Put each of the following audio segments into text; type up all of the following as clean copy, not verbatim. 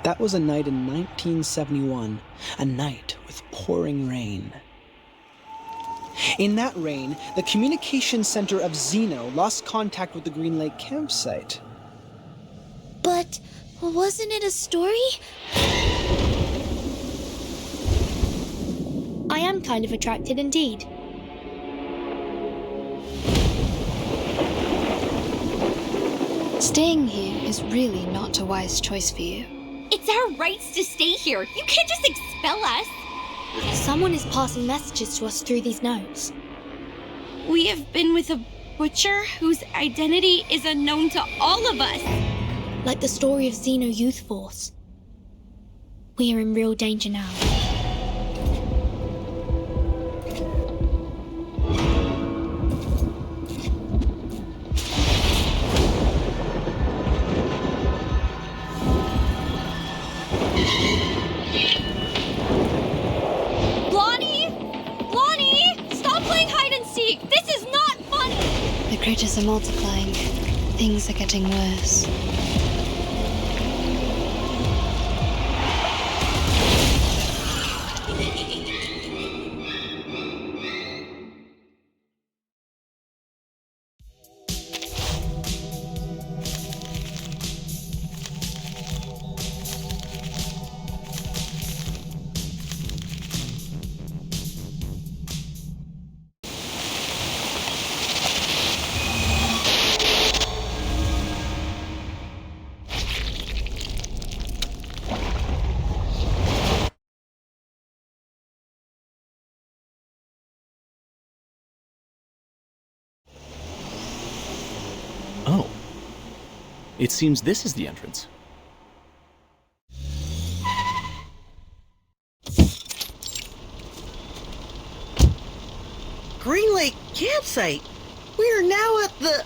That was a night in 1971, a night with pouring rain. In that rain, the communications center of Zeno lost contact with the Green Lake campsite. But wasn't it a story? I am kind of attracted indeed. Staying here is really not a wise choice for you. It's our rights to stay here. You can't just expel us. Someone is passing messages to us through these notes. We have been with a butcher whose identity is unknown to all of us. Like the story of Xeno Youth Force. We are in real danger now. The critters are multiplying. Things are getting worse. Oh. It seems this is the entrance. Green Lake campsite. We are now at the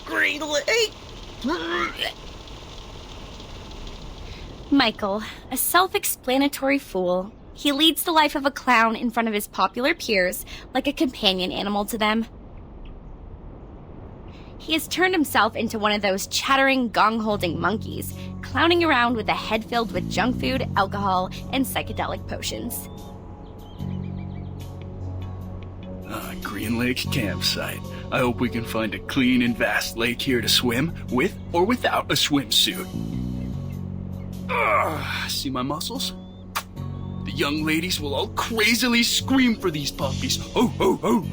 Green Lake. Michael, a self-explanatory fool. He leads the life of a clown in front of his popular peers, like a companion animal to them. He has turned himself into one of those chattering, gong-holding monkeys, clowning around with a head filled with junk food, alcohol, and psychedelic potions. Green Lake campsite. I hope we can find a clean and vast lake here to swim, with or without a swimsuit. See my muscles? The young ladies will all crazily scream for these puppies. Ho, ho, ho!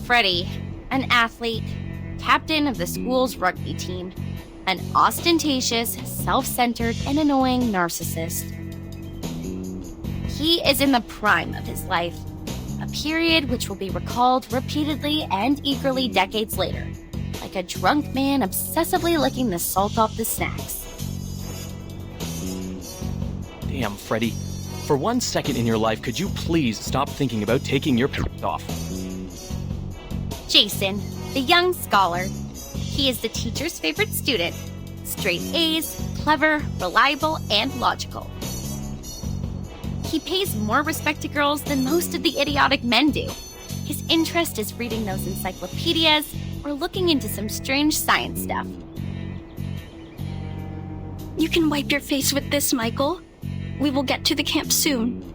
Freddie, an athlete, captain of the school's rugby team, an ostentatious, self-centered, and annoying narcissist. He is in the prime of his life, a period which will be recalled repeatedly and eagerly decades later, like a drunk man obsessively licking the salt off the snacks. Damn, Freddie. For 1 second in your life, could you please stop thinking about taking your pants off? Jason, the young scholar. He is the teacher's favorite student. Straight A's, clever, reliable, and logical. He pays more respect to girls than most of the idiotic men do. His interest is reading those encyclopedias or looking into some strange science stuff. You can wipe your face with this, Michael. We will get to the camp soon.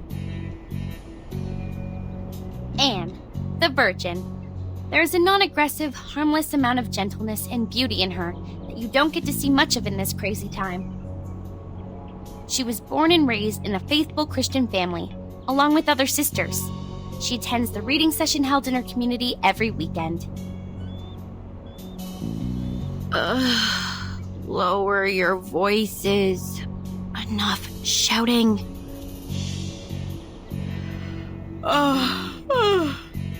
Anne, the virgin. There is a non-aggressive, harmless amount of gentleness and beauty in her that you don't get to see much of in this crazy time. She was born and raised in a faithful Christian family, along with other sisters. She attends the reading session held in her community every weekend. Lower your voices. Enough shouting.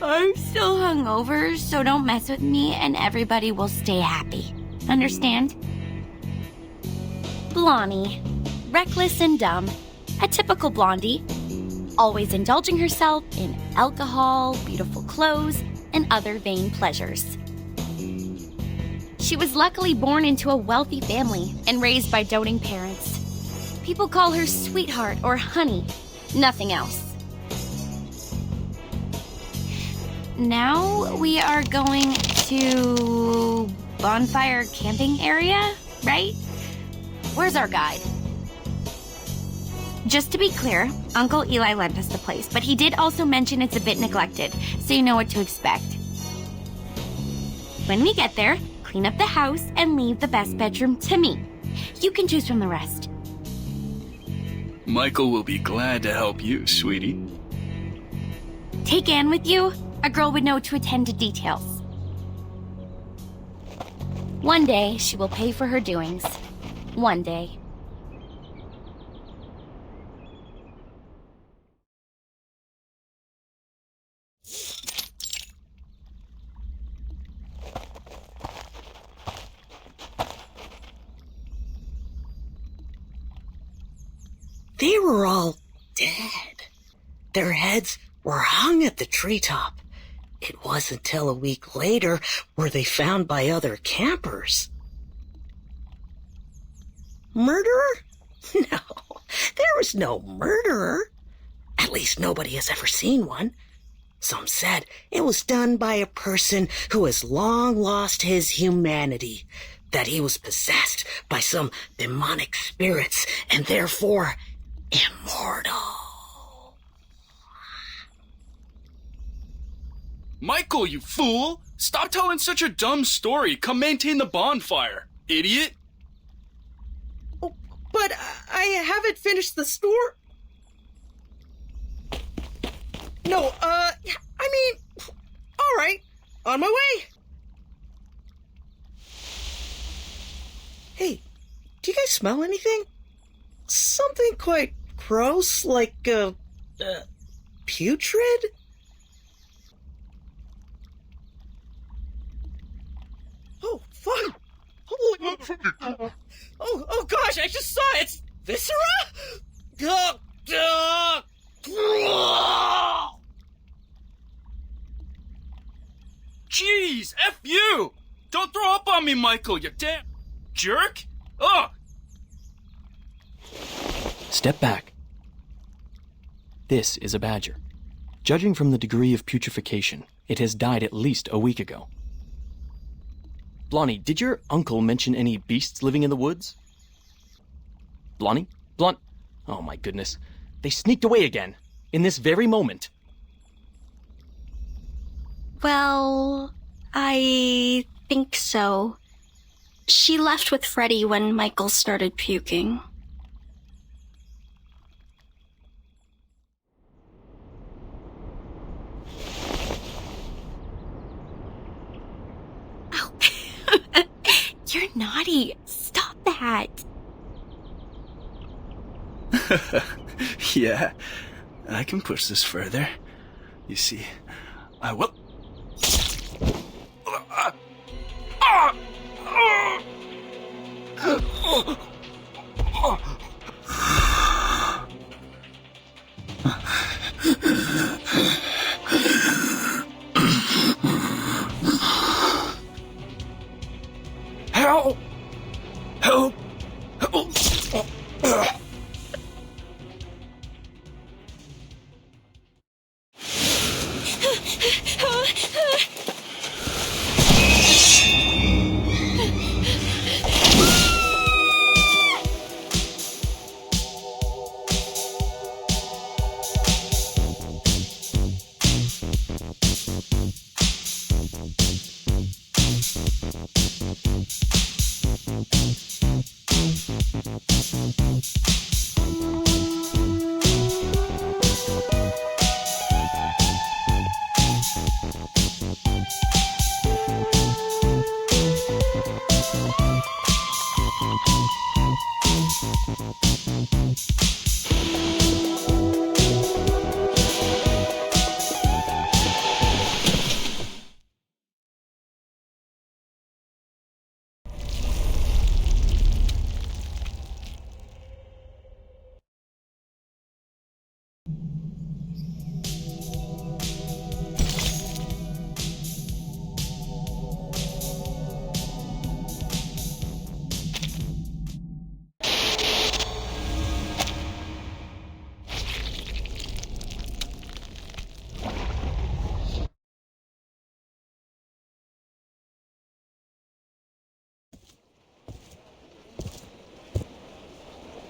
I'm still hungover, so don't mess with me and everybody will stay happy. Understand? Blondie. Reckless and dumb. A typical blondie. Always indulging herself in alcohol, beautiful clothes, and other vain pleasures. She was luckily born into a wealthy family and raised by doting parents. People call her sweetheart or honey, nothing else. Now we are going to bonfire camping area, right? Where's our guide? Just to be clear, Uncle Eli lent us the place, but he did also mention it's a bit neglected, so you know what to expect. When we get there, clean up the house and leave the best bedroom to me. You can choose from the rest. Michael will be glad to help you, sweetie. Take Anne with you. A girl would know to attend to details. One day, she will pay for her doings. One day. They were all dead. Their heads were hung at the treetop. It wasn't until a week later were they found by other campers. Murderer? No, there was no murderer. At least nobody has ever seen one. Some said it was done by a person who has long lost his humanity, that he was possessed by some demonic spirits and therefore immortal. Michael, you fool! Stop telling such a dumb story. Come maintain the bonfire, idiot. Oh, but I haven't finished the story. No, I mean, all right, on my way. Hey, do you guys smell anything? Something quite gross, like, putrid? Oh, fuck! Holy... oh gosh, I just saw it! It's viscera? Jeez, F you! Don't throw up on me, Michael, you damn jerk! Ugh! Step back. This is a badger. Judging from the degree of putrefaction, it has died at least a week ago. Blondie, did your uncle mention any beasts living in the woods? Blondie? Oh my goodness. They sneaked away again. In this very moment. Well, I think so. She left with Freddy when Michael started puking. Ow. You're naughty. Stop that. Yeah, I can push this further. You see, I will... Help! Help! Help!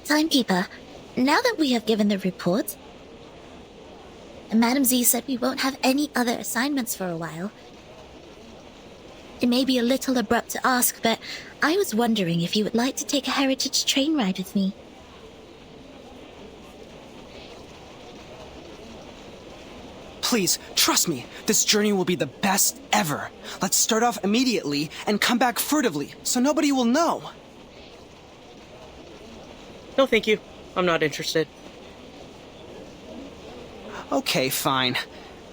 Timekeeper, now that we have given the report, Madam Z said we won't have any other assignments for a while. It may be a little abrupt to ask, but I was wondering if you would like to take a heritage train ride with me. Please, trust me, this journey will be the best ever. Let's start off immediately and come back furtively, so nobody will know. No, thank you. I'm not interested. Okay, fine.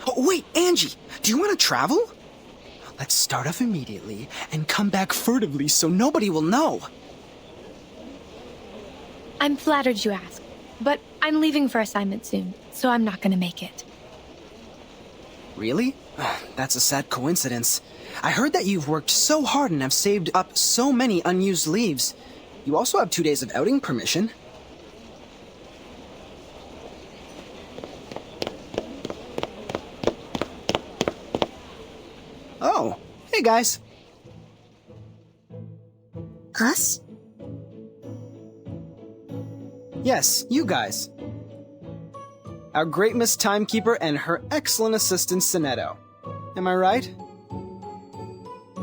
Oh, wait, Angie, do you want to travel? Let's start off immediately and come back furtively so nobody will know. I'm flattered you asked, but I'm leaving for assignment soon, so I'm not gonna make it. Really? That's a sad coincidence. I heard that you've worked so hard and have saved up so many unused leaves. You also have 2 days of outing permission. Oh, hey guys. Us? Yes, you guys. Our great Miss Timekeeper and her excellent assistant Sonetto. Am I right?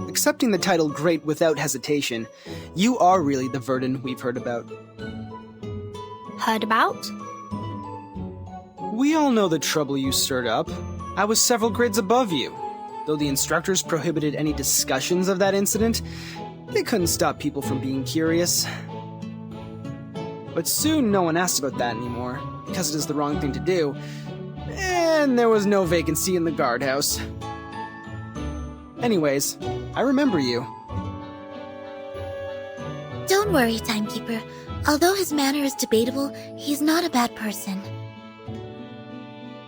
Accepting the title Great without hesitation, you are really the Verdun we've heard about. Heard about? We all know the trouble you stirred up. I was several grades above you. Though the instructors prohibited any discussions of that incident, they couldn't stop people from being curious. But soon no one asked about that anymore, because it is the wrong thing to do, and there was no vacancy in the guardhouse. Anyways, I remember you. Don't worry, Timekeeper. Although his manner is debatable, he's not a bad person.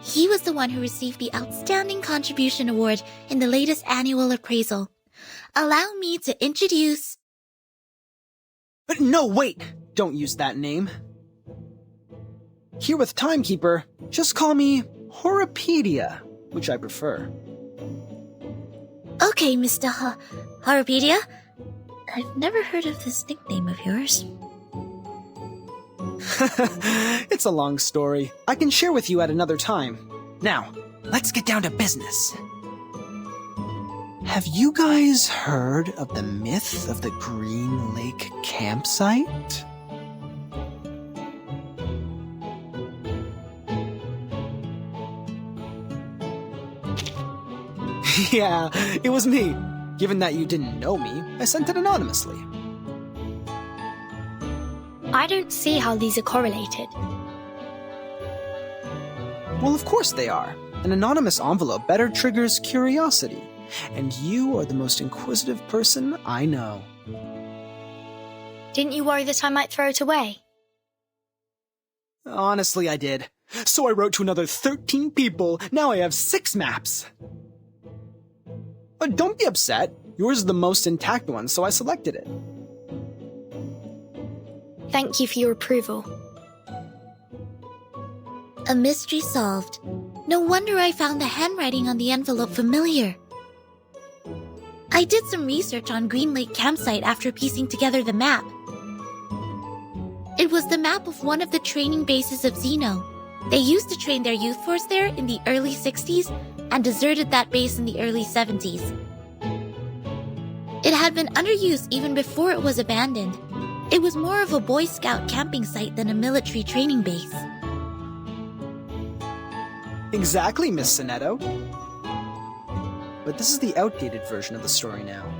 He was the one who received the Outstanding Contribution Award in the latest annual appraisal. Allow me to introduce... No, wait! Don't use that name. Here with Timekeeper, just call me Horopedia, which I prefer. Okay, Mr. Horopedia. I've never heard of this nickname of yours. It's a long story. I can share with you at another time. Now, let's get down to business. Have you guys heard of the myth of the Green Lake campsite? Yeah, it was me. Given that you didn't know me, I sent it anonymously. I don't see how these are correlated. Well, of course they are. An anonymous envelope better triggers curiosity. And you are the most inquisitive person I know. Didn't you worry that I might throw it away? Honestly, I did. So I wrote to another 13 people. Now I have 6 maps. But don't be upset. Yours is the most intact one, so I selected it. Thank you for your approval. A mystery solved. No wonder I found the handwriting on the envelope familiar. I did some research on Green Lake campsite after piecing together the map. It was the map of one of the training bases of Xeno. They used to train their youth force there in the early 60s and deserted that base in the early 70s. It had been under use even before it was abandoned. It was more of a Boy Scout camping site than a military training base. Exactly, Miss Sonetto. But this is the outdated version of the story now.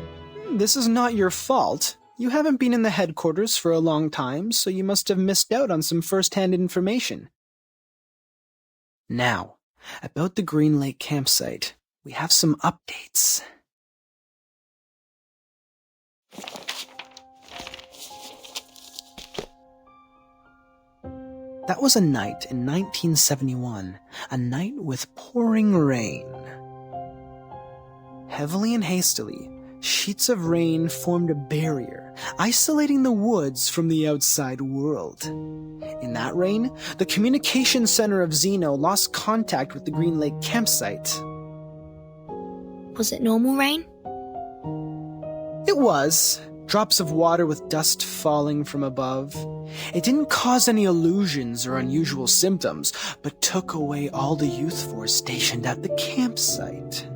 This is not your fault. You haven't been in the headquarters for a long time, so you must have missed out on some first-hand information. Now, about the Green Lake campsite, we have some updates. That was a night in 1971, a night with pouring rain. Heavily and hastily, sheets of rain formed a barrier, isolating the woods from the outside world. In that rain, the communication center of Xeno lost contact with the Green Lake campsite. Was it normal rain? It was, drops of water with dust falling from above. It didn't cause any illusions or unusual symptoms, but took away all the youth force stationed at the campsite.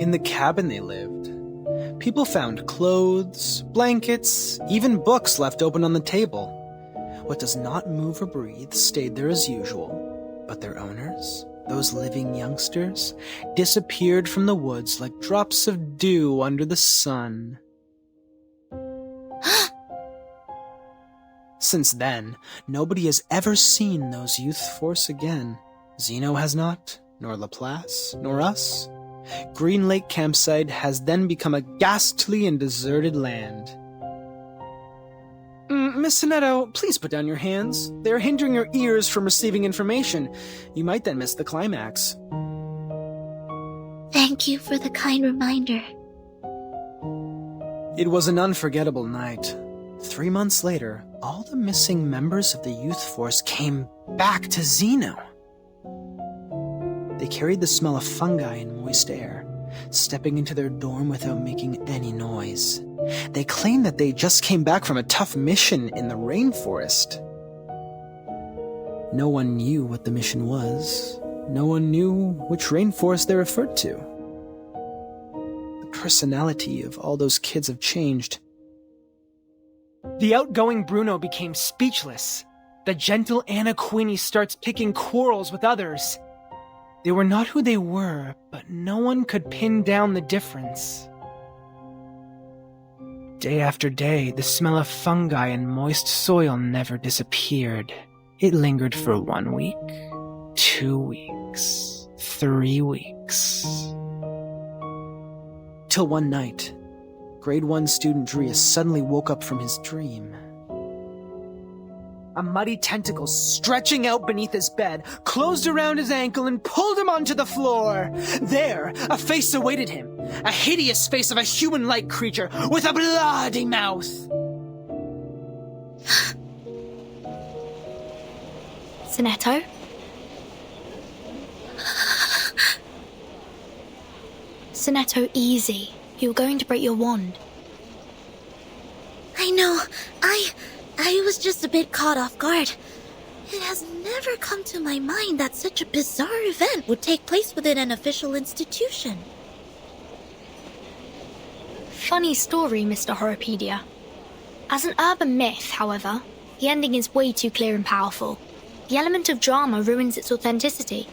In the cabin they lived, people found clothes, blankets, even books left open on the table. What does not move or breathe stayed there as usual, but their owners, those living youngsters, disappeared from the woods like drops of dew under the sun. Since then, nobody has ever seen those youth force again. Zeno has not, nor Laplace, nor us. Green Lake Campsite has then become a ghastly and deserted land. Miss Sonetto, please put down your hands. They are hindering your ears from receiving information. You might then miss the climax. Thank you for the kind reminder. It was an unforgettable night. 3 months later, all the missing members of the youth force came back to Zeno. They carried the smell of fungi and moist air, stepping into their dorm without making any noise. They claimed that they just came back from a tough mission in the rainforest. No one knew what the mission was. No one knew which rainforest they referred to. The personality of all those kids have changed. The outgoing Bruno became speechless. The gentle Anna Queenie starts picking quarrels with others. They were not who they were, but no one could pin down the difference. Day after day, the smell of fungi and moist soil never disappeared. It lingered for 1 week, 2 weeks, 3 weeks. Till one night, grade 1 student Dries suddenly woke up from his dream. A muddy tentacle stretching out beneath his bed closed around his ankle and pulled him onto the floor. There, a face awaited him. A hideous face of a human-like creature with a bloody mouth. Sonetto? Sonetto, easy. You were going to break your wand. I know. I was just a bit caught off guard. It has never come to my mind that such a bizarre event would take place within an official institution. Funny story, Mr. Horopedia. As an urban myth, however, the ending is way too clear and powerful. The element of drama ruins its authenticity.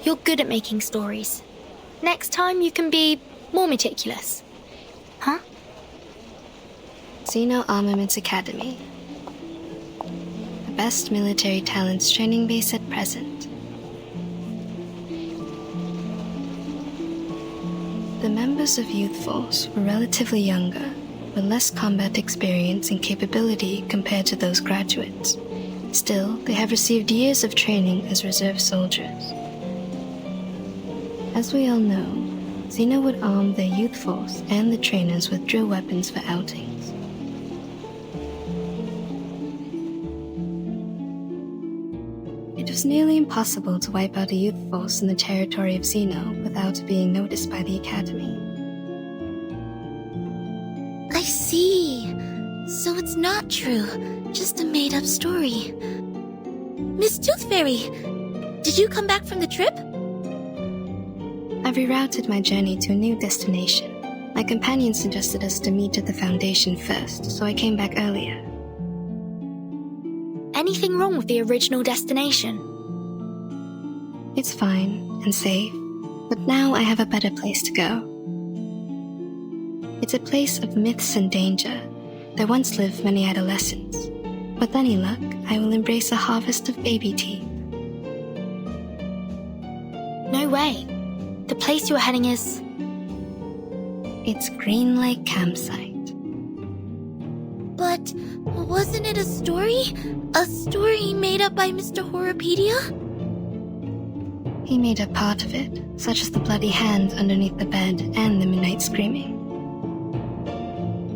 You're good at making stories. Next time you can be more meticulous. Huh? Zeno Armaments Academy. The best military talents training base at present. The members of Youth Force were relatively younger, with less combat experience and capability compared to those graduates. Still, they have received years of training as reserve soldiers. As we all know, Zeno would arm their Youth Force and the trainers with drill weapons for outings. It was nearly impossible to wipe out a youth force in the territory of Zeno without being noticed by the Academy. I see. So it's not true. Just a made-up story. Miss Tooth Fairy, did you come back from the trip? I rerouted my journey to a new destination. My companion suggested us to meet at the Foundation first, so I came back earlier. Anything wrong with the original destination? It's fine and safe, but now I have a better place to go. It's a place of myths and danger. There once lived many adolescents. With any luck, I will embrace a harvest of baby teeth. No way. The place you're heading is... It's Green Lake Campsite. But wasn't it a story? A story made up by Mr. Horopedia? He made up part of it, such as the bloody hand underneath the bed and the midnight screaming.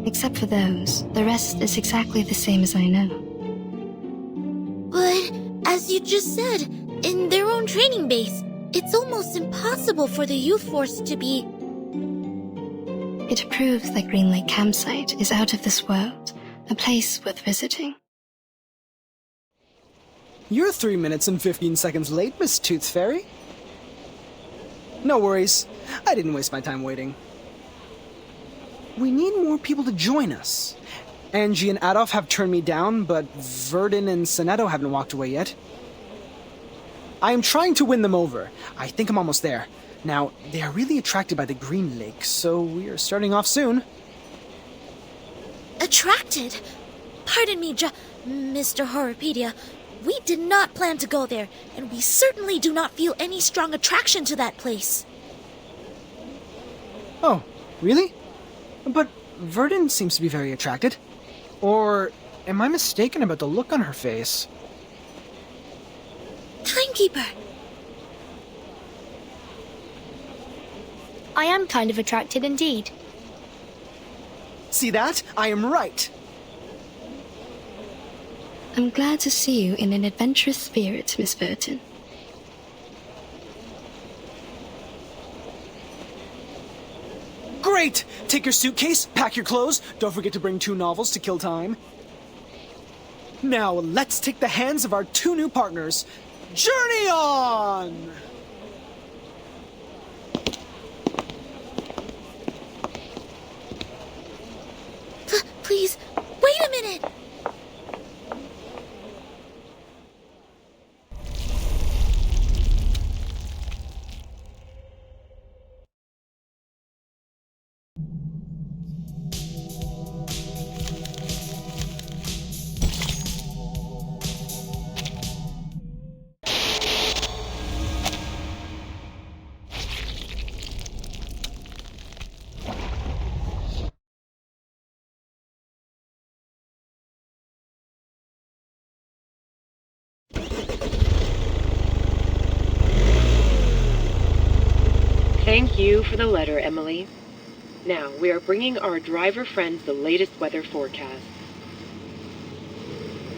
Except for those, the rest is exactly the same as I know. But, as you just said, in their own training base, it's almost impossible for the youth force to be... It proves that Green Lake Campsite is out of this world, a place worth visiting. You're 3 minutes and 15 seconds late, Miss Tooth Fairy. No worries. I didn't waste my time waiting. We need more people to join us. Angie and Adolf have turned me down, but Verdun and Sonetto haven't walked away yet. I am trying to win them over. I think I'm almost there. Now, they are really attracted by the Green Lake, so we are starting off soon. Attracted? Pardon me, Mr. Horrorpedia. We did not plan to go there, and we certainly do not feel any strong attraction to that place. Oh, really? But Verdun seems to be very attracted. Or am I mistaken about the look on her face? Timekeeper! I am kind of attracted indeed. See that? I am right. I'm glad to see you in an adventurous spirit, Miss Verdun. Great! Take your suitcase, pack your clothes, don't forget to bring 2 novels to kill time. Now, let's take the hands of our 2 new partners. Journey on! Please, wait a minute! Thank you for the letter, Emily. Now, we are bringing our driver friends the latest weather forecast.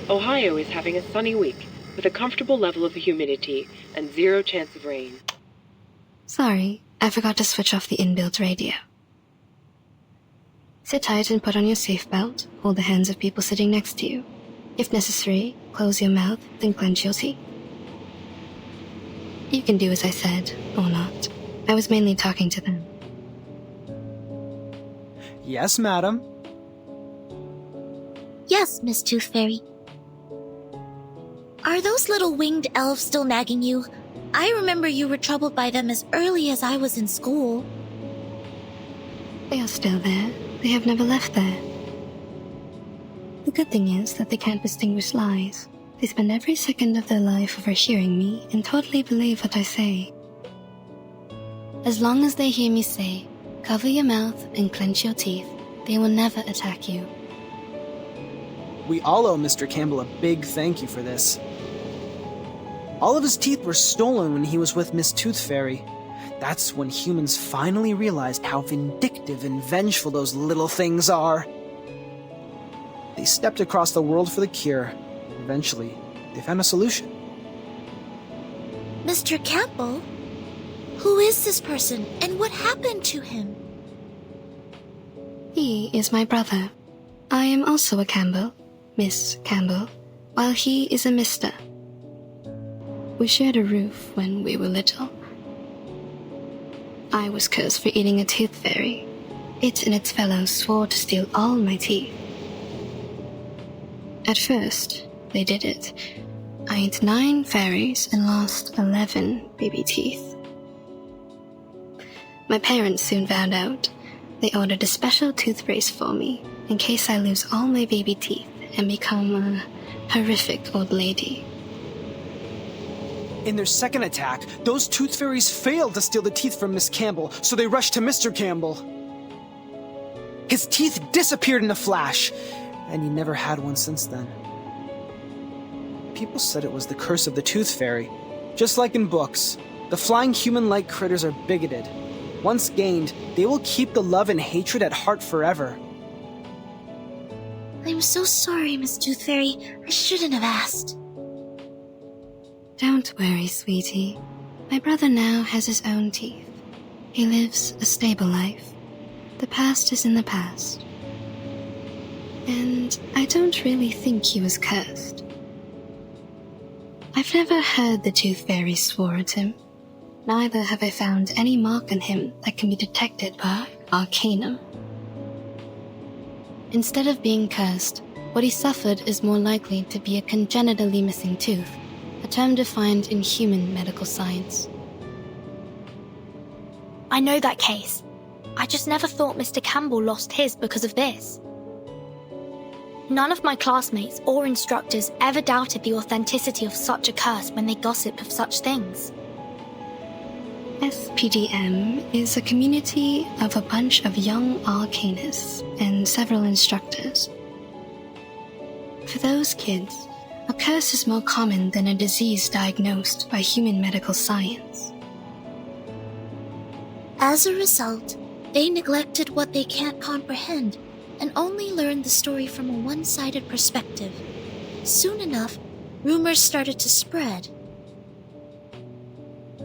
Ohio is having a sunny week, with a comfortable level of humidity and 0 chance of rain. Sorry, I forgot to switch off the inbuilt radio. Sit tight and put on your safe belt. Hold the hands of people sitting next to you. If necessary, close your mouth, then clench your teeth. You can do as I said, or not. I was mainly talking to them. Yes, madam. Yes, Miss Tooth Fairy. Are those little winged elves still nagging you? I remember you were troubled by them as early as I was in school. They are still there. They have never left there. The good thing is that they can't distinguish lies. They spend every second of their life overhearing me and totally believe what I say. As long as they hear me say, cover your mouth and clench your teeth, they will never attack you. We all owe Mr. Campbell a big thank you for this. All of his teeth were stolen when he was with Miss Tooth Fairy. That's when humans finally realized how vindictive and vengeful those little things are. They stepped across the world for the cure. Eventually, they found a solution. Mr. Campbell? Who is this person, and what happened to him? He is my brother. I am also a Campbell, Miss Campbell, while he is a Mr. We shared a roof when we were little. I was cursed for eating a tooth fairy. It and its fellows swore to steal all my teeth. At first, they did it. I ate 9 fairies and lost 11 baby teeth. My parents soon found out. They ordered a special tooth brace for me, in case I lose all my baby teeth and become a horrific old lady. In their second attack, those tooth fairies failed to steal the teeth from Miss Campbell, so they rushed to Mr. Campbell. His teeth disappeared in a flash, and he never had one since then. People said it was the curse of the tooth fairy. Just like in books, the flying human-like critters are bigoted. Once gained, they will keep the love and hatred at heart forever. I'm so sorry, Miss Tooth Fairy. I shouldn't have asked. Don't worry, sweetie. My brother now has his own teeth. He lives a stable life. The past is in the past. And I don't really think he was cursed. I've never heard the Tooth Fairy swore at him. Neither have I found any mark on him that can be detected by Arcanum. Instead of being cursed, what he suffered is more likely to be a congenitally missing tooth, a term defined in human medical science. I know that case. I just never thought Mr. Campbell lost his because of this. None of my classmates or instructors ever doubted the authenticity of such a curse when they gossip of such things. SPDM is a community of a bunch of young arcanists and several instructors. For those kids, a curse is more common than a disease diagnosed by human medical science. As a result, they neglected what they can't comprehend and only learned the story from a one-sided perspective. Soon enough, rumors started to spread.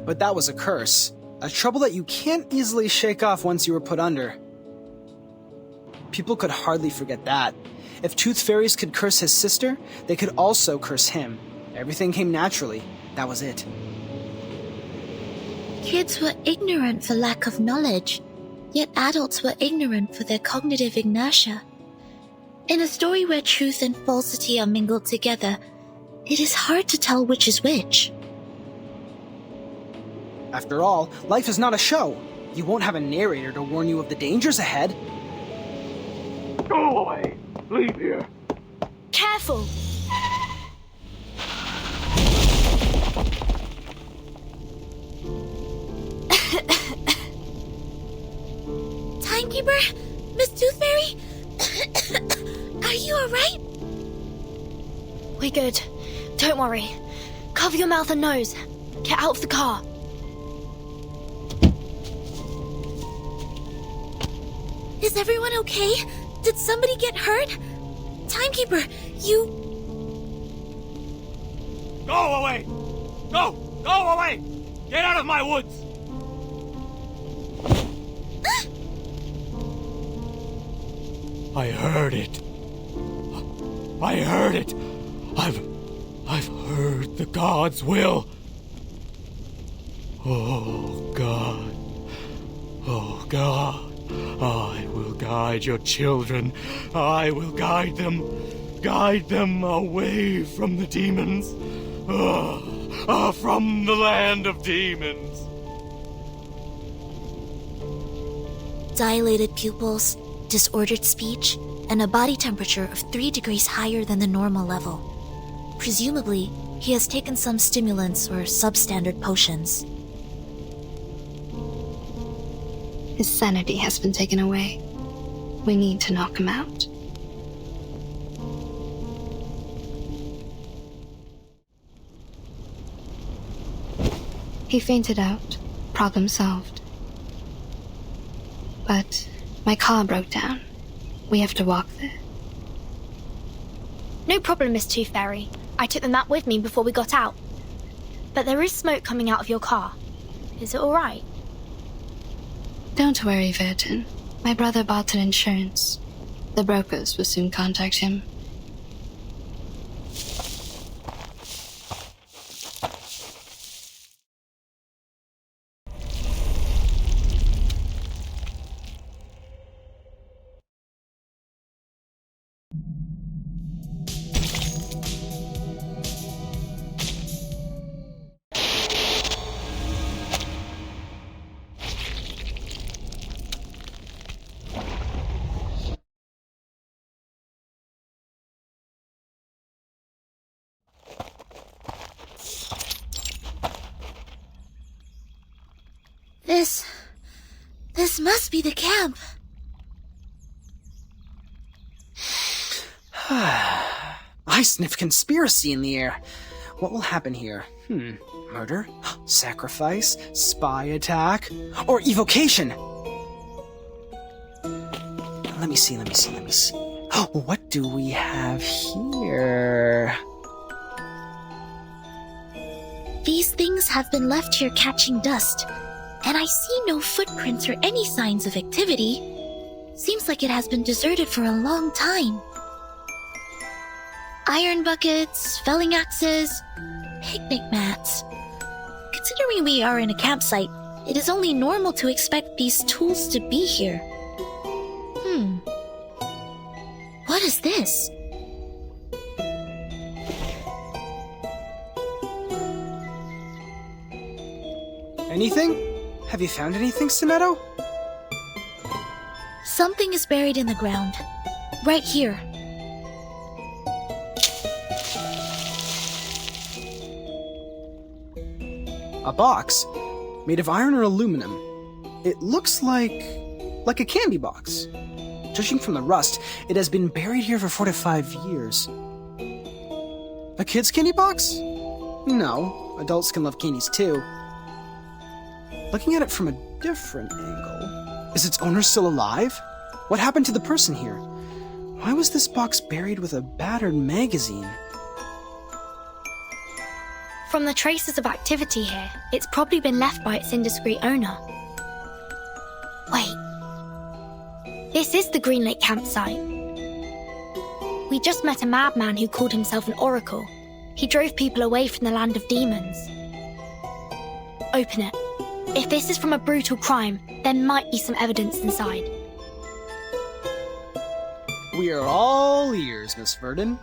But that was a curse. A trouble that you can't easily shake off once you were put under. People could hardly forget that. If Tooth Fairies could curse his sister, they could also curse him. Everything came naturally. That was it. Kids were ignorant for lack of knowledge, yet adults were ignorant for their cognitive inertia. In a story where truth and falsity are mingled together, it is hard to tell which is which. After all, life is not a show. You won't have a narrator to warn you of the dangers ahead. Go away! Leave here! Careful! Timekeeper? Miss Tooth Fairy? Are you alright? We're good. Don't worry. Cover your mouth and nose. Get out of the car. Is everyone okay? Did somebody get hurt? Timekeeper, you... Go away! Go! Go away! Get out of my woods! I heard it. I heard it. I've heard the gods' will. Oh, God. Oh, God. I will guide your children. I will guide them. Guide them away from the demons. From the land of demons. Dilated pupils, disordered speech, and a body temperature of 3 degrees higher than the normal level. Presumably, he has taken some stimulants or substandard potions. His sanity has been taken away. We need to knock him out. He fainted out. Problem solved. But my car broke down. We have to walk there. No problem, Miss Tooth Fairy. I took the map with me before we got out. But there is smoke coming out of your car. Is it alright? Don't worry, Verton. My brother bought an insurance. The brokers will soon contact him. This must be the camp. I sniff conspiracy in the air. What will happen here? Murder? Sacrifice? Spy attack? Or evocation? Let me see. What do we have here? These things have been left here catching dust, and I see no footprints or any signs of activity. Seems like it has been deserted for a long time. Iron buckets, felling axes, picnic mats. Considering we are in a campsite, it is only normal to expect these tools to be here. What is this? Anything? Have you found anything, Sonetto? Something is buried in the ground. Right here. A box? Made of iron or aluminum? It looks like a candy box. Judging from the rust, it has been buried here for 4 to 5 years. A kid's candy box? No, adults can love candies too. Looking at it from a different angle, is its owner still alive? What happened to the person here? Why was this box buried with a battered magazine? From the traces of activity here, it's probably been left by its indiscreet owner. Wait. This is the Green Lake campsite. We just met a madman who called himself an oracle. He drove people away from the land of demons. Open it. If this is from a brutal crime, there might be some evidence inside. We are all ears, Miss Verdon.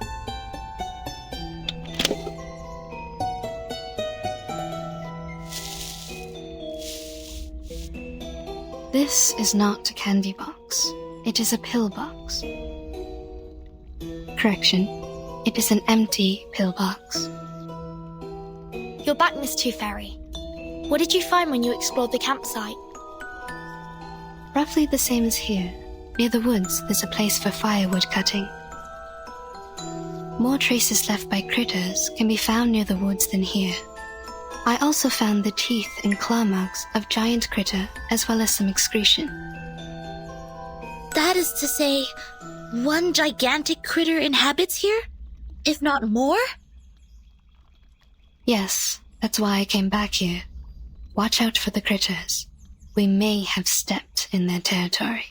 This is not a candy box. It is a pill box. Correction. It is an empty pill box. You're back, Miss Tooth Fairy. What did you find when you explored the campsite? Roughly the same as here. Near the woods, there's a place for firewood cutting. More traces left by critters can be found near the woods than here. I also found the teeth and claw marks of giant critter, as well as some excretion. That is to say, one gigantic critter inhabits here? If not more? Yes, that's why I came back here. Watch out for the critters. We may have stepped in their territory.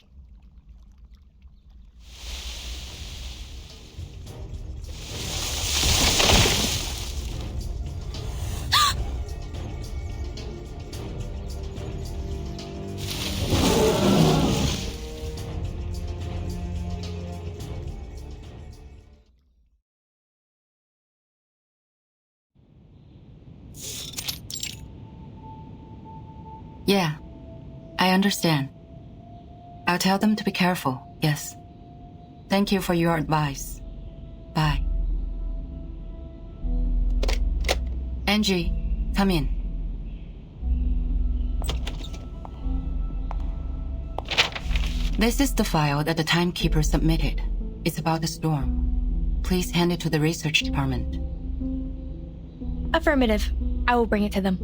Yeah, I understand. I'll tell them to be careful, yes. Thank you for your advice. Bye. Angie, come in. This is the file that the timekeeper submitted. It's about the storm. Please hand it to the research department. Affirmative. I will bring it to them.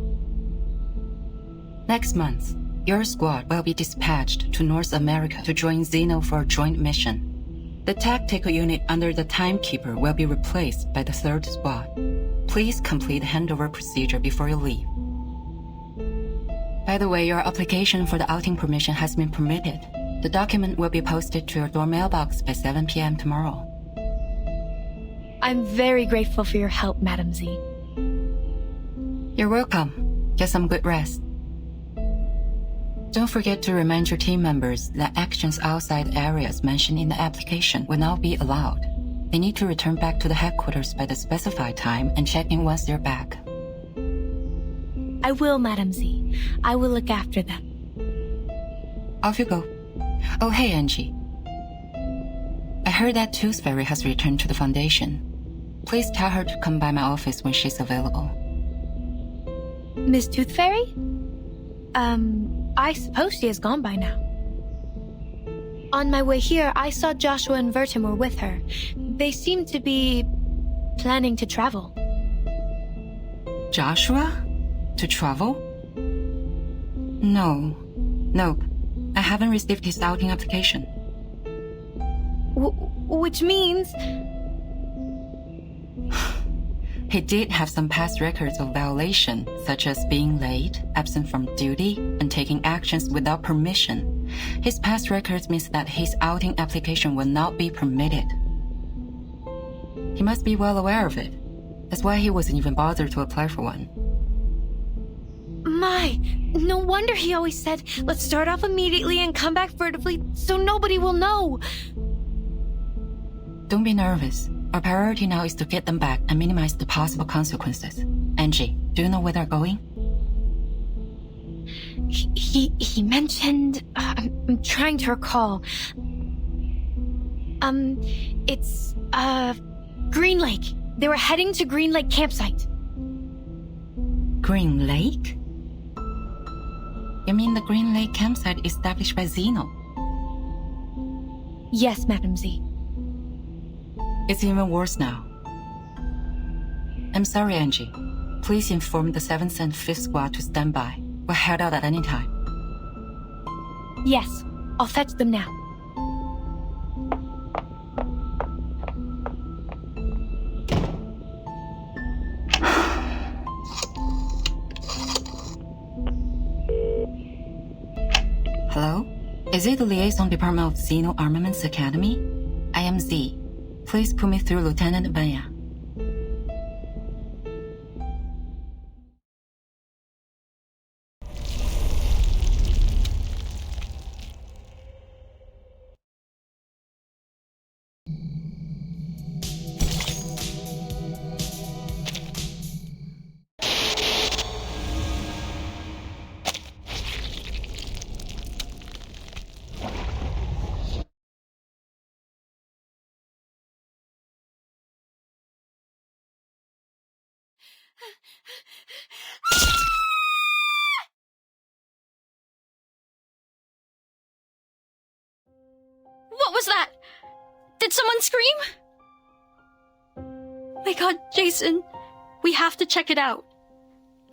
Next month, your squad will be dispatched to North America to join Xeno for a joint mission. The tactical unit under the timekeeper will be replaced by the 3rd squad. Please complete the handover procedure before you leave. By the way, your application for the outing permission has been permitted. The document will be posted to your door mailbox by 7 p.m. tomorrow. I'm very grateful for your help, Madam Z. You're welcome. Get some good rest. Don't forget to remind your team members that actions outside areas mentioned in the application will not be allowed. They need to return back to the headquarters by the specified time and check in once they're back. I will, Madam Z. I will look after them. Off you go. Oh, hey, Angie. I heard that Tooth Fairy has returned to the Foundation. Please tell her to come by my office when she's available. Miss Tooth Fairy? I suppose she has gone by now. On my way here, I saw Joshua and Vertimore with her. They seem to be planning to travel. Joshua? To travel? No. Nope. I haven't received his outing application. Which means... He did have some past records of violation, such as being late, absent from duty, and taking actions without permission. His past records means that his outing application will not be permitted. He must be well aware of it. That's why he wasn't even bothered to apply for one. My, no wonder he always said, let's start off immediately and come back furtively so nobody will know. Don't be nervous. Our priority now is to get them back and minimize the possible consequences. Angie, do you know where they're going? He mentioned, I'm trying to recall. It's, Green Lake. They were heading to Green Lake campsite. Green Lake? You mean the Green Lake campsite established by Zeno? Yes, Madam Z. It's even worse now. I'm sorry, Angie. Please inform the 7th and 5th Squad to stand by. We'll head out at any time. Yes, I'll fetch them now. Hello? Is it the Liaison Department of Zeno Armaments Academy? I am Z. Please put me through Lieutenant Banya. What was that? Did someone scream? My god, Jason, we have to check it out.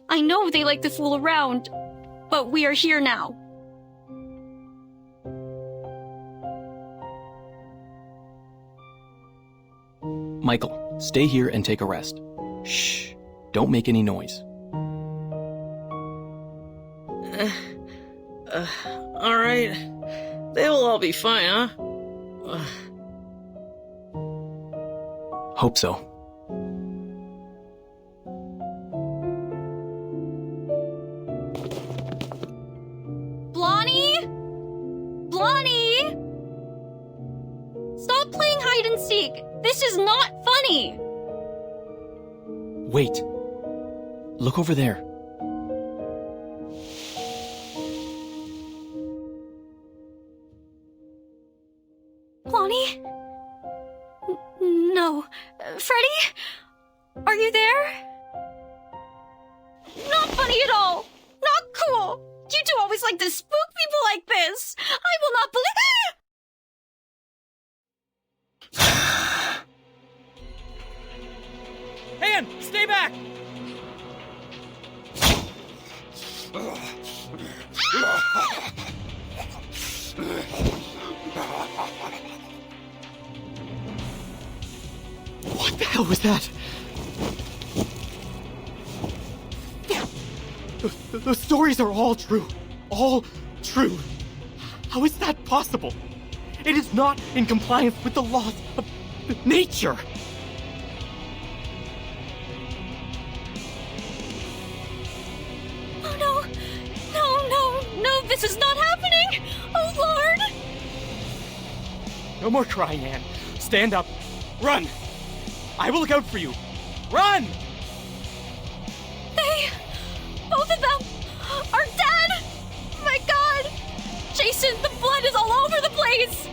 I know they like to fool around, but we are here now. Michael, stay here and take a rest. Shh. Don't make any noise. All right. They will all be fine, huh? Hope so. Blondie? Blondie? Stop playing hide and seek. This is not funny. Wait. Look over there. Blondie? No. Freddy? Are you there? Not funny at all. Not cool. You two always like to spook people like this. I will not believe. Anne, stay back! What the hell was that? The stories are all true. All true. How is that possible? It is not in compliance with the laws of nature. Oh no. No, this is not happening. Oh Lord. No more crying, Anne. Stand up. Run. I will look out for you. Run! Both of them are dead! My god! Jason, the blood is all over the place!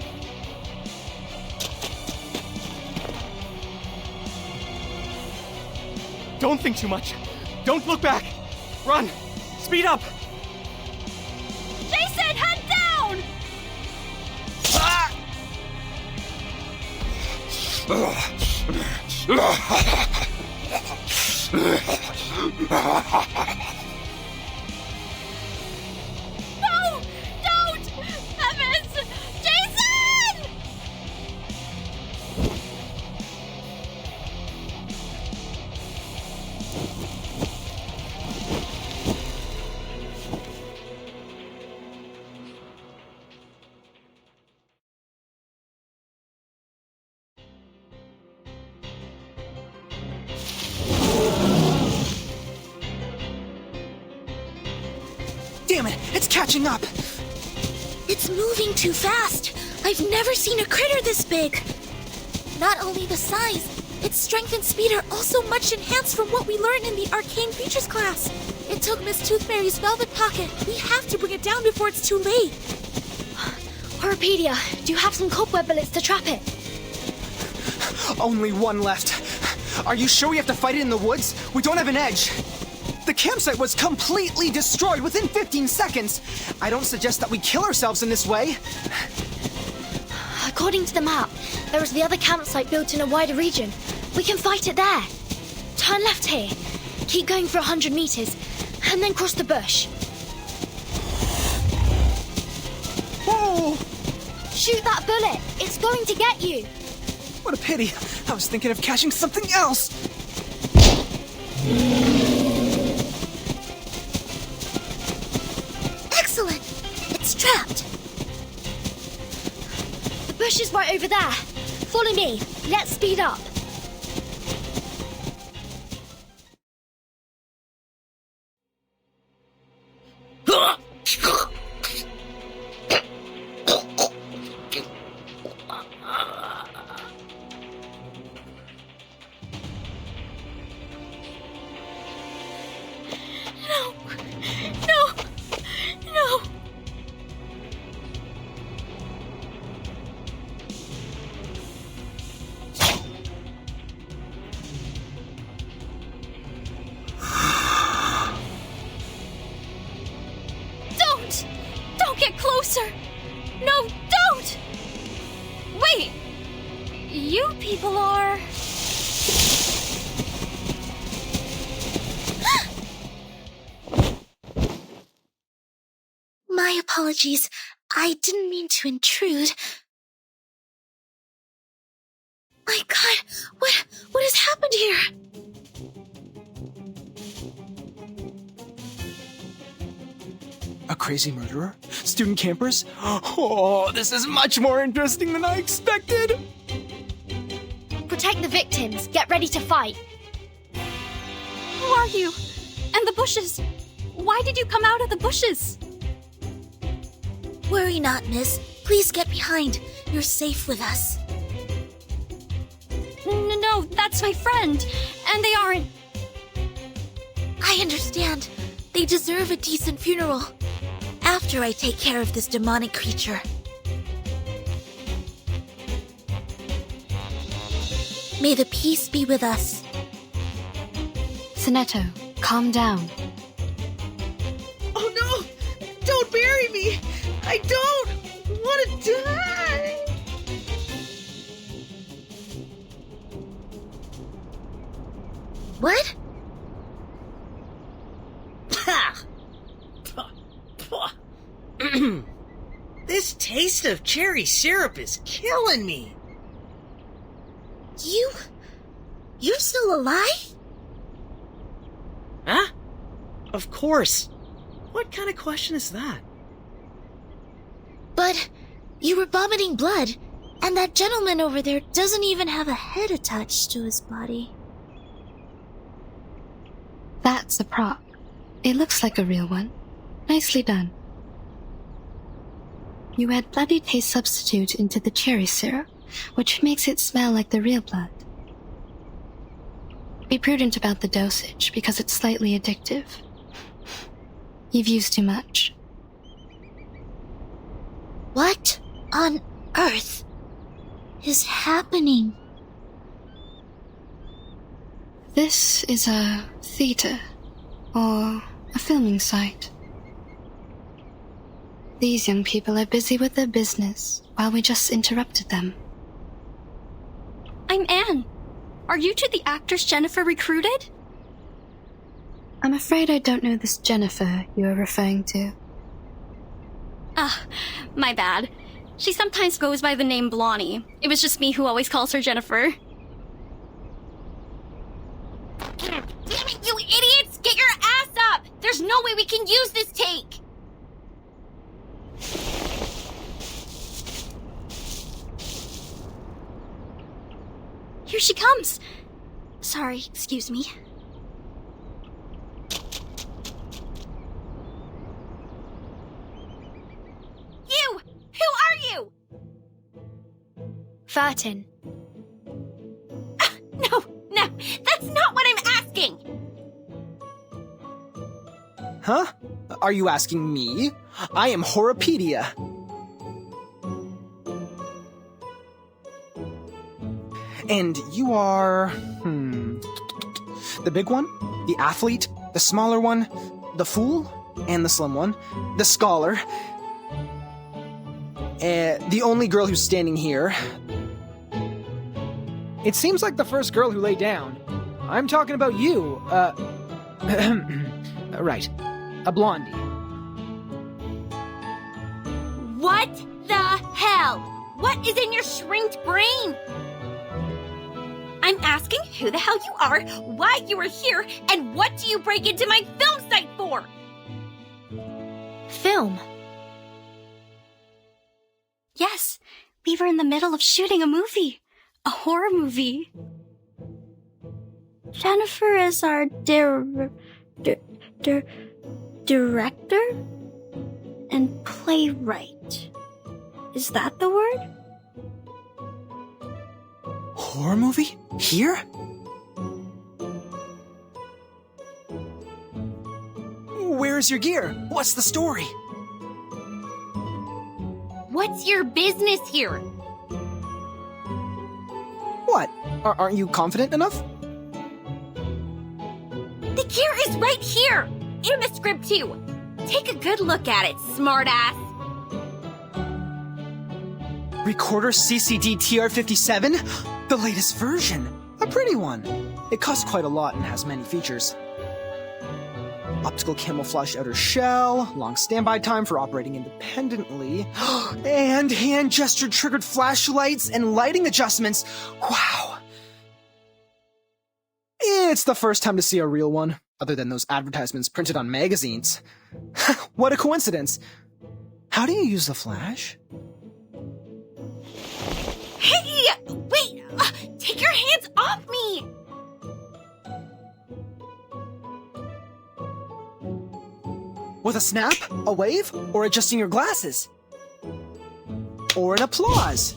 Don't think too much. Don't look back. Run. Speed up. Jason, head down! No! Don't! Evans! Jason! Damn it, it's catching up! It's moving too fast. I've never seen a critter this big. Not only the size, its strength and speed are also much enhanced from what we learned in the Arcane Creatures class. It took Miss Toothfairy's velvet pocket. We have to bring it down before it's too late. Horopedia, do you have some cobweb bullets to trap it? Only one left. Are you sure we have to fight it in the woods? We don't have an edge. The campsite was completely destroyed within 15 seconds. I don't suggest that we kill ourselves in this way. According to the map, there is the other campsite built in a wider region. We can fight it there. Turn left here. Keep going for 100 meters, and then cross the bush. Whoa! Shoot that bullet. It's going to get you. What a pity. I was thinking of catching something else. Excellent. It's trapped. The bush is right over there. Follow me. Let's speed up. Don't get closer! No, don't! Wait! You people are... My apologies. I didn't mean to intrude. My God, what has happened here? A crazy murderer? Student campers? Oh, this is much more interesting than I expected! Protect the victims. Get ready to fight. Who are you? And the bushes? Why did you come out of the bushes? Worry not, miss. Please get behind. You're safe with us. No, that's my friend. And they aren't... I understand. They deserve a decent funeral. After I take care of this demonic creature. May the peace be with us. Sonetto, calm down. Oh no! Don't bury me! I don't want to die! What? This taste of cherry syrup is killing me. You're still alive? Huh? Of course. What kind of question is that? But you were vomiting blood, and that gentleman over there doesn't even have a head attached to his body. That's a prop. It looks like a real one. Nicely done. You add bloody taste substitute into the cherry syrup, which makes it smell like the real blood. Be prudent about the dosage, because it's slightly addictive. You've used too much. What on earth is happening? This is a theater, or a filming site. These young people are busy with their business, while we just interrupted them. I'm Anne. Are you two the actors Jennifer recruited? I'm afraid I don't know this Jennifer you are referring to. Ah, my bad. She sometimes goes by the name Blondie. It was just me who always calls her Jennifer. Damn it, you idiots! Get your ass up! There's no way we can use this take! Here she comes! Sorry, excuse me. Furtin. No, that's not what I'm asking! Huh? Are you asking me? I am Horopedia. And you are... The big one, the athlete, the smaller one, the fool, and the slim one, the scholar, the only girl who's standing here. It seems like the first girl who lay down. I'm talking about you, right, a blondie. What the hell? What is in your shrinked brain? I'm asking who the hell you are, why you are here, and what do you break into my film site for? Film? Yes, we were in the middle of shooting a movie. A horror movie. Jennifer is our director and playwright. Is that the word? Horror movie? Here? Where's your gear? What's the story? What's your business here? What? Aren't you confident enough? The gear is right here! In the script, too! Take a good look at it, smartass! Recorder CCD TR57? The latest version! A pretty one! It costs quite a lot and has many features. Optical camouflage outer shell, long standby time for operating independently, and hand gesture triggered flashlights and lighting adjustments. Wow! It's the first time to see a real one, other than those advertisements printed on magazines. What a coincidence! How do you use the flash? Hey! Wait! Take your hands off me! With a snap, a wave, or adjusting your glasses? Or an applause?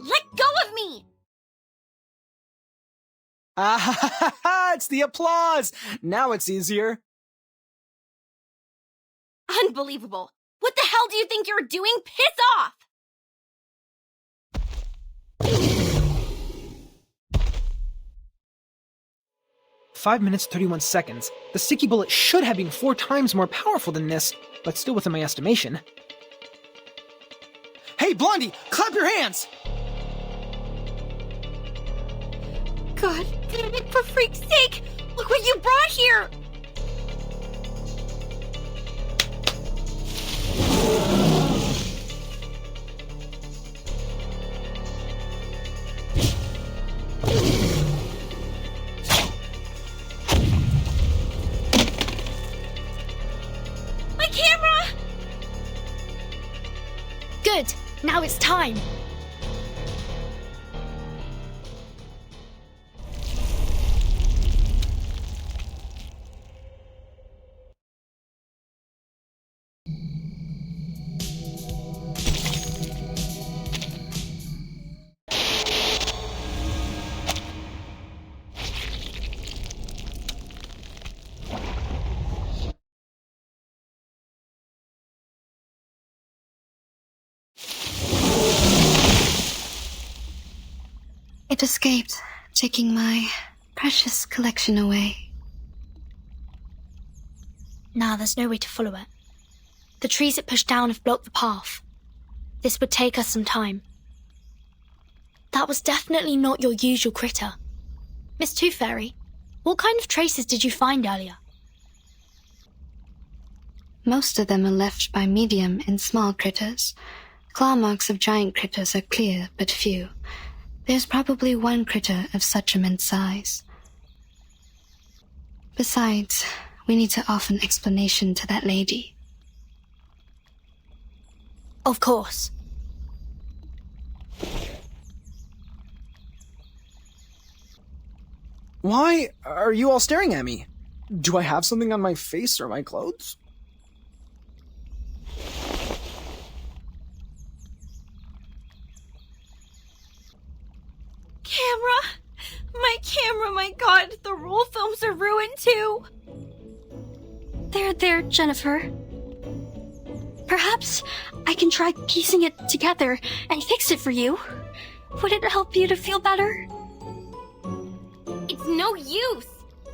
Let go of me! Ah ha ha ha! It's the applause! Now it's easier. Unbelievable! What the hell do you think you're doing? Piss off! 5 minutes, 31 seconds. The sticky bullet should have been 4 times more powerful than this, but still within my estimation. Hey, Blondie! Clap your hands! God damn it, for freak's sake! Look what you brought here! Good! Now it's time! It escaped, taking my precious collection away. Now there's no way to follow it. The trees it pushed down have blocked the path. This would take us some time. That was definitely not your usual critter. Miss Tooth Fairy, what kind of traces did you find earlier? Most of them are left by medium and small critters. Claw marks of giant critters are clear, but few. There's probably one critter of such immense size. Besides, we need to offer an explanation to that lady. Of course. Why are you all staring at me? Do I have something on my face or my clothes? camera, my god, the roll films are ruined too. There, Jennifer. Perhaps I can try piecing it together and fix it for you. Would it help you to feel better? It's no use.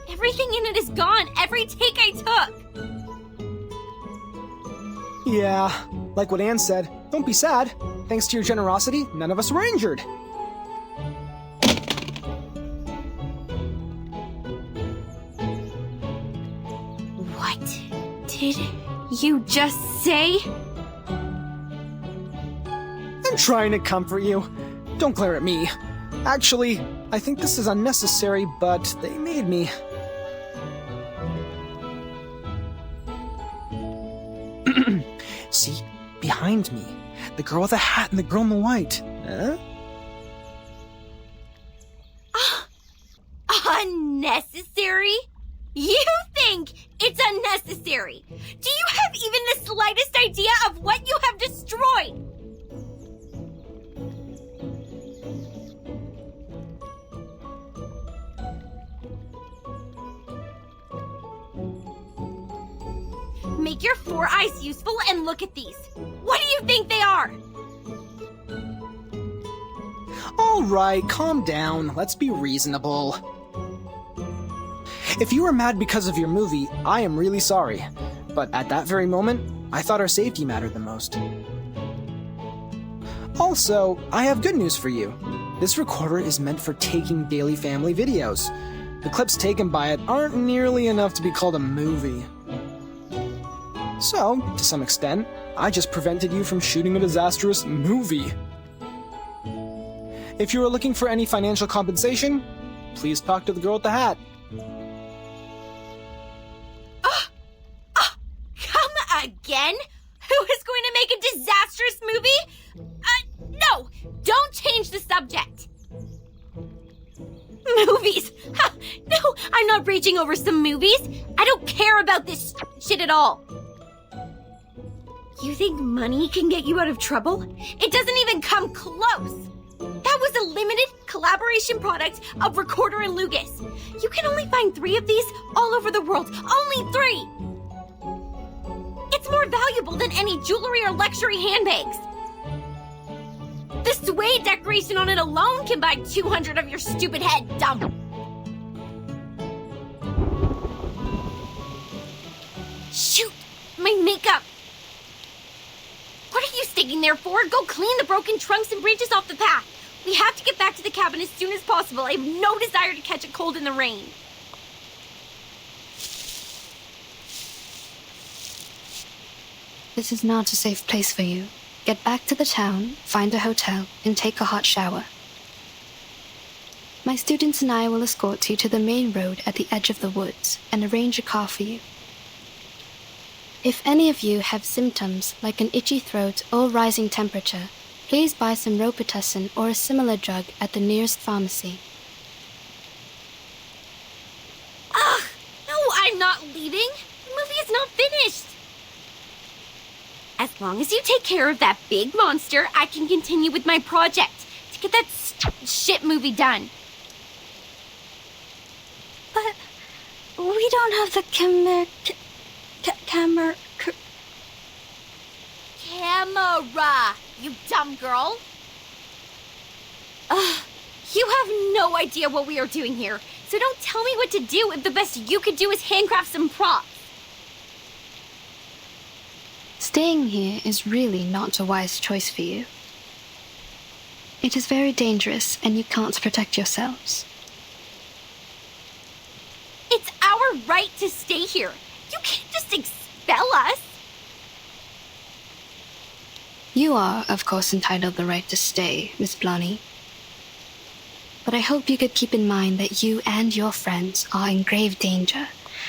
Everything in it is gone. Every take I took. Yeah, like what Anne said, don't be sad. Thanks to your generosity, none of us were injured. What did you just say? I'm trying to comfort you. Don't glare at me. Actually, I think this is unnecessary, but they made me. See? Behind me. The girl with the hat and the girl in the white. Huh? Unnecessary? You think it's unnecessary? Do you have even the slightest idea of what you have destroyed? Make your 4 eyes useful and look at these. What do you think they are? All right, calm down. Let's be reasonable. If you were mad because of your movie, I am really sorry. But at that very moment, I thought our safety mattered the most. Also, I have good news for you. This recorder is meant for taking daily family videos. The clips taken by it aren't nearly enough to be called a movie. So, to some extent, I just prevented you from shooting a disastrous movie. If you are looking for any financial compensation, please talk to the girl with the hat. Come again? Who is going to make a disastrous movie? No! Don't change the subject! Movies! Ha, no, I'm not raging over some movies. I don't care about this shit at all. You think money can get you out of trouble? It doesn't even come close. That was a limited collaboration product of Recorder and Lucas. You can only find 3 of these all over the world. Only 3! It's more valuable than any jewelry or luxury handbags. The suede decoration on it alone can buy 200 of your stupid head, dumb. Shoot! My makeup! What are you sticking there for? Go clean the broken trunks and branches off the path. We have to get back to the cabin as soon as possible. I have no desire to catch a cold in the rain. This is not a safe place for you. Get back to the town, find a hotel, and take a hot shower. My students and I will escort you to the main road at the edge of the woods and arrange a car for you. If any of you have symptoms like an itchy throat or rising temperature, please buy some Robitussin or a similar drug at the nearest pharmacy. Ugh! No, I'm not leaving. The movie is not finished. As long as you take care of that big monster, I can continue with my project to get that shit movie done. But we don't have the camera, you dumb girl. You have no idea what we are doing here, so don't tell me what to do if the best you could do is handcraft some props. Staying here is really not a wise choice for you. It is very dangerous and you can't protect yourselves. It's our right to stay here. You can't just expel us. You are, of course, entitled the right to stay, Miss Blonny. But I hope you could keep in mind that you and your friends are in grave danger.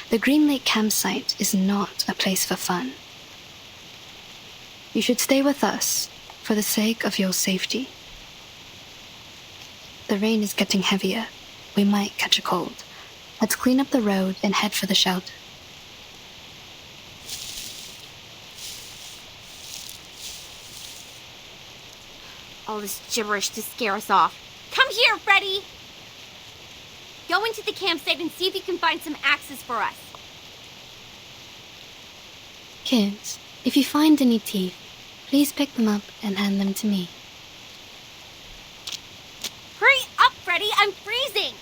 The Green Lake campsite is not a place for fun. You should stay with us for the sake of your safety. The rain is getting heavier. We might catch a cold. Let's clean up the road and head for the shelter. All this gibberish to scare us off. Come here, Freddy! Go into the campsite and see if you can find some axes for us. Kids, if you find any teeth, please pick them up and hand them to me. Hurry up, Freddy! I'm freezing!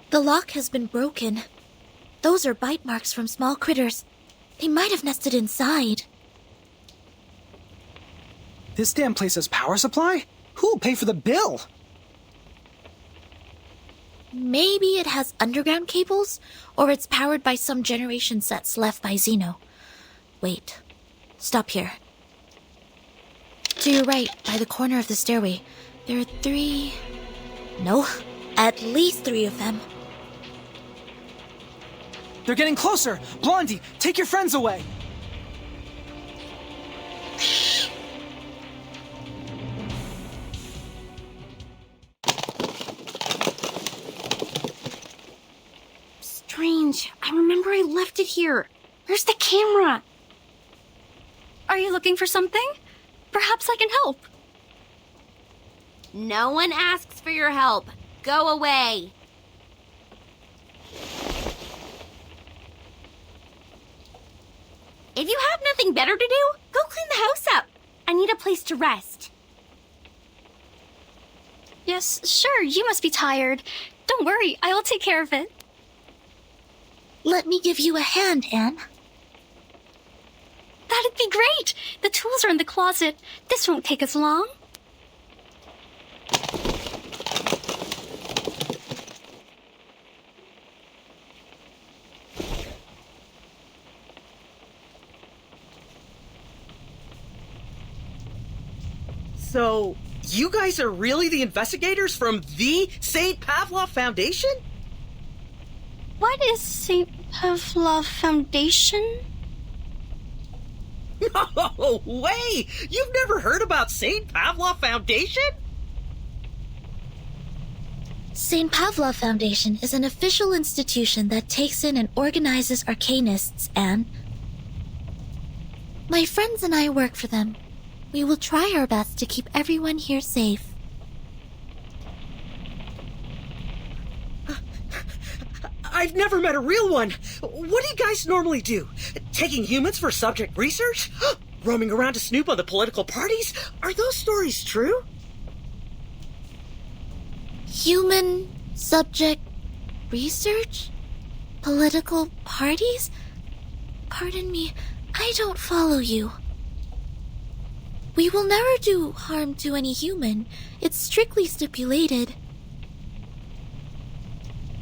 The lock has been broken. Those are bite marks from small critters. They might have nested inside. This damn place has power supply? Who'll pay for the bill? Maybe it has underground cables, or it's powered by some generation sets left by Xeno. Wait. Stop here. To your right, by the corner of the stairway, there are 3... No, at least 3 of them. They're getting closer! Blondie, take your friends away! Strange. I remember I left it here. Where's the camera? Are you looking for something? Perhaps I can help. No one asks for your help. Go away. If you have nothing better to do, go clean the house up. I need a place to rest. Yes, sure, you must be tired. Don't worry, I will take care of it. Let me give you a hand, Anne. That'd be great. The tools are in the closet. This won't take us long. So, you guys are really the investigators from the St. Pavlov Foundation? What is St. Pavlov Foundation? No way! You've never heard about St. Pavlov Foundation? St. Pavlov Foundation is an official institution that takes in and organizes arcanists, Anne. My friends and I work for them. We will try our best to keep everyone here safe. I've never met a real one. What do you guys normally do? Taking humans for subject research? Roaming around to snoop on the political parties? Are those stories true? Human subject research? Political parties? Pardon me, I don't follow you. We will never do harm to any human. It's strictly stipulated.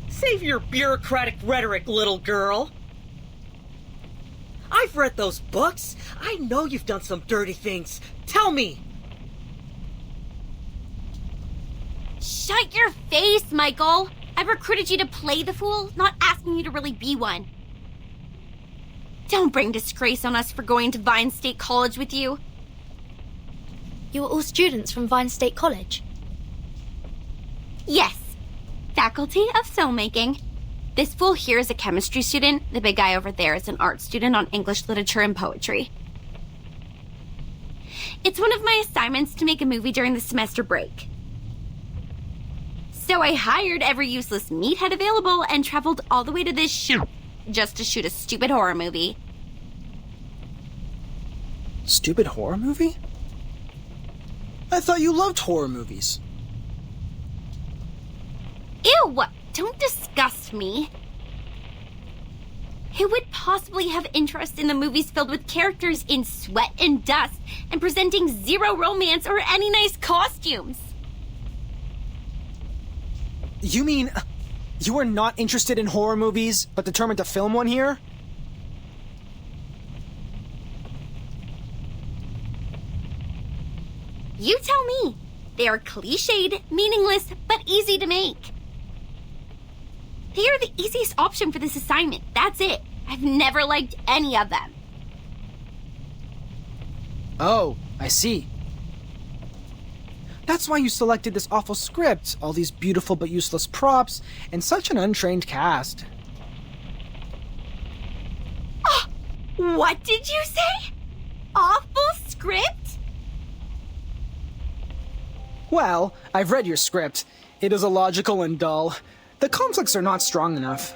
Save your bureaucratic rhetoric, little girl. I've read those books. I know you've done some dirty things. Tell me. Shut your face, Michael. I've recruited you to play the fool, not asking you to really be one. Don't bring disgrace on us for going to Vine State College with you. You are all students from Vine State College? Yes. Faculty of Filmmaking. This fool here is a chemistry student. The big guy over there is an art student on English literature and poetry. It's one of my assignments to make a movie during the semester break. So I hired every useless meathead available and traveled all the way to this shoot just to shoot a stupid horror movie. Stupid horror movie? I thought you loved horror movies. Ew! Don't disgust me. Who would possibly have interest in the movies filled with characters in sweat and dust and presenting zero romance or any nice costumes? You mean you are not interested in horror movies, but determined to film one here? You tell me. They are cliched, meaningless, but easy to make. They are the easiest option for this assignment. That's it. I've never liked any of them. Oh, I see. That's why you selected this awful script, all these beautiful but useless props, and such an untrained cast. Oh, what did you say? Awful script? Well, I've read your script. It is illogical and dull. The conflicts are not strong enough.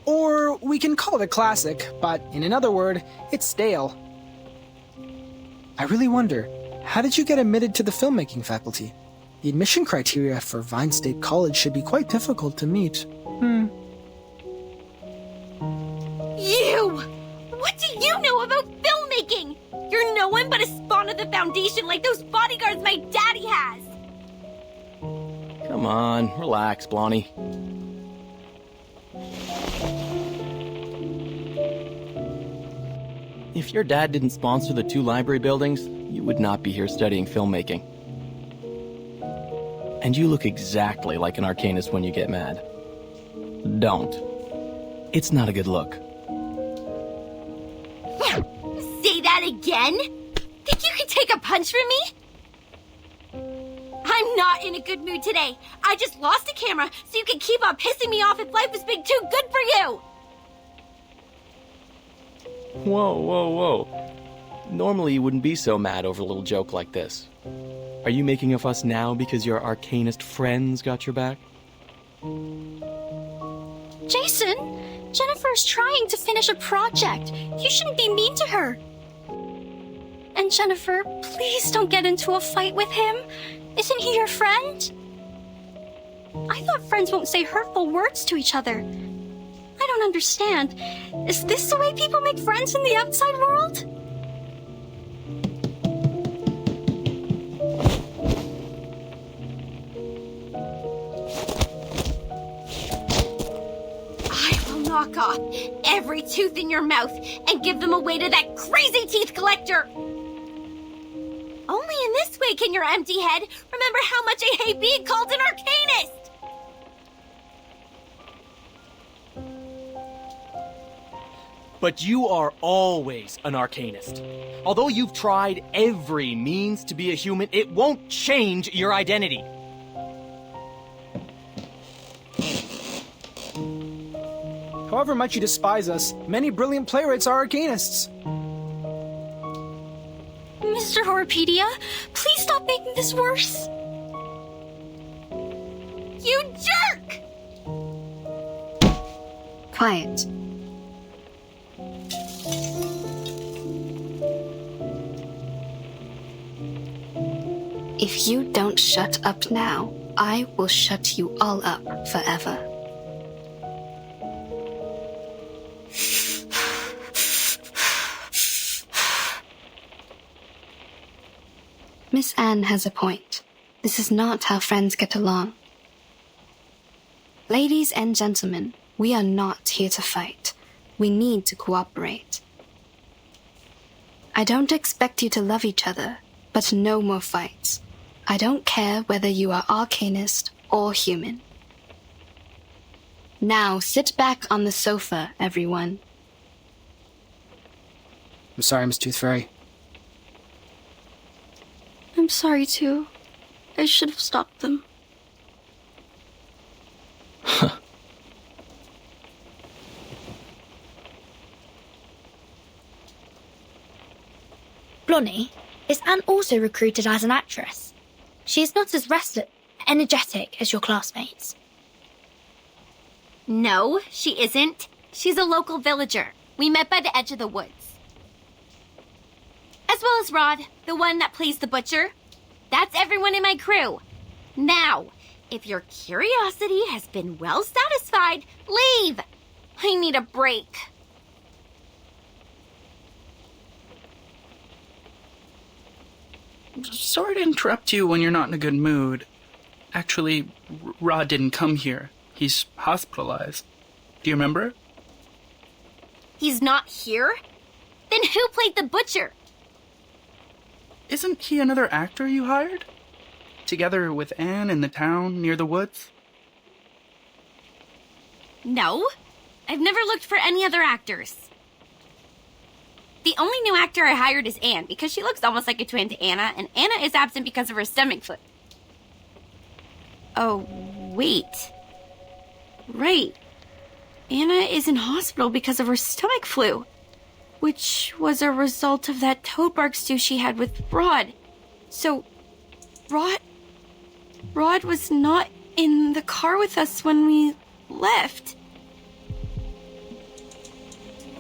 Or we can call it a classic, but in another word, it's stale. I really wonder, how did you get admitted to the filmmaking faculty? The admission criteria for Vine State College should be quite difficult to meet. You! What do you know about filmmaking? You're no one but a spawn of the Foundation like those bodyguards my daddy has! Come on, relax, Blondie. If your dad didn't sponsor the 2 library buildings, you would not be here studying filmmaking. And you look exactly like an arcanist when you get mad. Don't. It's not a good look. Say that again? Think you can take a punch from me? I'm not in a good mood today. I just lost a camera, so you can keep on pissing me off if life has been too good for you! Whoa, whoa, whoa. Normally you wouldn't be so mad over a little joke like this. Are you making a fuss now because your arcanist friends got your back? Jason, Jennifer's trying to finish a project. You shouldn't be mean to her. And Jennifer, please don't get into a fight with him. Isn't he your friend? I thought friends won't say hurtful words to each other. I don't understand. Is this the way people make friends in the outside world? I will knock off every tooth in your mouth and give them away to that crazy teeth collector! Only in this way can your empty head remember how much I hate being called an arcanist! But you are always an arcanist. Although you've tried every means to be a human, it won't change your identity. However much you despise us, many brilliant playwrights are arcanists. Mr. Horpedia, please stop making this worse. You jerk! Quiet. If you don't shut up now, I will shut you all up forever. Miss Anne has a point. This is not how friends get along. Ladies and gentlemen, we are not here to fight. We need to cooperate. I don't expect you to love each other, but no more fights. I don't care whether you are arcanist or human. Now sit back on the sofa, everyone. I'm sorry, Miss Tooth Fairy. I'm sorry too. I should have stopped them. Blondie, is Anne also recruited as an actress? She is not as restless, energetic as your classmates. No, she isn't. She's a local villager. We met by the edge of the woods. As well as Rod, the one that plays the butcher. That's everyone in my crew. Now, if your curiosity has been well satisfied, leave! I need a break. Sorry to interrupt you when you're not in a good mood. Actually, Rod didn't come here. He's hospitalized. Do you remember? He's not here? Then who played the butcher? isn't he another actor you hired? Together with Anne in the town near the woods? No, I've never looked for any other actors. The only new actor I hired is Anne, because she looks almost like a twin to Anna, and Anna is absent because of her stomach flu. Oh, wait. Right. Anna is in hospital because of her stomach flu, which was a result of that toad bark stew she had with Rod. So, Rod was not in the car with us when we left.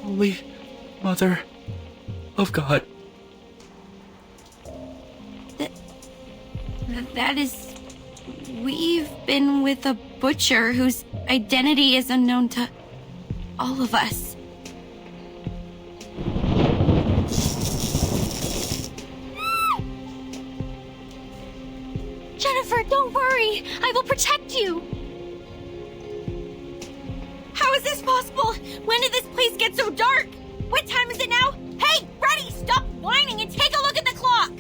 Holy Mother of God. That is... We've been with a butcher whose identity is unknown to all of us. Jennifer, don't worry. I will protect you. How is this possible? When did this place get so dark? What time is it now? Hey, Freddy, stop whining and take a look at the clock!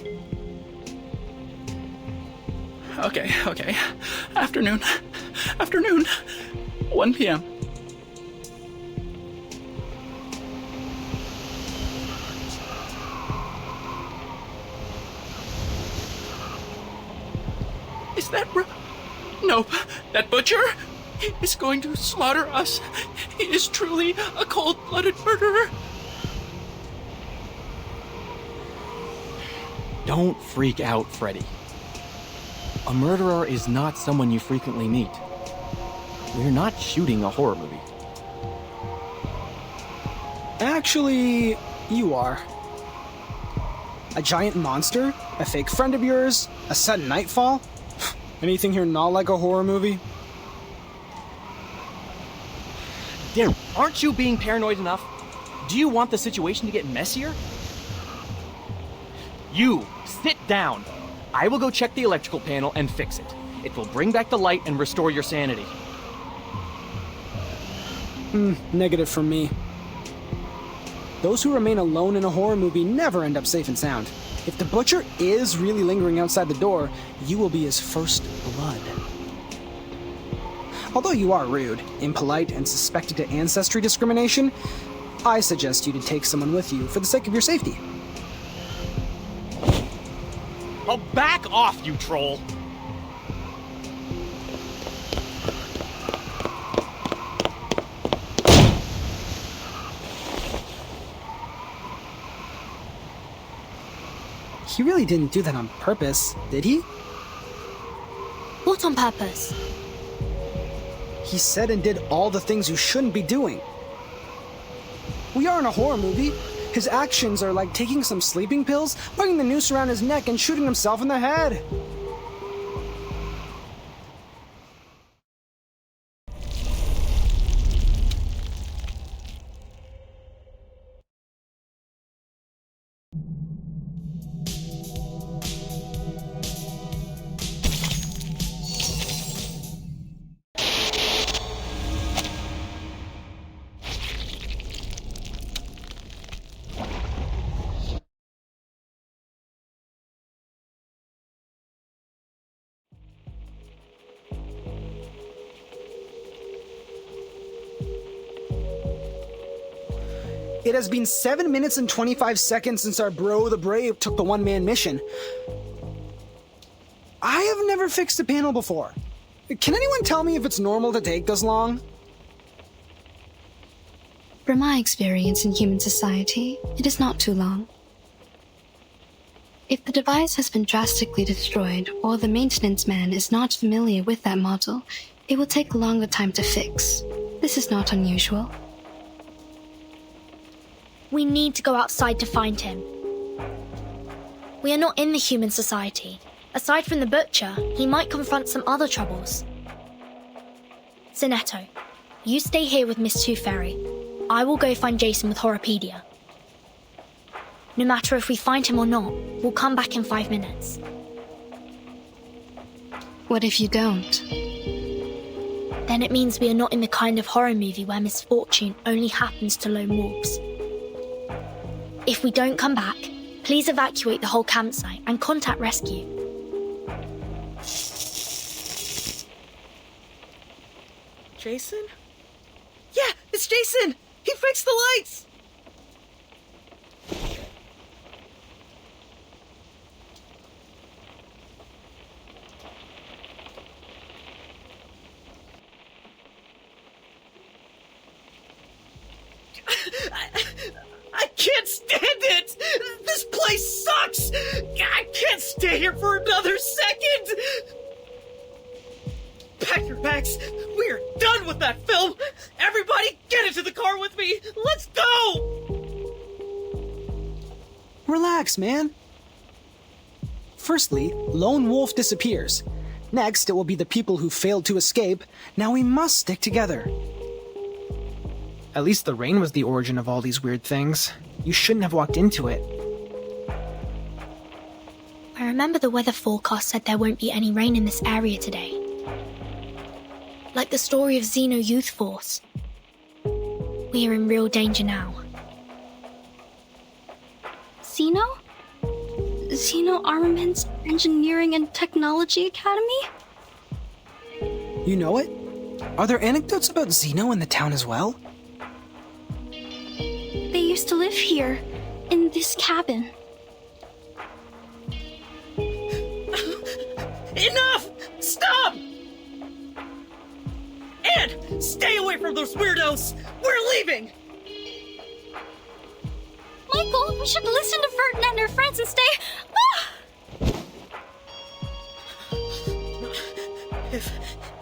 Okay. Afternoon. 1 p.m. Is that... Nope. That butcher is going to slaughter us. He is truly a cold-blooded murderer. Don't freak out, Freddy. A murderer is not someone you frequently meet. We're not shooting a horror movie. Actually, you are. A giant monster? A fake friend of yours? A sudden nightfall? Anything here not like a horror movie? Darren, aren't you being paranoid enough? Do you want the situation to get messier? You, sit down. I will go check the electrical panel and fix it. It will bring back the light and restore your sanity. Negative for me. Those who remain alone in a horror movie never end up safe and sound. If the butcher is really lingering outside the door, you will be his first blood. Although you are rude, impolite, and suspected of ancestry discrimination, I suggest you to take someone with you for the sake of your safety. Oh, back off, you troll! He really didn't do that on purpose, did he? What on purpose? He said and did all the things you shouldn't be doing. We are in a horror movie. His actions are like taking some sleeping pills, putting the noose around his neck, and shooting himself in the head. It has been 7 minutes and 25 seconds since our bro the Brave took the one-man mission. I have never fixed a panel before. Can anyone tell me if it's normal to take this long? From my experience in human society, it is not too long. If the device has been drastically destroyed or the maintenance man is not familiar with that model, it will take a longer time to fix. This is not unusual. We need to go outside to find him. We are not in the human society. Aside from the butcher, he might confront some other troubles. Zinetto, you stay here with Miss Tooth Fairy. I will go find Jason with Horrorpedia. No matter if we find him or not, we'll come back in 5 minutes. What if you don't? Then it means we are not in the kind of horror movie where misfortune only happens to lone wolves. If we don't come back, Please evacuate the whole campsite and contact rescue. Jason? Yeah, it's Jason! He fixed the lights! I can't stand it! This place sucks! I can't stay here for another second! Pack your bags! We are done with that film! Everybody get into the car with me! Let's go! Relax, man. Firstly, Lone Wolf disappears. Next, it will be the people who failed to escape. Now we must stick together. At least the rain was the origin of all these weird things. You shouldn't have walked into it. I remember the weather forecast said there won't be any rain in this area today. Like the story of Xeno Youth Force. We are in real danger now. Xeno? Xeno Armaments Engineering and Technology Academy? You know it? Are there anecdotes about Xeno in the town as well? They used to live here, in this cabin. Enough! Stop! And stay away from those weirdos! We're leaving! Michael, we should listen to Vertin and her friends and stay...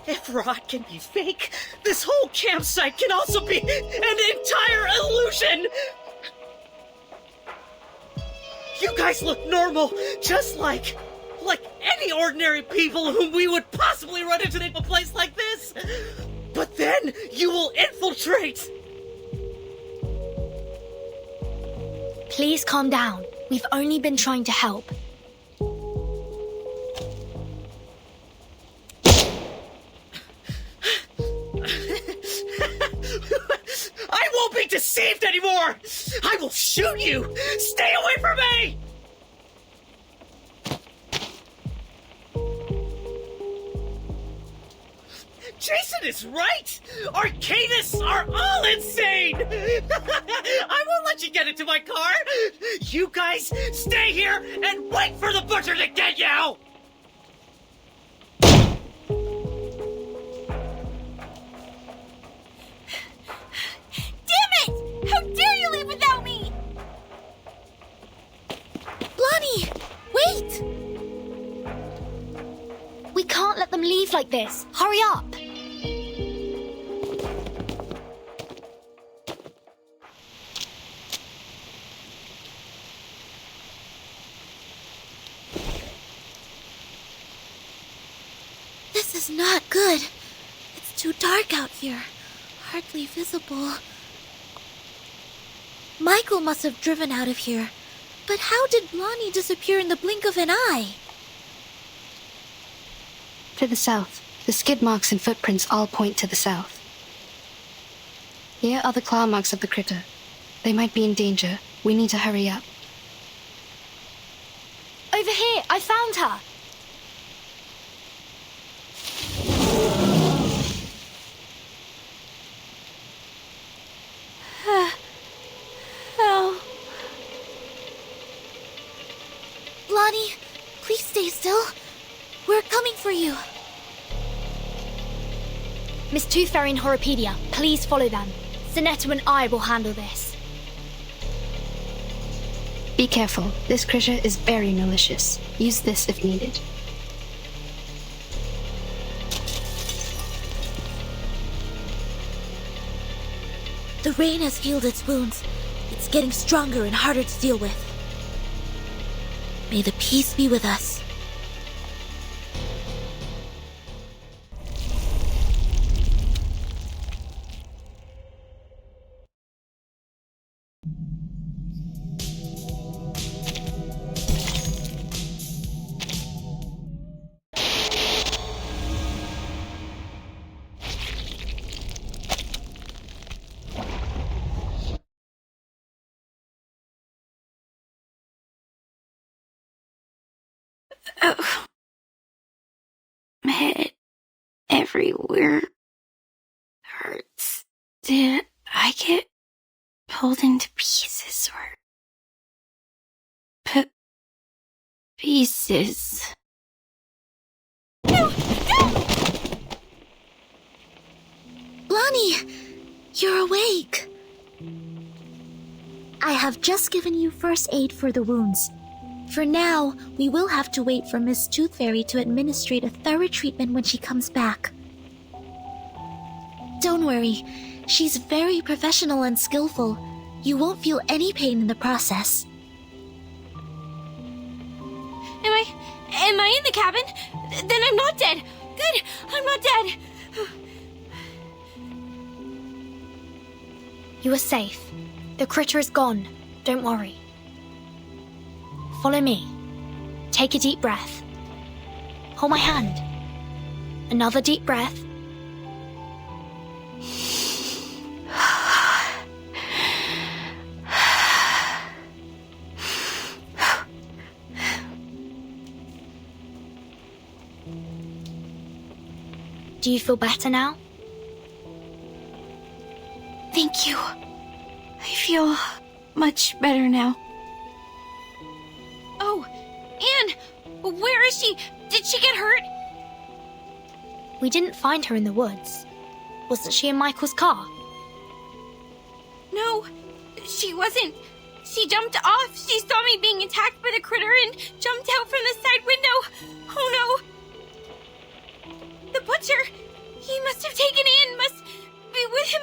If Rod can be fake, this whole campsite can also be an entire illusion! You guys look normal, just like any ordinary people whom we would possibly run into in a place like this. But then you will infiltrate. Please calm down. We've only been trying to help. I won't be deceived anymore! I will shoot you! Stay away from me! Jason is right! Arcadists are all insane! I won't let you get into my car! You guys stay here and wait for the butcher to get you! How dare you leave without me? Blondie, wait! We can't let them leave like this. Hurry up! This is not good. It's too dark out here. Hardly visible. Michael must have driven out of here. But how did Blondie disappear in the blink of an eye? To the south. The skid marks and footprints all point to the south. Here are the claw marks of the critter. They might be in danger. We need to hurry up. Over here! I found her! Blondie, please stay still. We're coming for you. Miss Tooth Fairy and Horopedia, please follow them. Sonetta and I will handle this. Be careful. This critter is very malicious. Use this if needed. The rain has healed its wounds. It's getting stronger and harder to deal with. May the peace be with us. Oh. My head everywhere hurts. Did I get pulled into pieces or pieces? Lonnie! You're awake. I have just given you first aid for the wounds. For now, we will have to wait for Miss Tooth Fairy to administrate a thorough treatment when she comes back. Don't worry, she's very professional and skillful. You won't feel any pain in the process. Am I in the cabin? Then I'm not dead. Good, I'm not dead. You are safe. The critter is gone. Don't worry. Follow me. Take a deep breath. Hold my hand. Another deep breath. Do you feel better now? Thank you. I feel much better now. Oh, Anne! Where is she? Did she get hurt? We didn't find her in the woods. Wasn't she in Michael's car? No, she wasn't. She jumped off. She saw me being attacked by the critter and jumped out from the side window. Oh no! The butcher! He must have taken Anne, must be with him.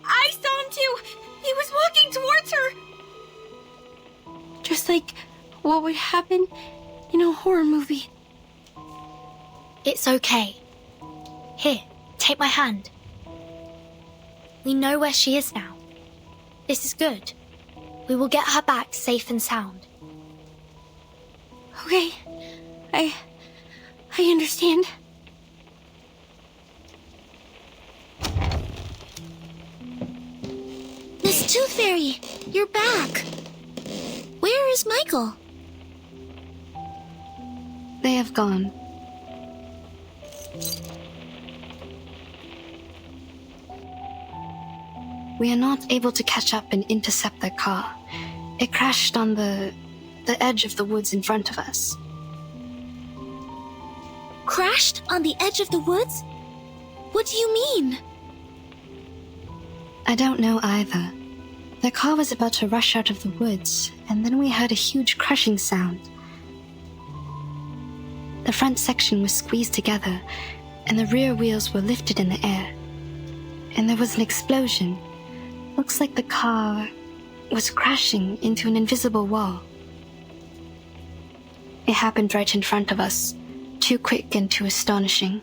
I saw him too. He was walking towards her. Just like what would happen in a horror movie. It's okay. Here, take my hand. We know where she is now. This is good. We will get her back safe and sound. Okay. I understand. Miss Tooth Fairy, you're back. Where is Michael? They have gone. We are not able to catch up and intercept their car. It crashed on the edge of the woods in front of us. Crashed on the edge of the woods? What do you mean? I don't know either. The car was about to rush out of the woods, and then we heard a huge crushing sound. The front section was squeezed together, and the rear wheels were lifted in the air. And there was an explosion. Looks like the car was crashing into an invisible wall. It happened right in front of us, too quick and too astonishing.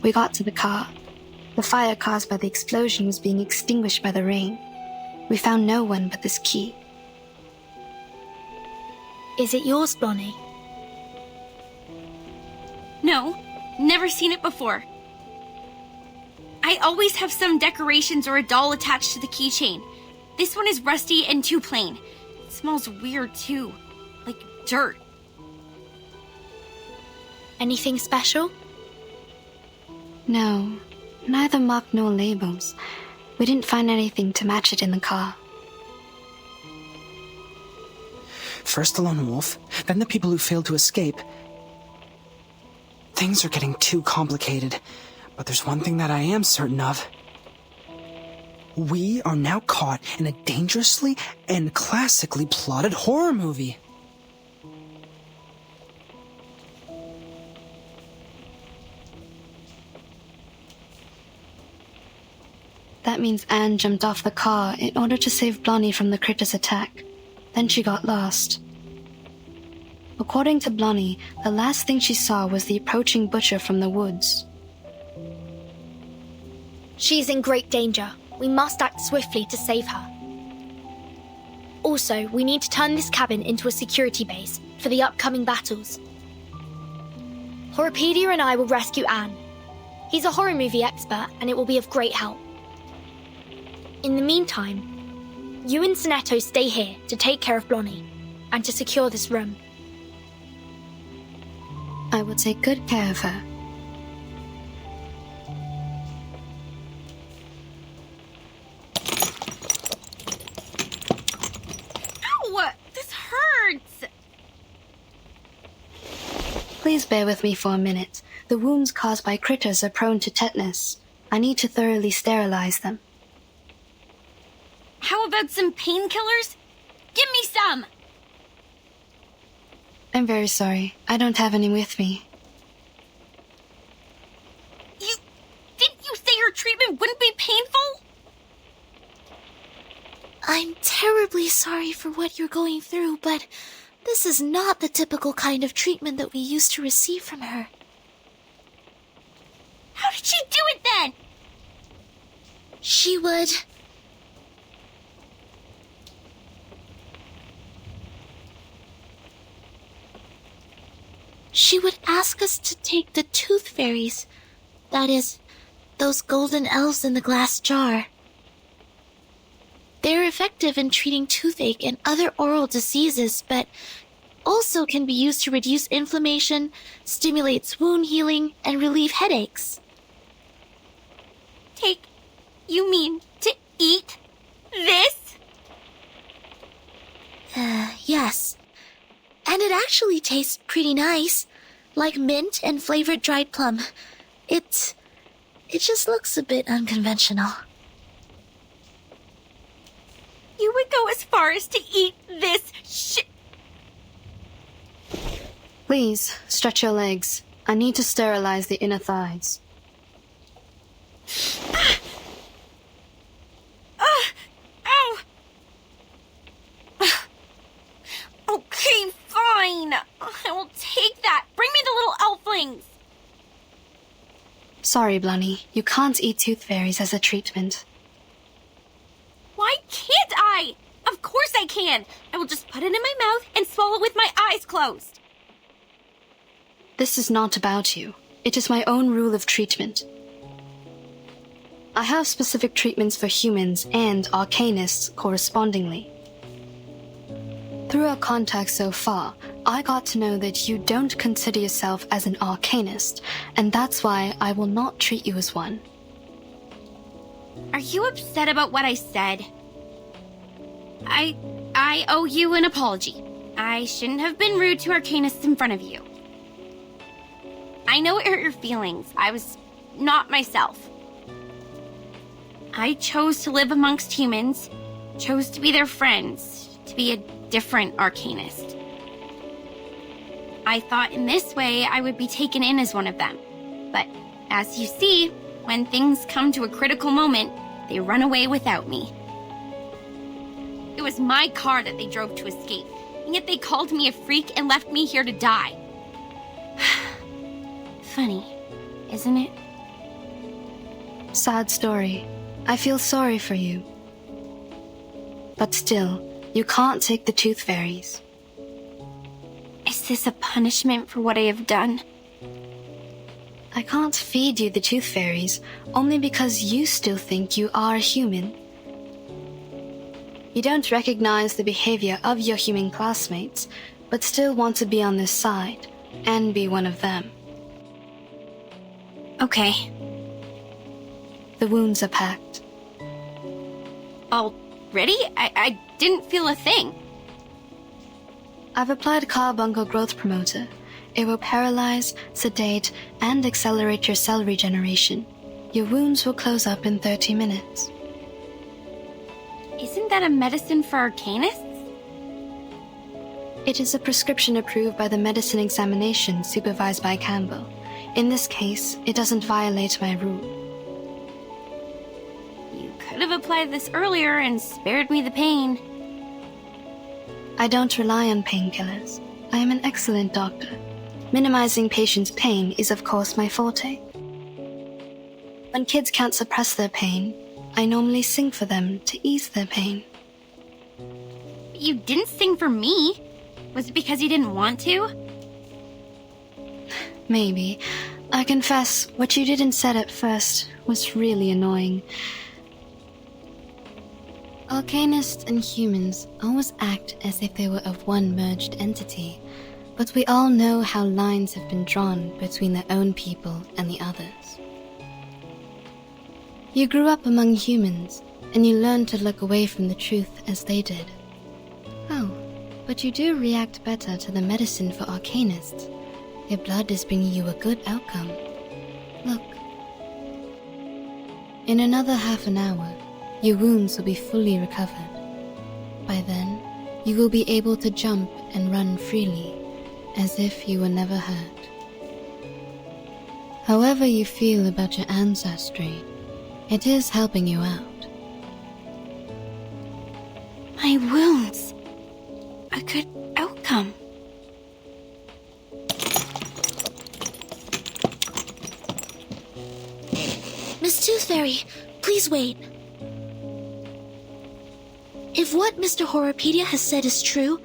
We got to the car. The fire caused by the explosion was being extinguished by the rain. We found no one but this key. Is it yours, Blonnie? No, never seen it before. I always have some decorations or a doll attached to the keychain. This one is rusty and too plain. It smells weird too, like dirt. Anything special? No, neither mark nor labels. We didn't find anything to match it in the car. First the lone wolf, then the people who failed to escape. Things are getting too complicated, but there's one thing that I am certain of. We are now caught in a dangerously and classically plotted horror movie. That means Anne jumped off the car in order to save Blonnie from the critter's attack. Then she got lost. According to Blonnie, the last thing she saw was the approaching butcher from the woods. She's in great danger. We must act swiftly to save her. Also, we need to turn this cabin into a security base for the upcoming battles. Horrorpedia and I will rescue Anne. He's a horror movie expert, and it will be of great help. In the meantime, you and Sonetto stay here to take care of Blonnie and to secure this room. I will take good care of her. Ow! This hurts! Please bear with me for a minute. The wounds caused by critters are prone to tetanus. I need to thoroughly sterilize them. How about some painkillers? Give me some! I'm very sorry. I don't have any with me. Didn't you say your treatment wouldn't be painful? I'm terribly sorry for what you're going through, but this is not the typical kind of treatment that we used to receive from her. How did she do it then? She would... She would ask us to take the tooth fairies. That is, those golden elves in the glass jar. They're effective in treating toothache and other oral diseases, but also can be used to reduce inflammation, stimulates wound healing, and relieve headaches. You mean to eat this? Yes. And it actually tastes pretty nice, like mint and flavored dried plum. It just looks a bit unconventional. You would go as far as to eat this Please, stretch your legs. I need to sterilize the inner thighs. Ow! Okay, fine. I will take that. Bring me the little elflings. Sorry, Blunny. You can't eat tooth fairies as a treatment. Why can't I? Of course I can. I will just put it in my mouth and swallow it with my eyes closed. This is not about you. It is my own rule of treatment. I have specific treatments for humans and arcanists correspondingly. Through our contact so far, I got to know that you don't consider yourself as an arcanist, and that's why I will not treat you as one. Are you upset about what I said? I owe you an apology. I shouldn't have been rude to arcanists in front of you. I know it hurt your feelings. I was not myself. I chose to live amongst humans, chose to be their friends, to be a different arcanist. I thought in this way I would be taken in as one of them. But as you see, when things come to a critical moment, they run away without me. It was my car that they drove to escape, and yet they called me a freak and left me here to die. Funny, isn't it? Sad story. I feel sorry for you. But still, you can't take the tooth fairies. Is this a punishment for what I have done? I can't feed you the tooth fairies only because you still think you are human. You don't recognize the behavior of your human classmates, but still want to be on this side and be one of them. Okay. The wounds are packed. Already? I didn't feel a thing. I've applied carbuncle growth promoter. It will paralyze, sedate, and accelerate your cell regeneration. Your wounds will close up in 30 minutes. Isn't that a medicine for arcanists? It is a prescription approved by the medicine examination supervised by Campbell. In this case, it doesn't violate my rule. You could have applied this earlier and spared me the pain. I don't rely on painkillers. I am an excellent doctor. Minimizing patients' pain is of course my forte. When kids can't suppress their pain, I normally sing for them to ease their pain. You didn't sing for me. Was it because you didn't want to? Maybe. I confess, what you did and said at first was really annoying. Arcanists and humans always act as if they were of one merged entity, but we all know how lines have been drawn between their own people and the others. You grew up among humans, and you learned to look away from the truth as they did. Oh, but you do react better to the medicine for arcanists. Your blood is bringing you a good outcome. Look. In another half an hour, your wounds will be fully recovered. By then, you will be able to jump and run freely, as if you were never hurt. However you feel about your ancestry, it is helping you out. My wounds. A good outcome. Miss Tooth Fairy, please wait. If what Mr. Horopedia has said is true,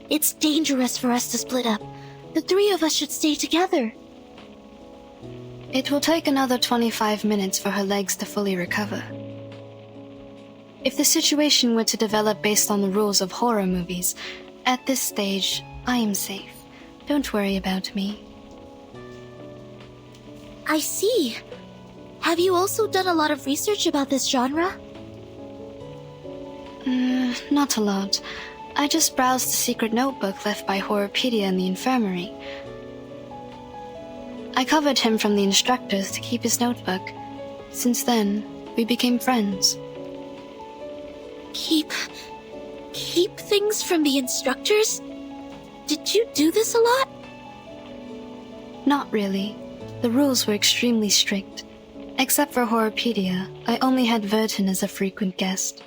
it's dangerous for us to split up. The three of us should stay together. It will take another 25 minutes for her legs to fully recover. If the situation were to develop based on the rules of horror movies, at this stage, I am safe. Don't worry about me. I see. Have you also done a lot of research about this genre? Not a lot. I just browsed the secret notebook left by Horopedia in the infirmary. I covered him from the instructors to keep his notebook. Since then, we became friends. Keep things from the instructors? Did you do this a lot? Not really. The rules were extremely strict. Except for Horopedia, I only had Vertin as a frequent guest.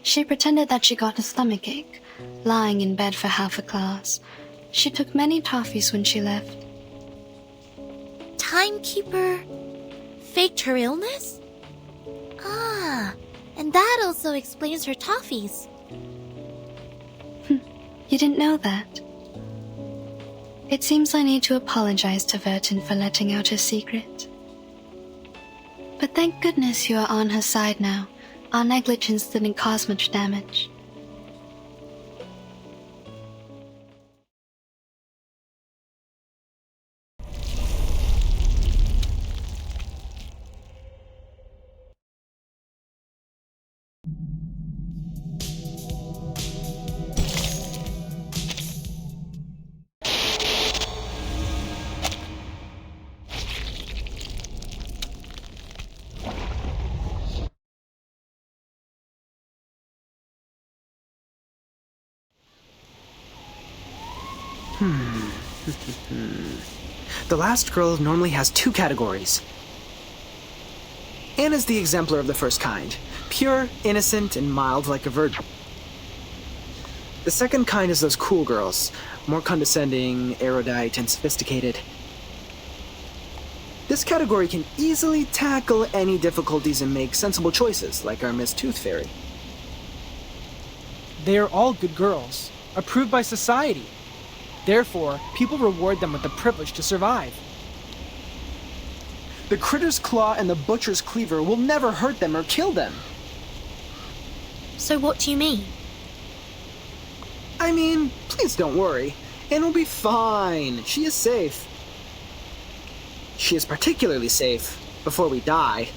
She pretended that she got a stomachache, lying in bed for half a class. She took many toffees when she left. Timekeeper faked her illness? Ah, and that also explains her toffees. You didn't know that? It seems I need to apologize to Vertin for letting out her secret. But thank goodness you are on her side now. Our negligence didn't cause much damage. The last girl normally has 2 categories. Anna's the exemplar of the first kind. Pure, innocent, and mild like a virgin. The second kind is those cool girls. More condescending, erudite, and sophisticated. This category can easily tackle any difficulties and make sensible choices, like our Miss Tooth Fairy. They are all good girls, approved by society. Therefore, people reward them with the privilege to survive. The Critter's Claw and the Butcher's Cleaver will never hurt them or kill them. So what do you mean? I mean, please don't worry. Anne will be fine. She is safe. She is particularly safe before we die.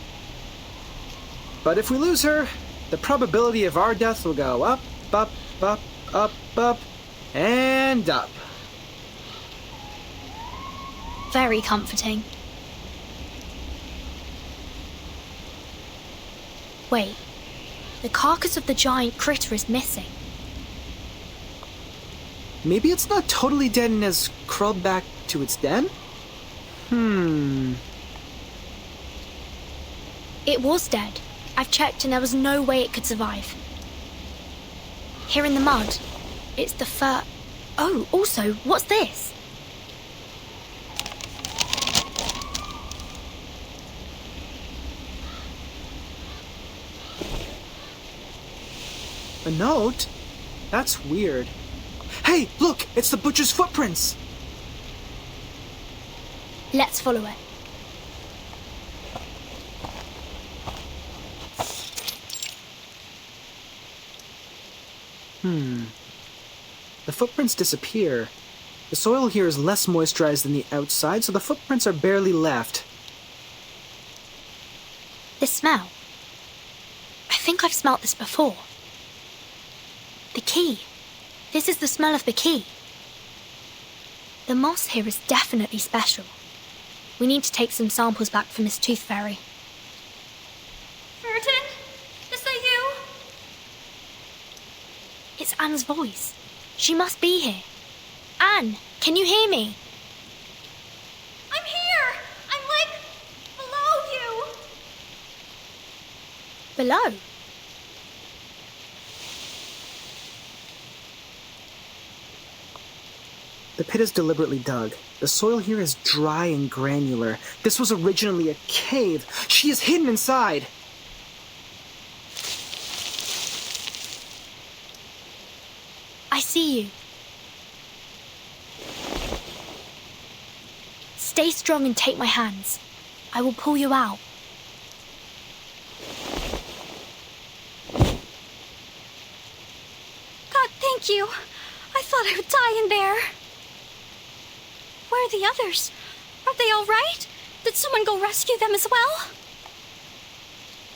But if we lose her, the probability of our death will go up, up, up, up, up, and up. Very comforting. Wait, the carcass of the giant critter is missing. Maybe it's not totally dead and has crawled back to its den? It was dead. I've checked and there was no way it could survive. Here in the mud, it's the fur. Oh, also, what's this? A note? That's weird. Hey, look! It's the butcher's footprints! Let's follow it. the footprints disappear. The soil here is less moisturized than the outside, so the footprints are barely left. The smell. I think I've smelt this before. The key. This is the smell of the key. The moss here is definitely special. We need to take some samples back for Miss Tooth Fairy. Burton? Is that you? It's Anne's voice. She must be here. Anne, can you hear me? I'm here! I'm like below you! Below? The pit is deliberately dug. The soil here is dry and granular. This was originally a cave. She is hidden inside. I see you. Stay strong and take my hands. I will pull you out. God, thank you. I thought I would die in there. Where are the others? Are they all right? Did someone go rescue them as well?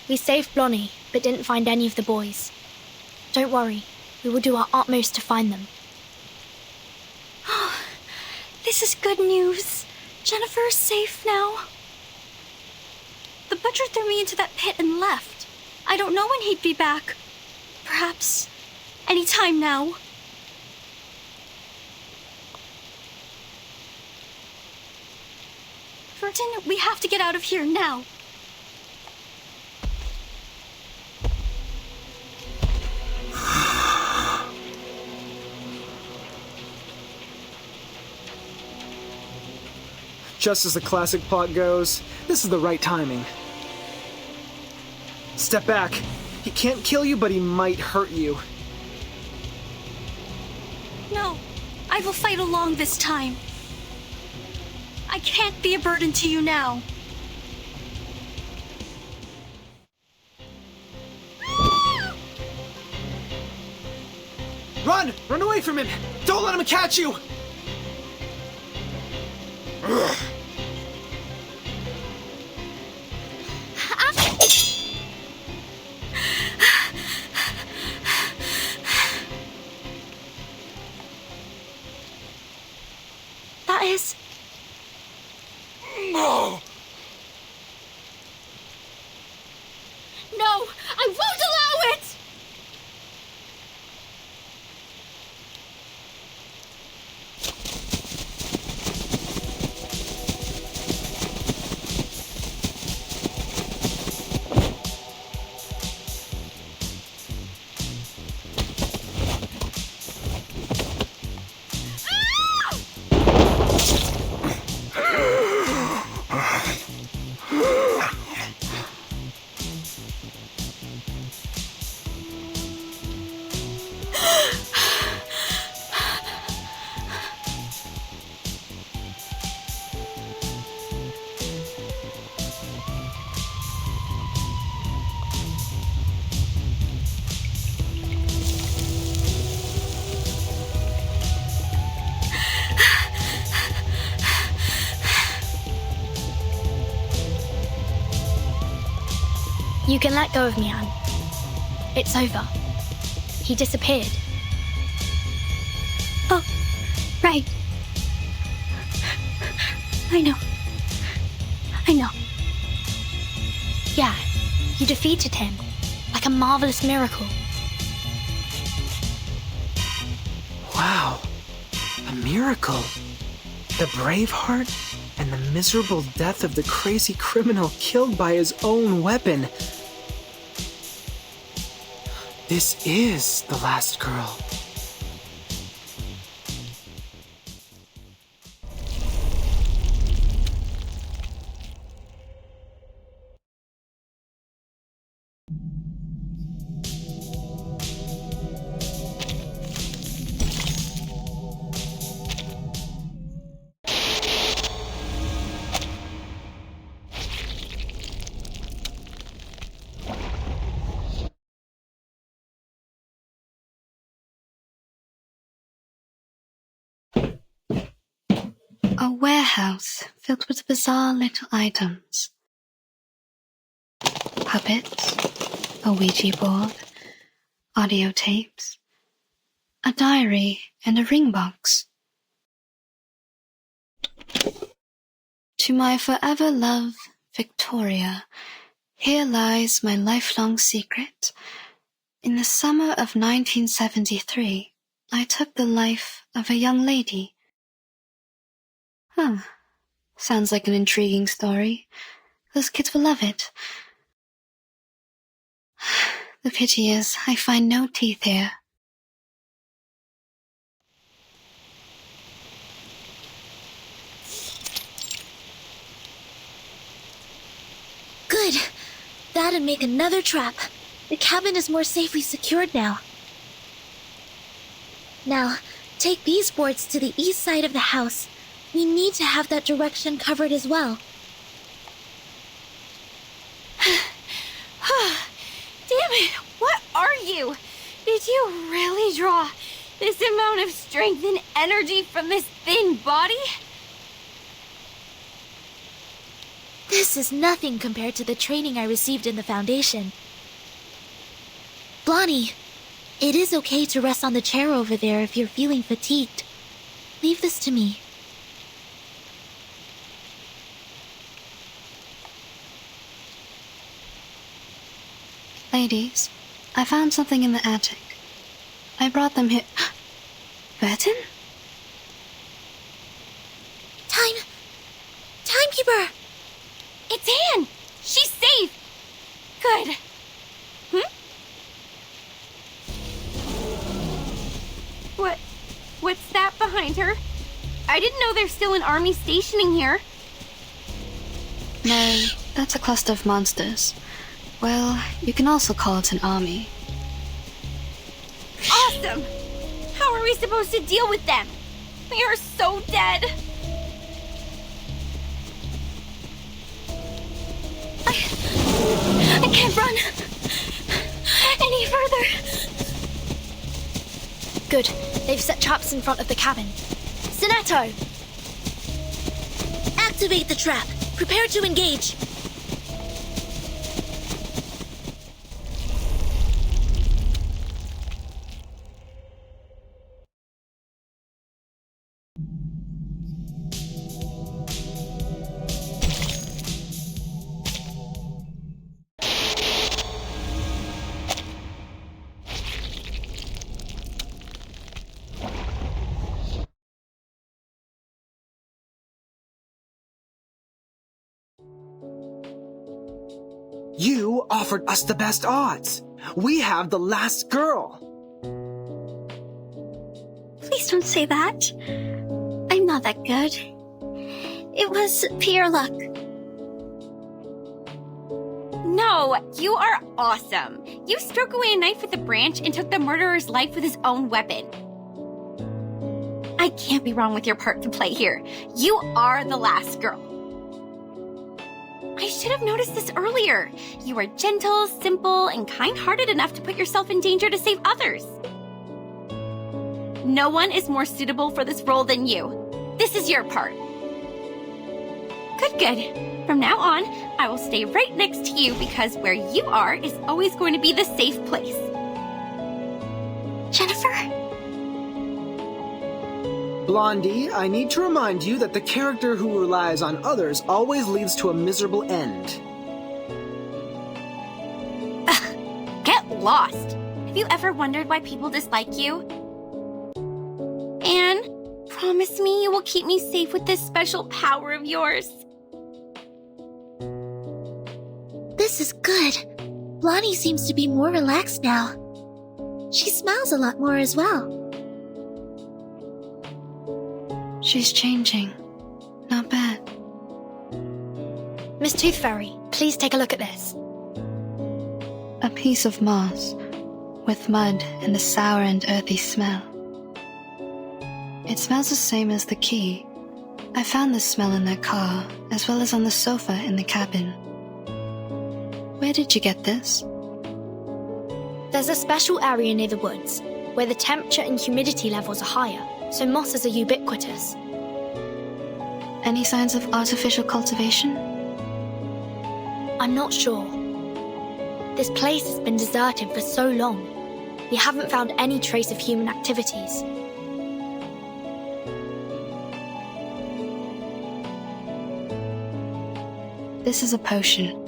We saved Blonnie, but didn't find any of the boys. Don't worry. We will do our utmost to find them. Oh, this is good news. Jennifer is safe now. The butcher threw me into that pit and left. I don't know when he'd be back. Perhaps any time now. Burton, we have to get out of here now. Just as the classic plot goes, this is the right timing. Step back. He can't kill you, but he might hurt you. No, I will fight along this time. I can't be a burden to you now. Run! Run away from him! Don't let him catch you! That is... No! No, I won't allow it! You can let go of me, Anne. It's over. He disappeared. Oh, right. I know. Yeah, you defeated him. Like a marvelous miracle. Wow. A miracle. The brave heart and the miserable death of the crazy criminal killed by his own weapon. This is the last girl. A warehouse filled with bizarre little items. Puppets, a Ouija board, audio tapes, a diary, and a ring box. To my forever love, Victoria, here lies my lifelong secret. In the summer of 1973, I took the life of a young lady. Sounds like an intriguing story. Those kids will love it. The pity is, I find no teeth here. Good. That'd make another trap. The cabin is more safely secured now. Now, take these boards to the east side of the house. We need to have that direction covered as well. Damn it, what are you? Did you really draw this amount of strength and energy from this thin body? This is nothing compared to the training I received in the Foundation. Blondie, it is okay to rest on the chair over there if you're feeling fatigued. Leave this to me. Ladies, I found something in the attic. I brought them here. Burton? Timekeeper! It's Anne! She's safe! Good. What's that behind her? I didn't know there's still an army stationing here. No, that's a cluster of monsters. Well, you can also call it an army. Awesome! How are we supposed to deal with them? We are so dead. I can't run any further. Good. They've set traps in front of the cabin. Sonetto! Activate the trap. Prepare to engage. You offered us the best odds. We have the last girl. Please don't say that. I'm not that good. It was pure luck. No, you are awesome. You struck away a knife with a branch and took the murderer's life with his own weapon. I can't be wrong with your part to play here. You are the last girl. I should have noticed this earlier. You are gentle, simple, and kind-hearted enough to put yourself in danger to save others. No one is more suitable for this role than you. This is your part. Good. From now on, I will stay right next to you because where you are is always going to be the safe place. Jennifer? Blondie, I need to remind you that the character who relies on others always leads to a miserable end. Get lost. Have you ever wondered why people dislike you? Anne, promise me you will keep me safe with this special power of yours. This is good. Blondie seems to be more relaxed now. She smiles a lot more as well. She's changing. Not bad. Miss Tooth Fairy, please take a look at this. A piece of moss, with mud and a sour and earthy smell. It smells the same as the key. I found this smell in their car, as well as on the sofa in the cabin. Where did you get this? There's a special area near the woods, where the temperature and humidity levels are higher, so mosses are ubiquitous. Any signs of artificial cultivation? I'm not sure. This place has been deserted for so long. We haven't found any trace of human activities. This is a potion.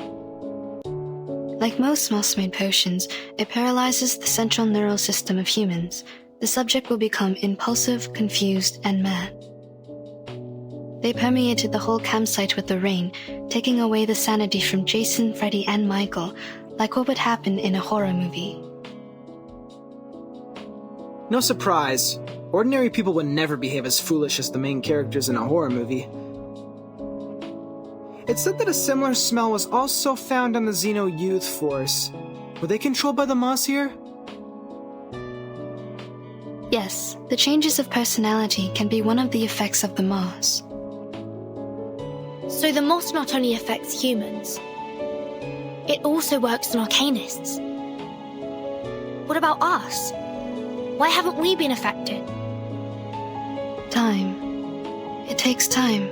Like most moss-made potions, it paralyzes the central neural system of humans. The subject will become impulsive, confused, and mad. They permeated the whole campsite with the rain, taking away the sanity from Jason, Freddy, and Michael, like what would happen in a horror movie. No surprise. Ordinary people would never behave as foolish as the main characters in a horror movie. It's said that a similar smell was also found on the Xeno Youth Force. Were they controlled by the moss here? Yes, the changes of personality can be one of the effects of the moss. So the moss not only affects humans, it also works on arcanists. What about us? Why haven't we been affected? Time. It takes time.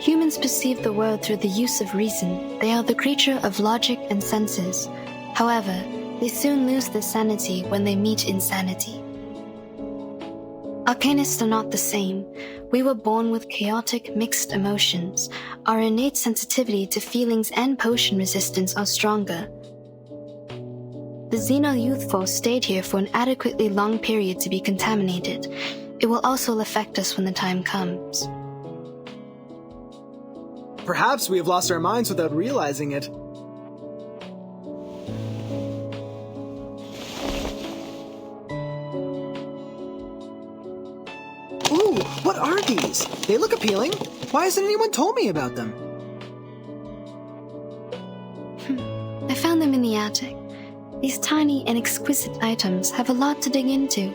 Humans perceive the world through the use of reason. They are the creature of logic and senses. However, they soon lose their sanity when they meet insanity. Arcanists are not the same. We were born with chaotic, mixed emotions. Our innate sensitivity to feelings and potion resistance are stronger. The Xeno Youth Force stayed here for an adequately long period to be contaminated. It will also affect us when the time comes. Perhaps we have lost our minds without realizing it. Ooh, what are these? They look appealing. Why hasn't anyone told me about them? I found them in the attic. These tiny and exquisite items have a lot to dig into.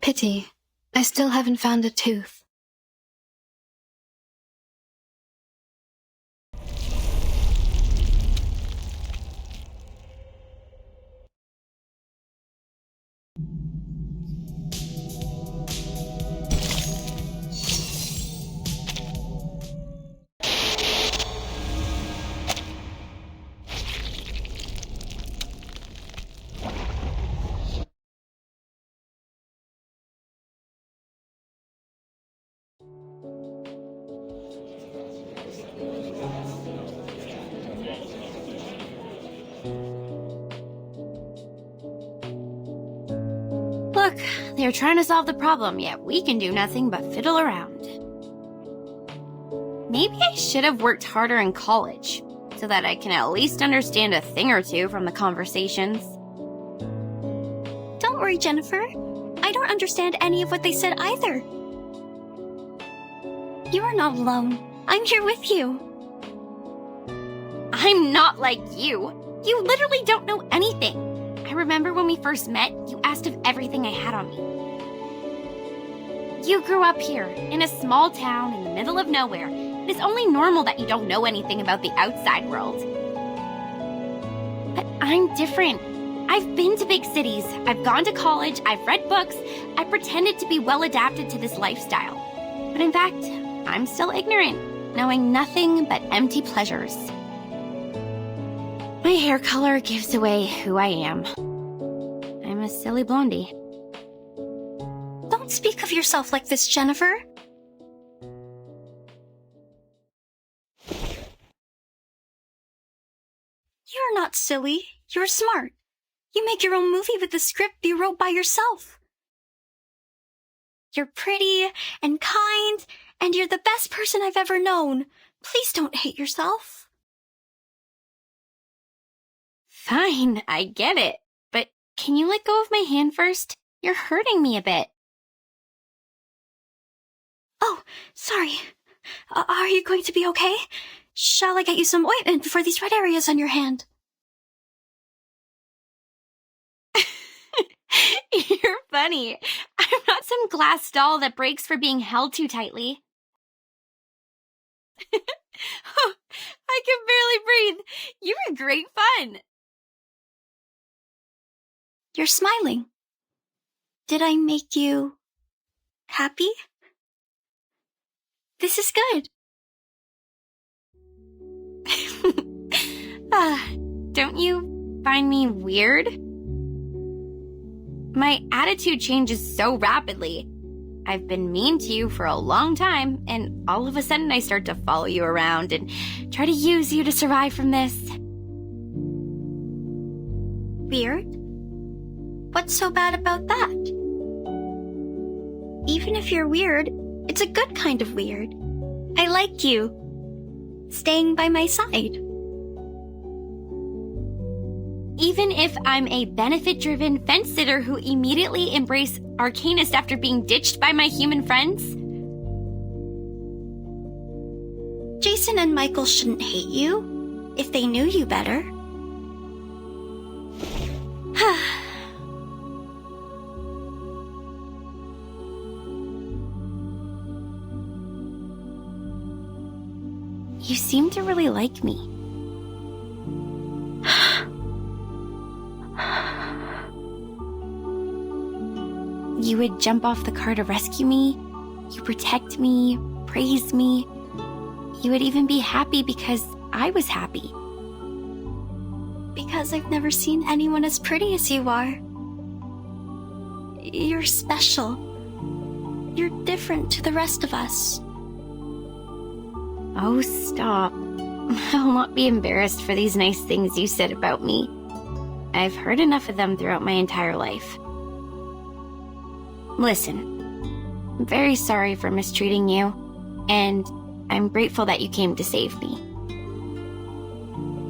Pity, I still haven't found a tooth. Look, they're trying to solve the problem, yet we can do nothing but fiddle around. Maybe I should have worked harder in college, so that I can at least understand a thing or two from the conversations. Don't worry, Jennifer. I don't understand any of what they said either. You are not alone. I'm here with you. I'm not like you. You literally don't know anything. I remember when we first met, you asked if everything I had on me. You grew up here, in a small town in the middle of nowhere. It is only normal that you don't know anything about the outside world. But I'm different. I've been to big cities, I've gone to college, I've read books, I pretended to be well adapted to this lifestyle. But in fact, I'm still ignorant, knowing nothing but empty pleasures. My hair color gives away who I am. I'm a silly blondie. Don't speak of yourself like this, Jennifer. You're not silly. You're smart. You make your own movie with the script you wrote by yourself. You're pretty and kind, and you're the best person I've ever known. Please don't hate yourself. Fine, I get it. But can you let go of my hand first? You're hurting me a bit. Oh, sorry. Are you going to be okay? Shall I get you some ointment for these red areas on your hand? You're funny. I'm not some glass doll that breaks for being held too tightly. Oh, I can barely breathe. You were great fun. You're smiling. Did I make you happy? This is good. Don't you find me weird? My attitude changes so rapidly. I've been mean to you for a long time, and all of a sudden I start to follow you around and try to use you to survive from this. Weird? What's so bad about that? Even if you're weird, it's a good kind of weird. I like you staying by my side. Even if I'm a benefit-driven fence-sitter who immediately embraced Arcanist after being ditched by my human friends? Jason and Michael shouldn't hate you if they knew you better. You seem to really like me. You would jump off the car to rescue me. You protect me, praise me. You would even be happy because I was happy. Because I've never seen anyone as pretty as you are. You're special. You're different to the rest of us. Oh, stop. I'll not be embarrassed for these nice things you said about me. I've heard enough of them throughout my entire life. Listen, I'm very sorry for mistreating you, and I'm grateful that you came to save me.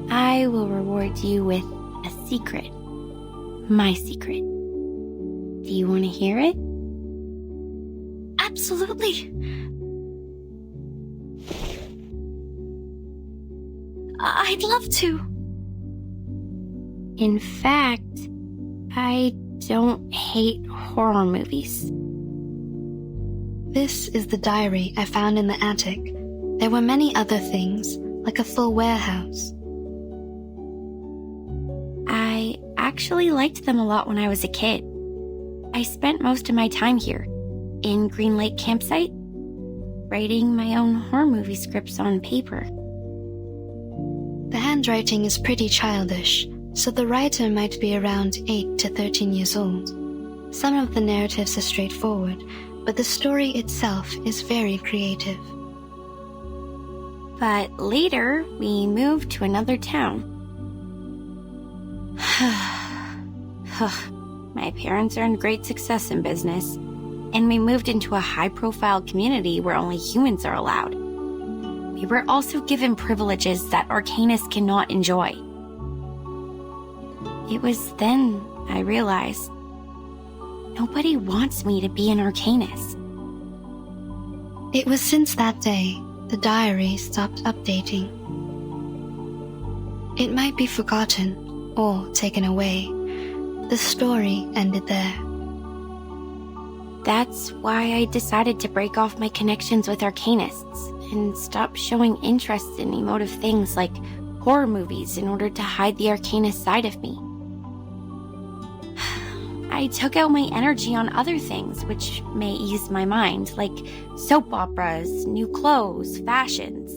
I will reward you with a secret. My secret. Do you want to hear it? Absolutely. I'd love to. In fact, I don't hate horror movies. This is the diary I found in the attic. There were many other things, like a full warehouse. I actually liked them a lot when I was a kid. I spent most of my time here, in Green Lake Campsite, writing my own horror movie scripts on paper. The handwriting is pretty childish, so the writer might be around 8 to 13 years old. Some of the narratives are straightforward, but the story itself is very creative. But later, we moved to another town. My parents earned great success in business, and we moved into a high-profile community where only humans are allowed. We were also given privileges that Arcanists cannot enjoy. It was then I realized nobody wants me to be an Arcanist. It was since that day the diary stopped updating. It might be forgotten or taken away. The story ended there. That's why I decided to break off my connections with Arcanists and stop showing interest in emotive things like horror movies in order to hide the Arcanist side of me. I took out my energy on other things which may ease my mind, like soap operas, new clothes, fashions.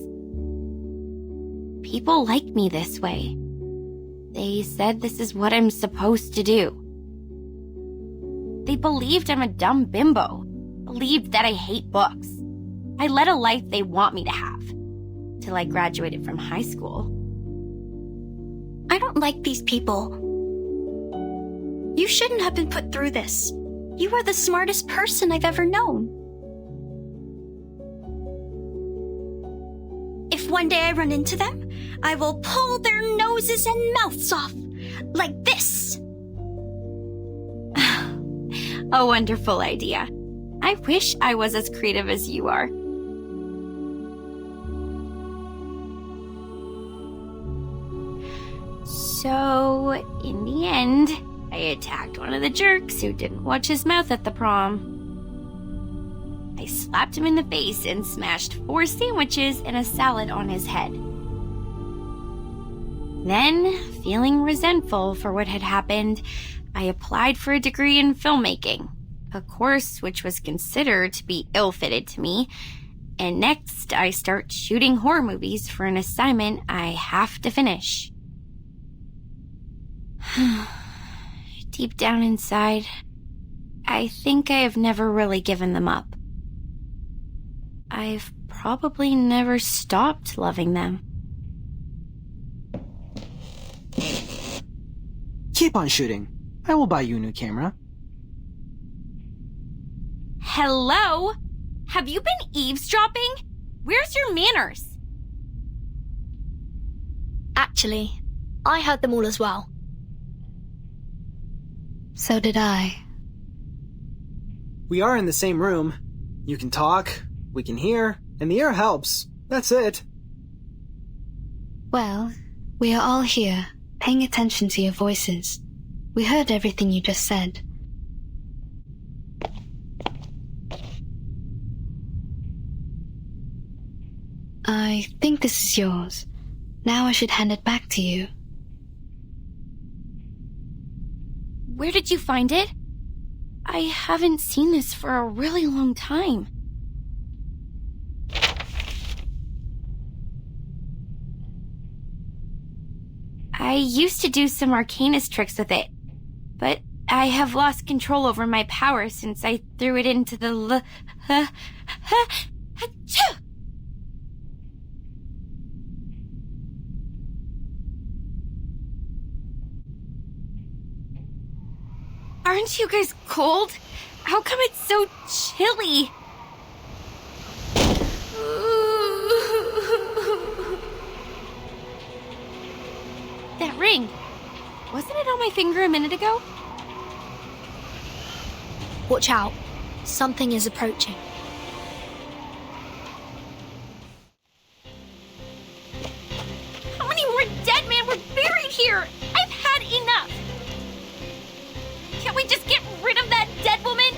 People like me this way. They said this is what I'm supposed to do. They believed I'm a dumb bimbo, believed that I hate books. I led a life they want me to have, till I graduated from high school. I don't like these people. You shouldn't have been put through this. You are the smartest person I've ever known. If one day I run into them, I will pull their noses and mouths off, like this. A wonderful idea. I wish I was as creative as you are. So, in the end, I attacked one of the jerks who didn't watch his mouth at the prom. I slapped him in the face and smashed 4 sandwiches and a salad on his head. Then, feeling resentful for what had happened, I applied for a degree in filmmaking a course which was considered to be ill-fitted to me, and next I start shooting horror movies for an assignment I have to finish. Deep down inside, I think I have never really given them up. I've probably never stopped loving them. Keep on shooting. I will buy you a new camera. Hello? Have you been eavesdropping? Where's your manners? Actually, I heard them all as well. So did I. We are in the same room. You can talk, we can hear, and the air helps. That's it. Well, we are all here, paying attention to your voices. We heard everything you just said. I think this is yours. Now I should hand it back to you. Where did you find it? I haven't seen this for a really long time. I used to do some arcanist tricks with it, but I have lost control over my power since I threw it into the achoo! Aren't you guys cold? How come it's so chilly? That ring. Wasn't it on my finger a minute ago? Watch out. Something is approaching. How many more dead men were buried here? I've had enough. Can't we just get rid of that dead woman?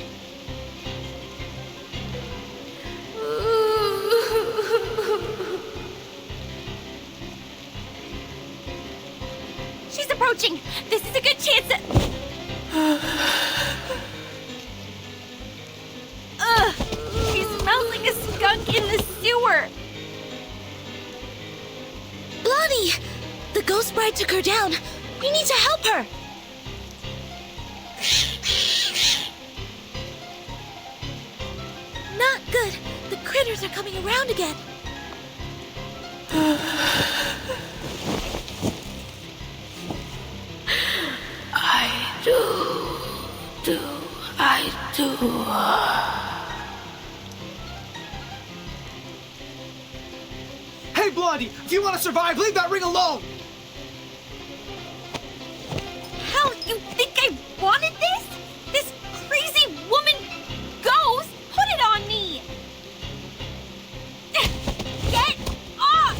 She's approaching. This is a good chance to... Ugh! She smells like a skunk in the sewer. Blondie! The ghost bride took her down. We need to help her. Not good. The critters are coming around again. I do. Hey, Blondie! If you want to survive, leave that ring alone! Hell, you think I wanted this? This crazy woman ghost put it on me! Get off!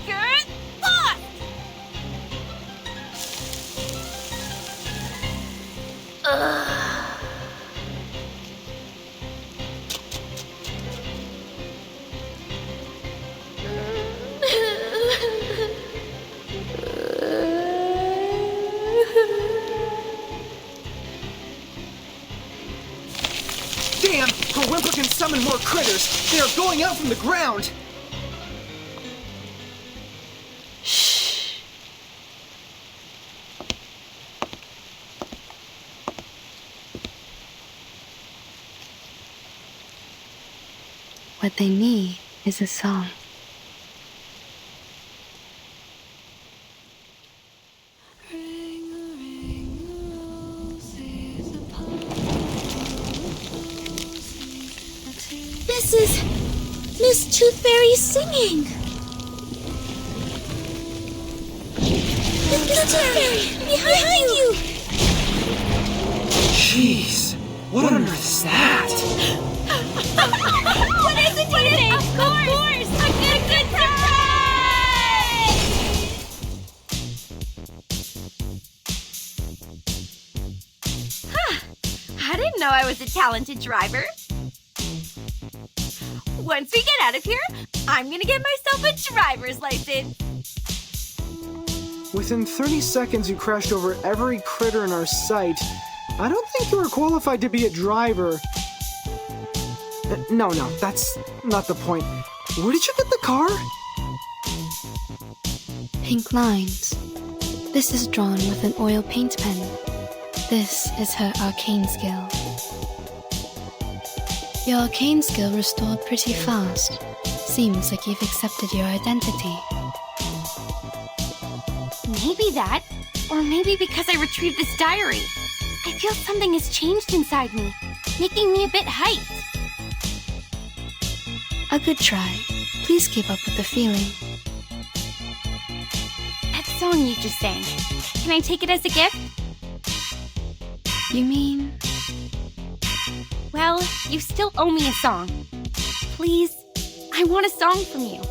Get off! Damn! Her whimper can summon more critters! They are going out from the ground! Shh. What they need is a song. This is Miss Tooth Fairy singing. Miss Tooth Fairy, behind you! Jeez, what on earth is that? What is it, David? Of course! A good surprise! I didn't know I was a talented driver. Once we get out of here, I'm gonna get myself a driver's license. Within 30 seconds, you crashed over every critter in our sight. I don't think you are qualified to be a driver. No, that's not the point. Where did you get the car? Pink lines. This is drawn with an oil paint pen. This is her arcane skill. Your arcane skill restored pretty fast. Seems like you've accepted your identity. Maybe that, or maybe because I retrieved this diary. I feel something has changed inside me, making me a bit hyped. A good try. Please keep up with the feeling. That song you just sang, can I take it as a gift? You mean? Well, you still owe me a song. Please, I want a song from you.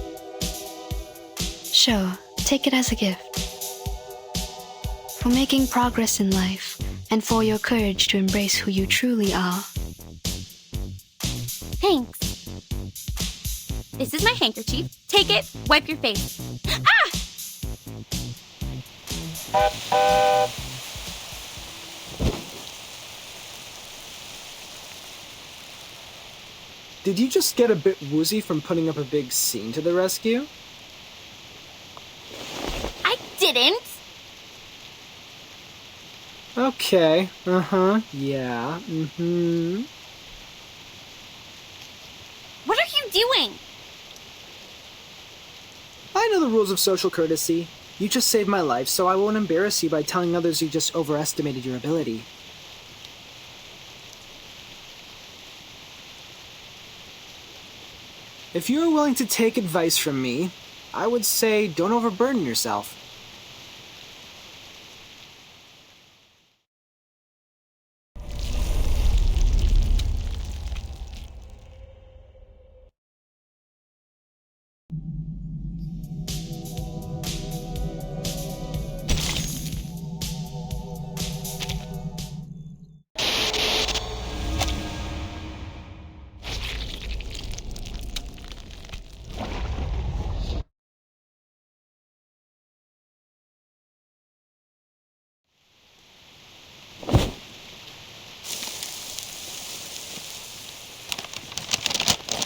Sure, take it as a gift. For making progress in life, and for your courage to embrace who you truly are. Thanks. This is my handkerchief. Take it, wipe your face. Ah! Did you just get a bit woozy from putting up a big scene to the rescue? I didn't! Okay, yeah, What are you doing? I know the rules of social courtesy. You just saved my life, so I won't embarrass you by telling others you just overestimated your ability. If you are willing to take advice from me, I would say don't overburden yourself.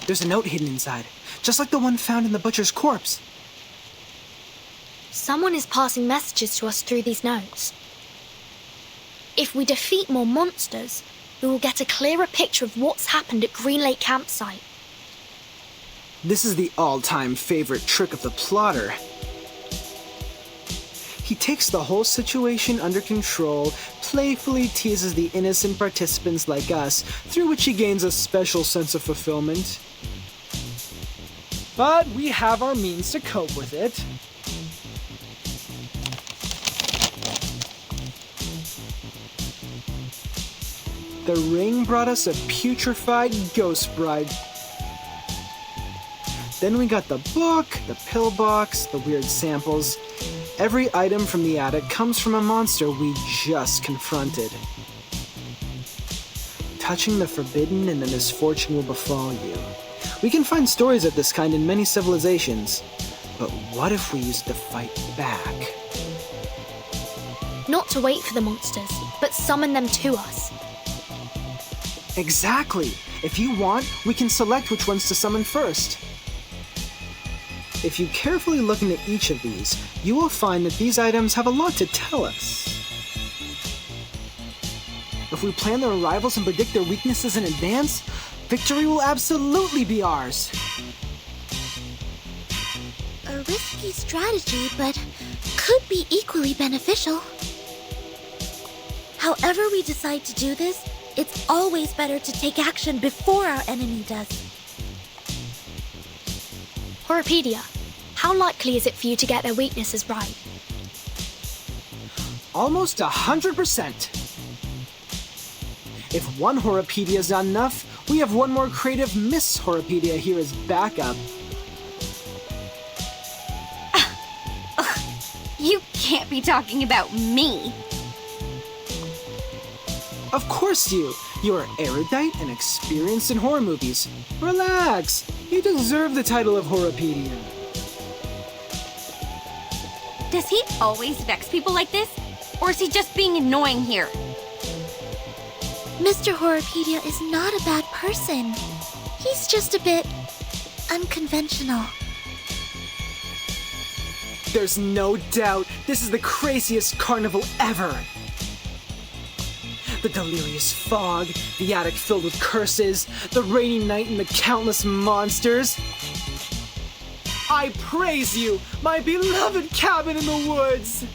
There's a note hidden inside, just like the one found in the butcher's corpse. Someone is passing messages to us through these notes. If we defeat more monsters, we will get a clearer picture of what's happened at Green Lake Campsite. This is the all-time favorite trick of the plotter. He takes the whole situation under control, playfully teases the innocent participants like us, through which he gains a special sense of fulfillment. But we have our means to cope with it. The ring brought us a putrefied ghost bride. Then we got the book, the pillbox, the weird samples. Every item from the attic comes from a monster we just confronted. Touching the forbidden and the misfortune will befall you. We can find stories of this kind in many civilizations. But what if we used to fight back? Not to wait for the monsters, but summon them to us. Exactly! If you want, we can select which ones to summon first. If you carefully look into each of these, you will find that these items have a lot to tell us. If we plan their arrivals and predict their weaknesses in advance, victory will absolutely be ours. A risky strategy, but could be equally beneficial. However we decide to do this, it's always better to take action before our enemy does. Horopedia, how likely is it for you to get their weaknesses right? Almost 100%. If one Horopedia is not enough, we have one more creative Miss Horopedia here as backup. You can't be talking about me. Of course you! You're erudite and experienced in horror movies. Relax! You deserve the title of Horopedia. Does he always vex people like this? Or is he just being annoying here? Mr. Horrorpedia is not a bad person. He's just a bit unconventional. There's no doubt this is the craziest carnival ever. The delirious fog, the attic filled with curses, the rainy night and the countless monsters. I praise you, my beloved cabin in the woods!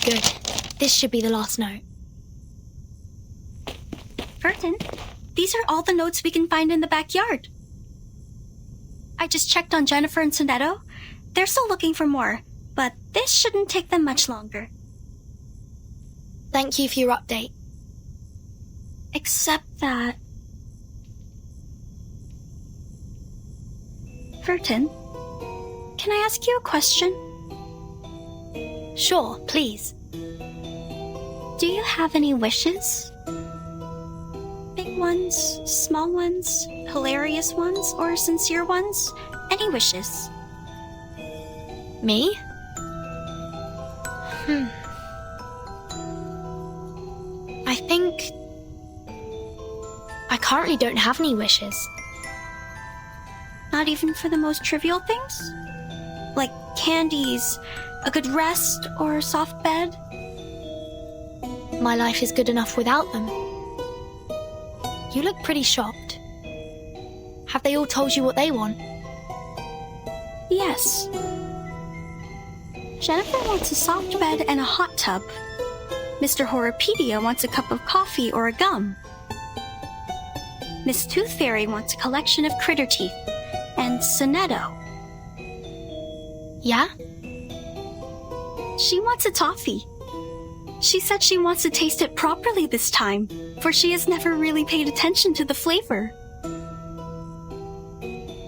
Good. This should be the last note. Burton, these are all the notes we can find in the backyard. I just checked on Jennifer and Sonetto. They're still looking for more, but this shouldn't take them much longer. Thank you for your update. Except that... Burton, can I ask you a question? Sure, please. Do you have any wishes? Big ones, small ones, hilarious ones, or sincere ones? Any wishes? Me? I think... I currently don't have any wishes. Not even for the most trivial things? Like candies, a good rest, or a soft bed? My life is good enough without them. You look pretty shocked. Have they all told you what they want? Yes. Jennifer wants a soft bed and a hot tub. Mr. Horrorpedia wants a cup of coffee or a gum. Miss Tooth Fairy wants a collection of critter teeth. And Sonetto. Yeah? She wants a toffee. She said she wants to taste it properly this time, for she has never really paid attention to the flavor.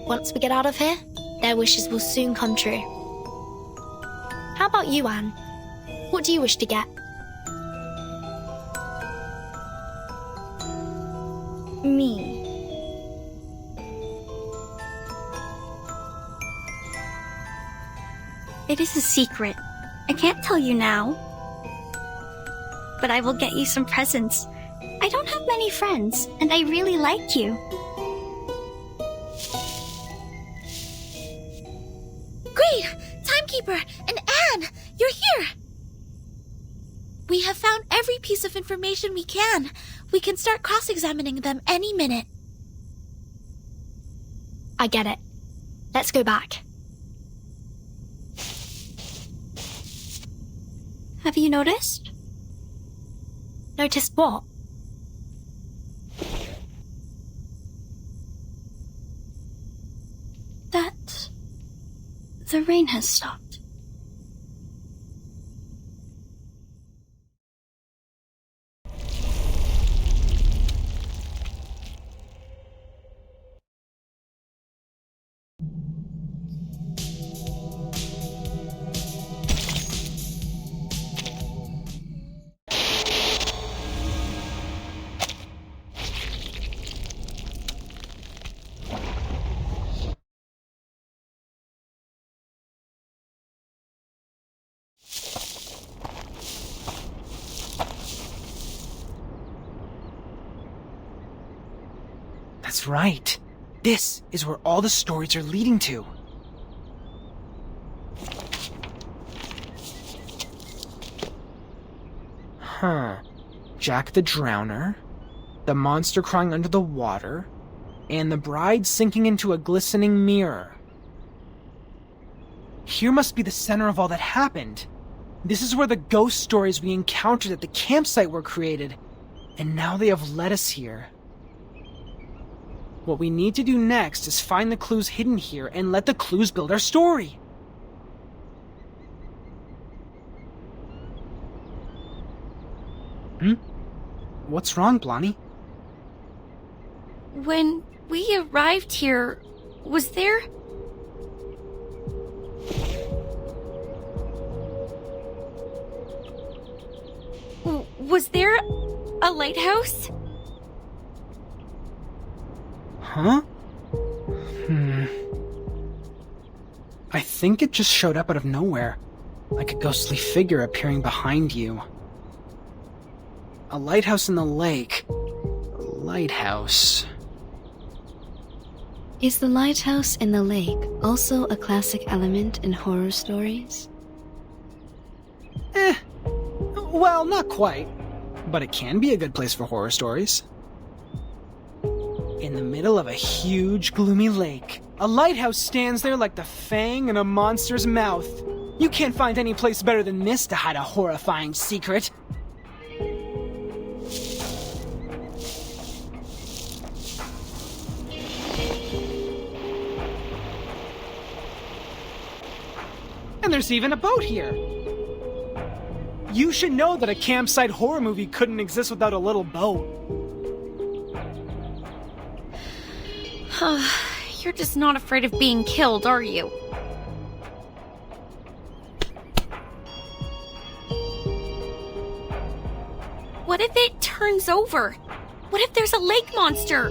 Once we get out of here, their wishes will soon come true. How about you, Anne? What do you wish to get? Me. It is a secret. I can't tell you now. But I will get you some presents. I don't have many friends, and I really like you. Great! Timekeeper and Anne! You're here! We have found every piece of information we can. We can start cross-examining them any minute. I get it. Let's go back. Have you noticed? Noticed what? That the rain has stopped. That's right. This is where all the stories are leading to. Huh. Jack the Drowner, the monster crying under the water, and the bride sinking into a glistening mirror. Here must be the center of all that happened. This is where the ghost stories we encountered at the campsite were created, and now they have led us here. What we need to do next is find the clues hidden here and let the clues build our story. What's wrong, Blondie? When we arrived here, was there... Was there a lighthouse? Huh? I think it just showed up out of nowhere. like a ghostly figure appearing behind you. A lighthouse in the lake. A lighthouse. Is the lighthouse in the lake also a classic element in horror stories? Well, not quite. But it can be a good place for horror stories. In the middle of a huge, gloomy lake, a lighthouse stands there like the fang in a monster's mouth. You can't find any place better than this to hide a horrifying secret. And there's even a boat here. You should know that a campsite horror movie couldn't exist without a little boat. You're just not afraid of being killed, are you? What if it turns over? What if there's a lake monster?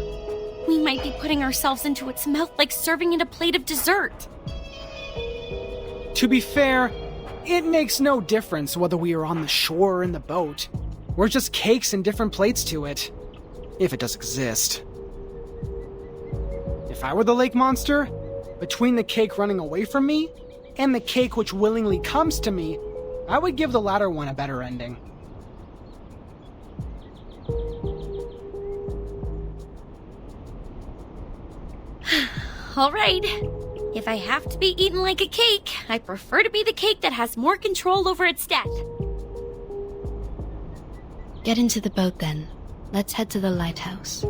We might be putting ourselves into its mouth like serving it a plate of dessert. To be fair, it makes no difference whether we are on the shore or in the boat. We're just cakes and different plates to it. If it does exist. If I were the lake monster, between the cake running away from me and the cake which willingly comes to me, I would give the latter one a better ending. All right. If I have to be eaten like a cake, I prefer to be the cake that has more control over its death. Get into the boat then. Let's head to the lighthouse.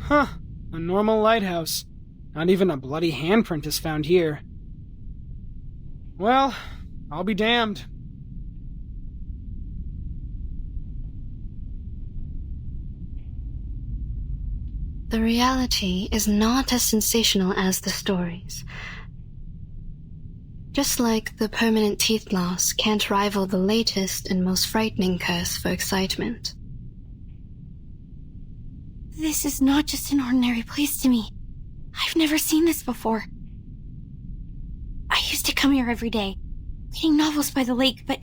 Huh. A normal lighthouse. Not even a bloody handprint is found here. Well, I'll be damned. The reality is not as sensational as the stories. Just like the permanent teeth loss can't rival the latest and most frightening curse for excitement. This is not just an ordinary place to me. I've never seen this before. I used to come here every day, reading novels by the lake, but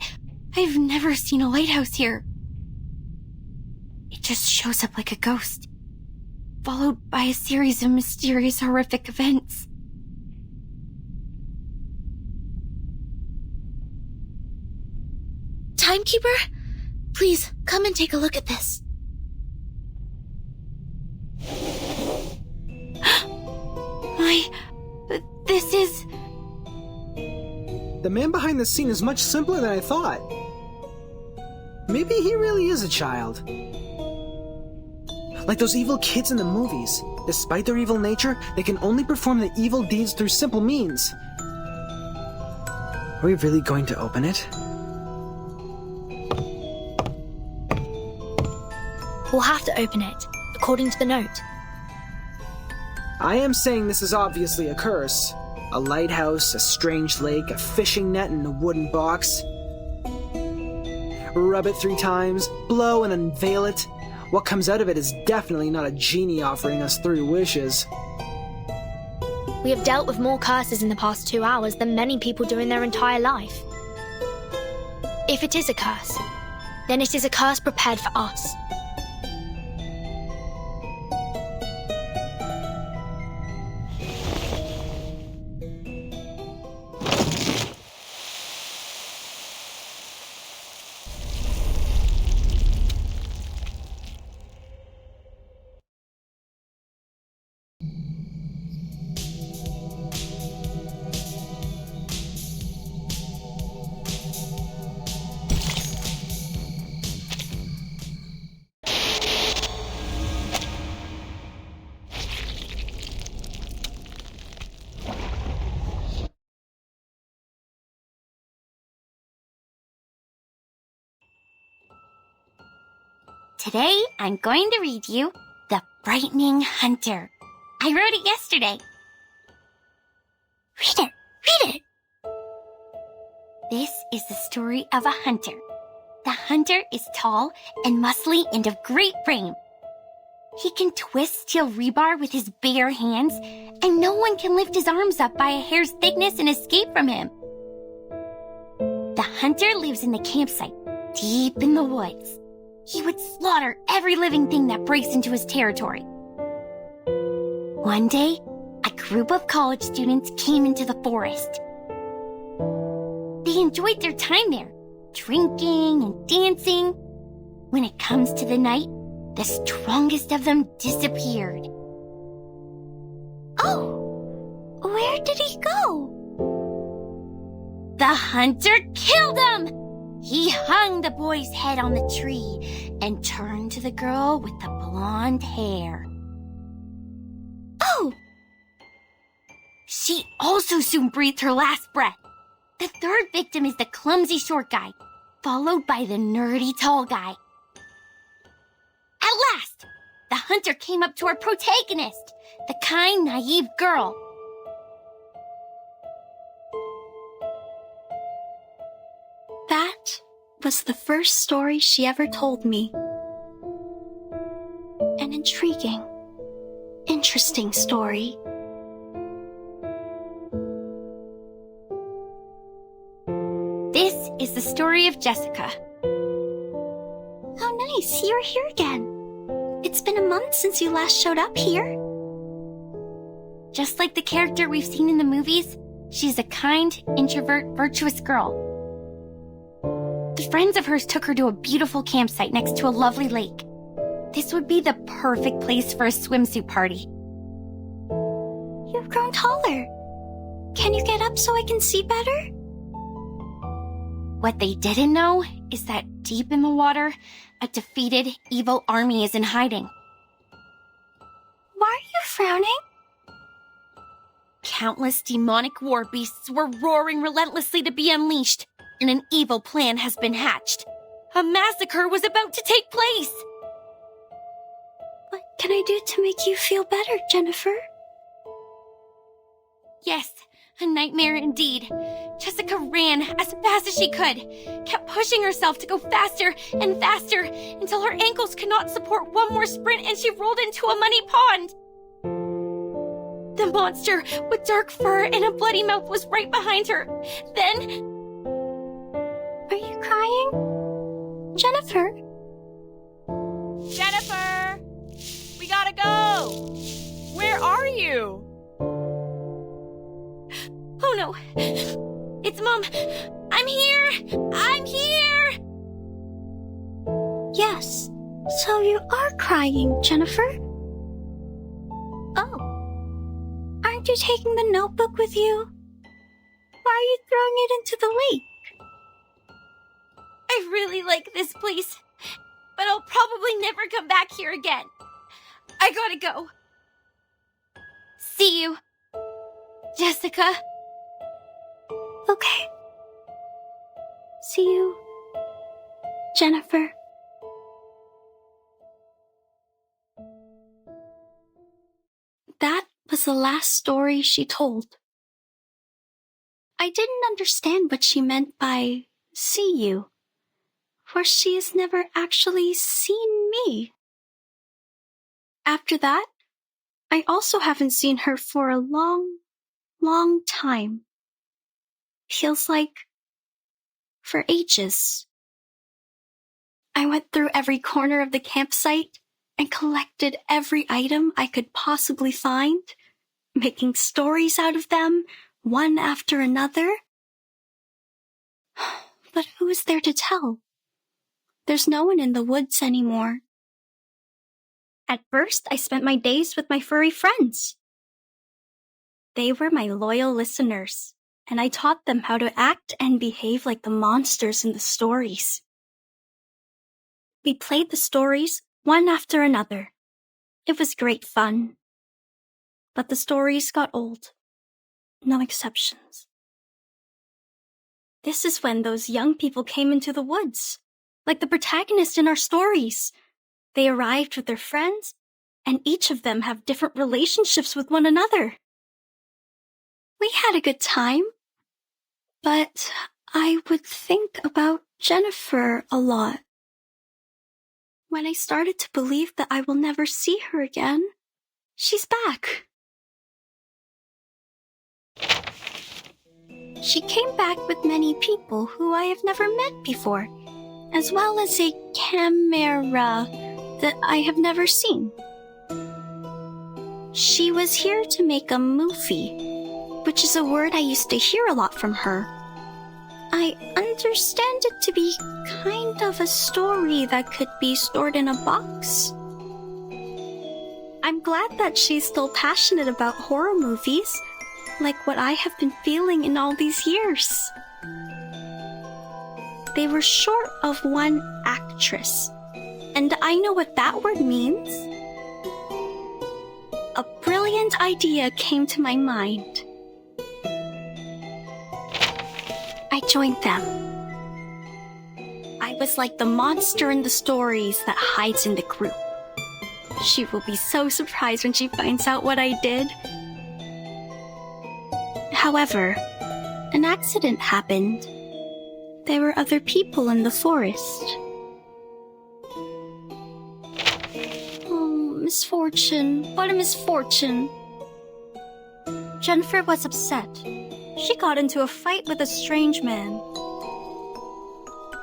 I've never seen a lighthouse here. It just shows up like a ghost, followed by a series of mysterious, horrific events. Timekeeper? Please, come and take a look at this. This is... The man behind the scene is much simpler than I thought. Maybe he really is a child. Like those evil kids in the movies. Despite their evil nature, they can only perform the evil deeds through simple means. Are we really going to open it? We'll have to open it, according to the note. I am saying this is obviously a curse. A lighthouse, a strange lake, a fishing net, and a wooden box. Rub it 3 times, blow and unveil it. What comes out of it is definitely not a genie offering us 3 wishes. We have dealt with more curses in the past 2 hours than many people do in their entire life. If it is a curse, then it is a curse prepared for us. Today, I'm going to read you The Frightening Hunter. I wrote it yesterday. Read it! Read it! This is the story of a hunter. The hunter is tall and muscly and of great frame. He can twist steel rebar with his bare hands, and no one can lift his arms up by a hair's thickness and escape from him. The hunter lives in the campsite, deep in the woods. He would slaughter every living thing that breaks into his territory. One day, a group of college students came into the forest. They enjoyed their time there, drinking and dancing. When it comes to the night, the strongest of them disappeared. Oh, where did he go? The hunter killed him! He hung the boy's head on the tree and turned to the girl with the blonde hair. Oh! She also soon breathed her last breath. The third victim is the clumsy short guy, followed by the nerdy tall guy. At last, the hunter came up to our protagonist, the kind, naive girl. That was the first story she ever told me. An intriguing, interesting story. This is the story of Jessica. How nice, you're here again. It's been a month since you last showed up here. Just like the character we've seen in the movies, she's a kind, introvert, virtuous girl. The friends of hers took her to a beautiful campsite next to a lovely lake. This would be the perfect place for a swimsuit party. You've grown taller. Can you get up so I can see better? What they didn't know is that deep in the water, a defeated, evil army is in hiding. Why are you frowning? Countless demonic war beasts were roaring relentlessly to be unleashed, and an evil plan has been hatched. A massacre was about to take place. What can I do to make you feel better, Jennifer? Yes, a nightmare indeed. Jessica ran as fast as she could, kept pushing herself to go faster and faster until her ankles could not support one more sprint and she rolled into a muddy pond. The monster with dark fur and a bloody mouth was right behind her. Then... Are you crying? Jennifer? Jennifer! We gotta go! Where are you? Oh no! It's Mom! I'm here! I'm here! Yes, so you are crying, Jennifer. Oh. Aren't you taking the notebook with you? Why are you throwing it into the lake? I really like this place, but I'll probably never come back here again. I gotta go. See you, Jessica. Okay. See you, Jennifer. That was the last story she told. I didn't understand what she meant by see you, for she has never actually seen me. After that, I also haven't seen her for a long, long time. Feels like for ages. I went through every corner of the campsite and collected every item I could possibly find, making stories out of them, one after another. But who is there to tell? There's no one in the woods anymore. At first, I spent my days with my furry friends. They were my loyal listeners, and I taught them how to act and behave like the monsters in the stories. We played the stories one after another. It was great fun. But the stories got old. No exceptions. This is when those young people came into the woods, like the protagonist in our stories. They arrived with their friends, and each of them have different relationships with one another. We had a good time, but I would think about Jennifer a lot. When I started to believe that I will never see her again, she's back. She came back with many people who I have never met before, as well as a camera that I have never seen. She was here to make a movie, which is a word I used to hear a lot from her. I understand it to be kind of a story that could be stored in a box. I'm glad that she's still passionate about horror movies, like what I have been feeling in all these years. They were short of one actress, and I know what that word means. A brilliant idea came to my mind. I joined them. I was like the monster in the stories that hides in the group. She will be so surprised when she finds out what I did. However, an accident happened. There were other people in the forest. Oh, misfortune. What a misfortune. Jennifer was upset. She got into a fight with a strange man.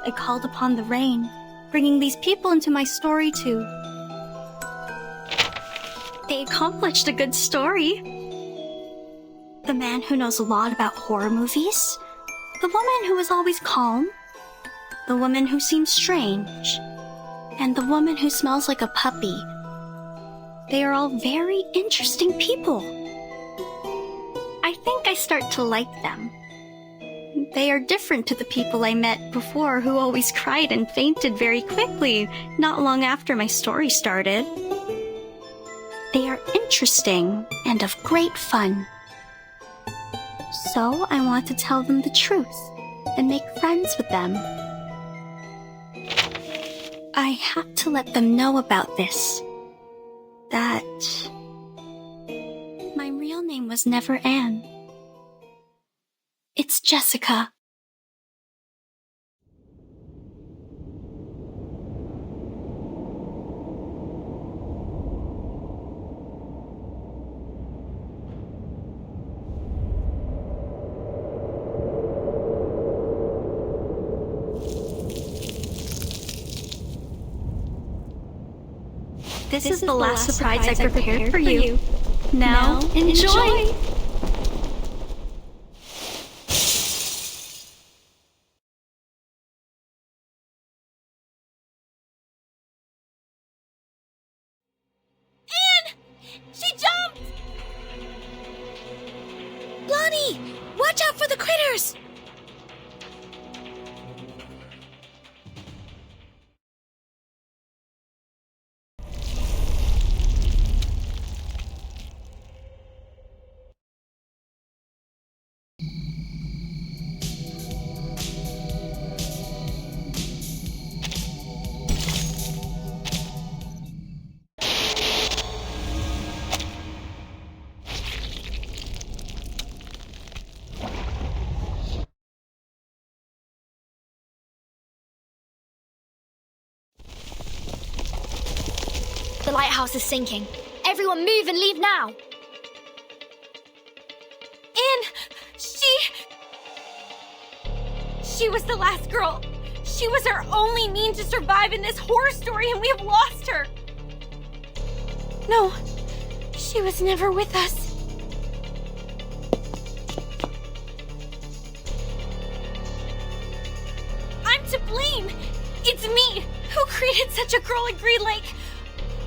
I called upon the rain, bringing these people into my story too. They accomplished a good story. The man who knows a lot about horror movies, the woman who is always calm, the woman who seems strange, and the woman who smells like a puppy. They are all very interesting people. I think I start to like them. They are different to the people I met before who always cried and fainted very quickly, not long after my story started. They are interesting and of great fun. So I want to tell them the truth and make friends with them. I have to let them know about this. That my real name was never Anne. It's Jessica. This is the last surprise I prepared for you. Now, enjoy! Anne! She jumped! Blondie! Watch out for the critters! The lighthouse is sinking. Everyone move and leave now. Anne! She was the last girl. She was our only means to survive in this horror story, and we have lost her. No, she was never with us. I'm to blame. It's me who created such a girl in Green Lake.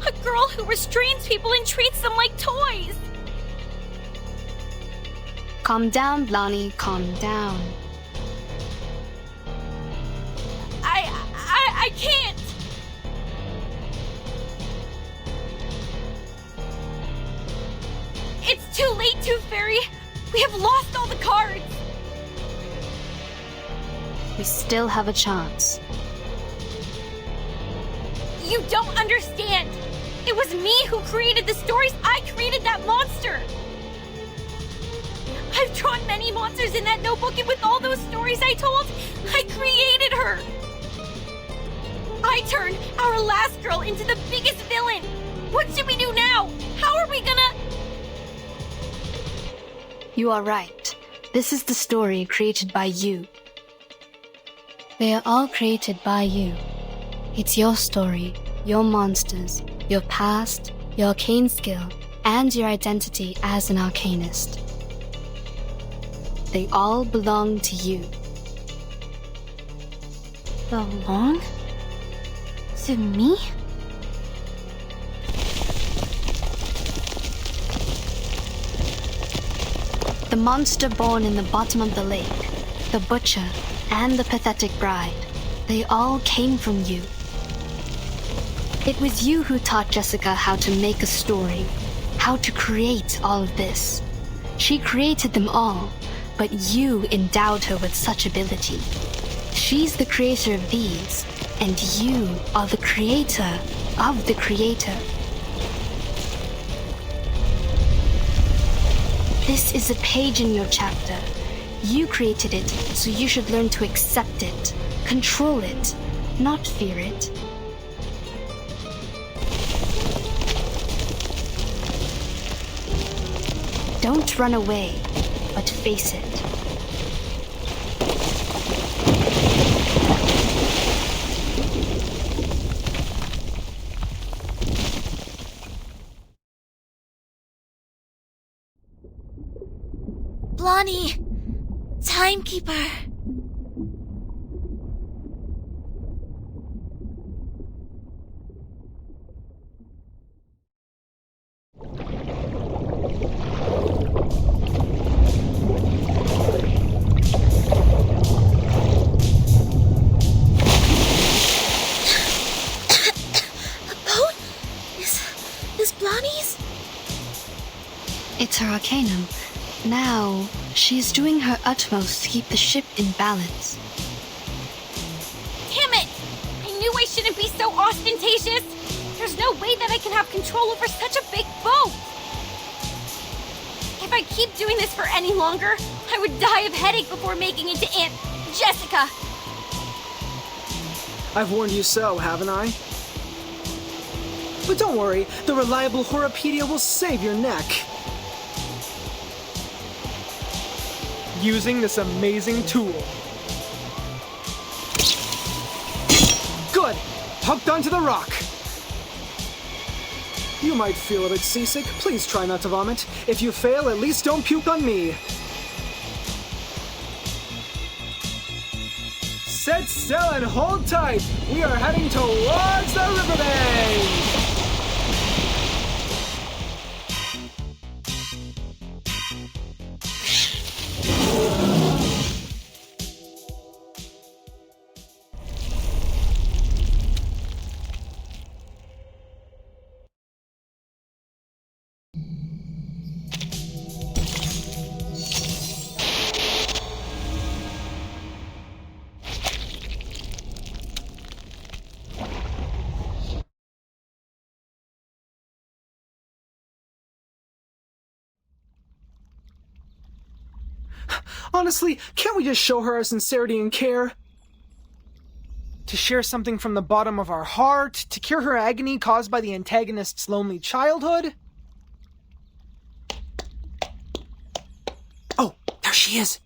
A girl who restrains people and treats them like toys. Calm down, Blondie, calm down. I can't. It's too late, Tooth Fairy. We have lost all the cards. We still have a chance. You don't understand. It was me who created the stories. I created that monster. I've drawn many monsters in that notebook, and with all those stories I told, I created her. I turned our last girl into the biggest villain. What should we do now? How are we gonna... You are right. This is the story created by you. They are all created by you. It's your story, your monsters, your past, your arcane skill, and your identity as an arcanist. They all belong to you. Belong? To me? The monster born in the bottom of the lake, the butcher, and the pathetic bride, they all came from you. It was you who taught Jessica how to make a story, how to create all of this. She created them all, but you endowed her with such ability. She's the creator of these, and you are the creator of the creator. This is a page in your chapter. You created it, so you should learn to accept it, control it, not fear it. Don't run away, but face it. Blondie! Timekeeper! Is Blondie's? It's her arcanum. Now, she's doing her utmost to keep the ship in balance. Damn it! I knew I shouldn't be so ostentatious. There's no way that I can have control over such a big boat. If I keep doing this for any longer, I would die of headache before making it to Aunt Jessica. I've warned you so, haven't I? But don't worry, the reliable Horopedia will save your neck. Using this amazing tool. Good! Hooked onto the rock! You might feel a bit seasick. Please try not to vomit. If you fail, at least don't puke on me. Sit still and hold tight! We are heading towards the riverbank! Honestly, can't we just show her our sincerity and care? To share something from the bottom of our heart, to cure her agony caused by the antagonist's lonely childhood? Oh, there she is!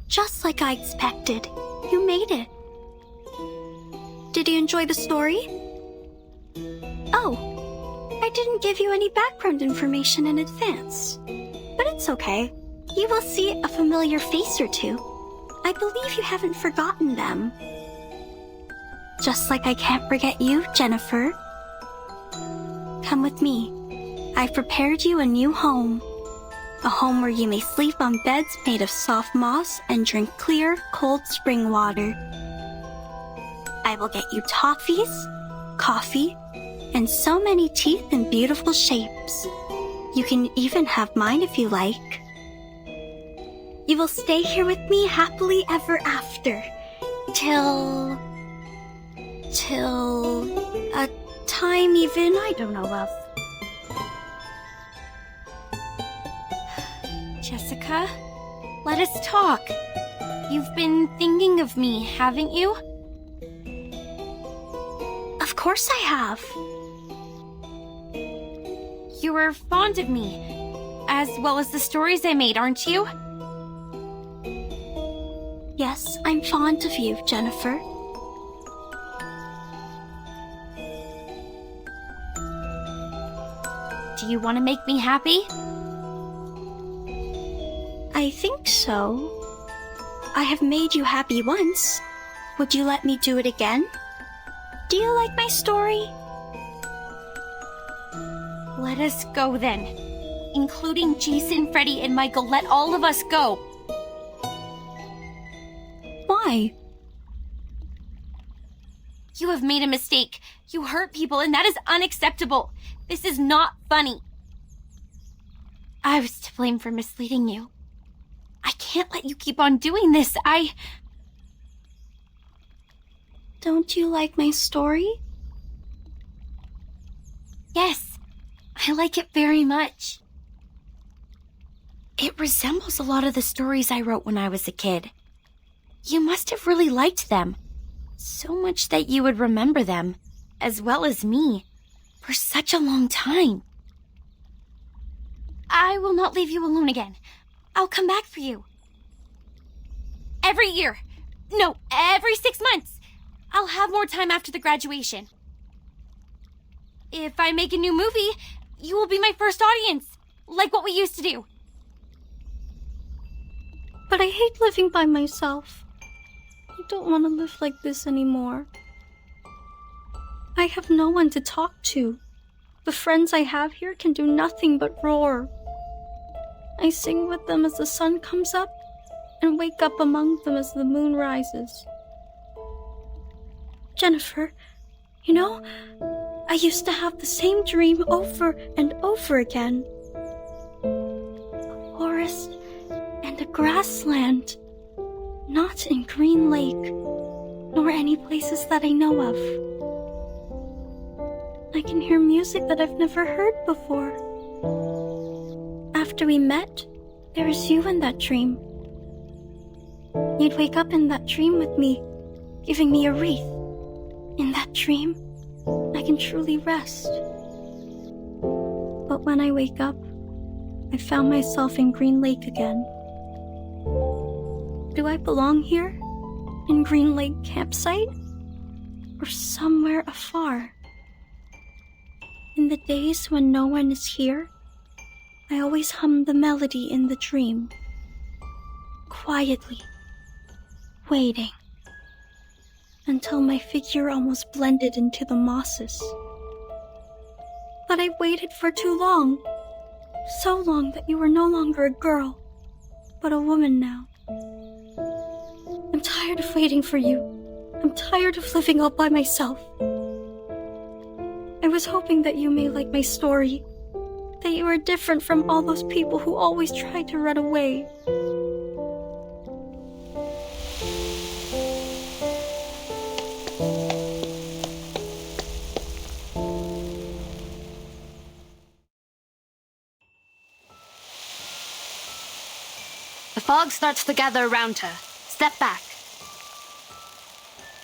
Just like I expected, you made it. Did you enjoy the story? Oh, I didn't give you any background information in advance. But it's okay. You will see a familiar face or two. I believe you haven't forgotten them. Just like I can't forget you, Jennifer. Come with me. I've prepared you a new home. A home where you may sleep on beds made of soft moss and drink clear, cold spring water. I will get you toffees, coffee, and so many teeth in beautiful shapes. You can even have mine if you like. You will stay here with me happily ever after. Till a time even I don't know of. Jessica, let us talk. You've been thinking of me, haven't you? Of course I have. You were fond of me, as well as the stories I made, aren't you? Yes, I'm fond of you, Jennifer. Do you want to make me happy? I think so. I have made you happy once. Would you let me do it again? Do you like my story? Let us go then. Including Jason, Freddy, and Michael, let all of us go. Why? You have made a mistake. You hurt people, and that is unacceptable. This is not funny. I was to blame for misleading you. I can't let you keep on doing this. Don't you like my story? Yes, I like it very much. It resembles a lot of the stories I wrote when I was a kid. You must have really liked them. So much that you would remember them, as well as me, for such a long time. I will not leave you alone again. I'll come back for you. Every year. No, every 6 months. I'll have more time after the graduation. If I make a new movie, you will be my first audience, like what we used to do. But I hate living by myself. I don't want to live like this anymore. I have no one to talk to. The friends I have here can do nothing but roar. I sing with them as the sun comes up and wake up among them as the moon rises. Jennifer, you know, I used to have the same dream over and over again. A forest and a grassland. Not in Green Lake, nor any places that I know of. I can hear music that I've never heard before. After we met, there was you in that dream. You'd wake up in that dream with me, giving me a wreath. In that dream, I can truly rest. But when I wake up, I found myself in Green Lake again. Do I belong here? In Green Lake campsite? Or somewhere afar? In the days when no one is here, I always hum the melody in the dream. Quietly. Waiting. Until my figure almost blended into the mosses. But I waited for too long. So long that you were no longer a girl, but a woman now. I'm tired of waiting for you. I'm tired of living all by myself. I was hoping that you may like my story, that you are different from all those people who always try to run away. The fog starts to gather around her. Step back.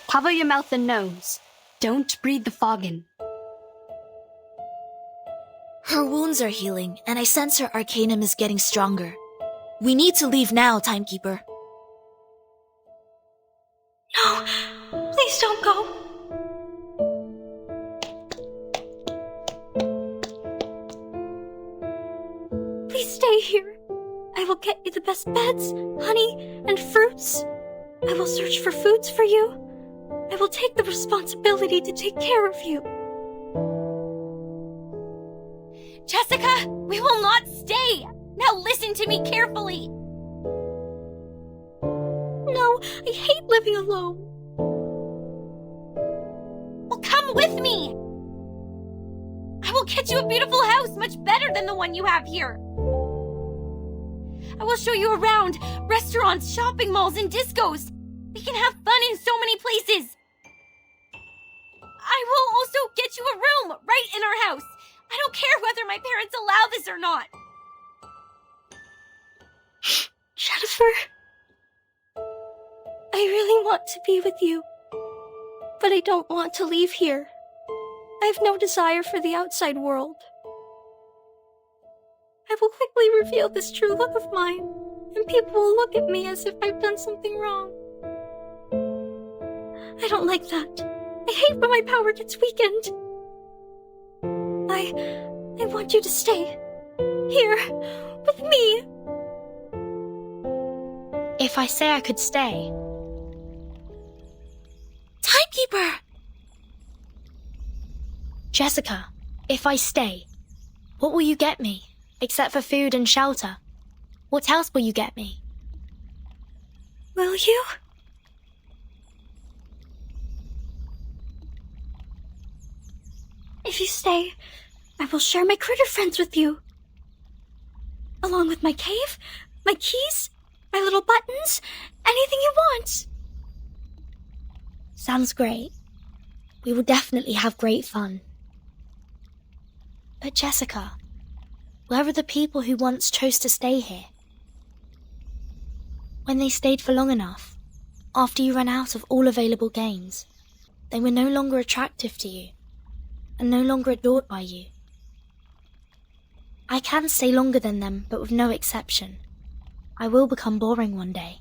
Cover your mouth and nose. Don't breathe the fog in. Her wounds are healing, and I sense her arcanum is getting stronger. We need to leave now, Timekeeper. No! Please don't go! Please stay here. I will get you the best beds, honey, and fruits. I will search for foods for you. I will take the responsibility to take care of you. Jessica, we will not stay. Now listen to me carefully. No, I hate living alone. Well, come with me. I will get you a beautiful house, much better than the one you have here. I will show you around, restaurants, shopping malls, and discos. We can have fun in so many places. I will also get you a room right in our house. I don't care whether my parents allow this or not. want to be with you, but I don't want to leave here. I have no desire for the outside world. I will quickly reveal this true love of mine, and people will look at me as if I've done something wrong. I don't like that. I hate when my power gets weakened. I want you to stay here with me. If I say I could stay... Timekeeper! Jessica, if I stay, what will you get me, except for food and shelter? What else will you get me? Will you? If you stay, I will share my critter friends with you. Along with my cave, my keys, my little buttons, anything you want. Sounds great. We will definitely have great fun. But Jessica, where are the people who once chose to stay here? When they stayed for long enough, after you ran out of all available games, they were no longer attractive to you, and no longer adored by you. I can stay longer than them, but with no exception. I will become boring one day.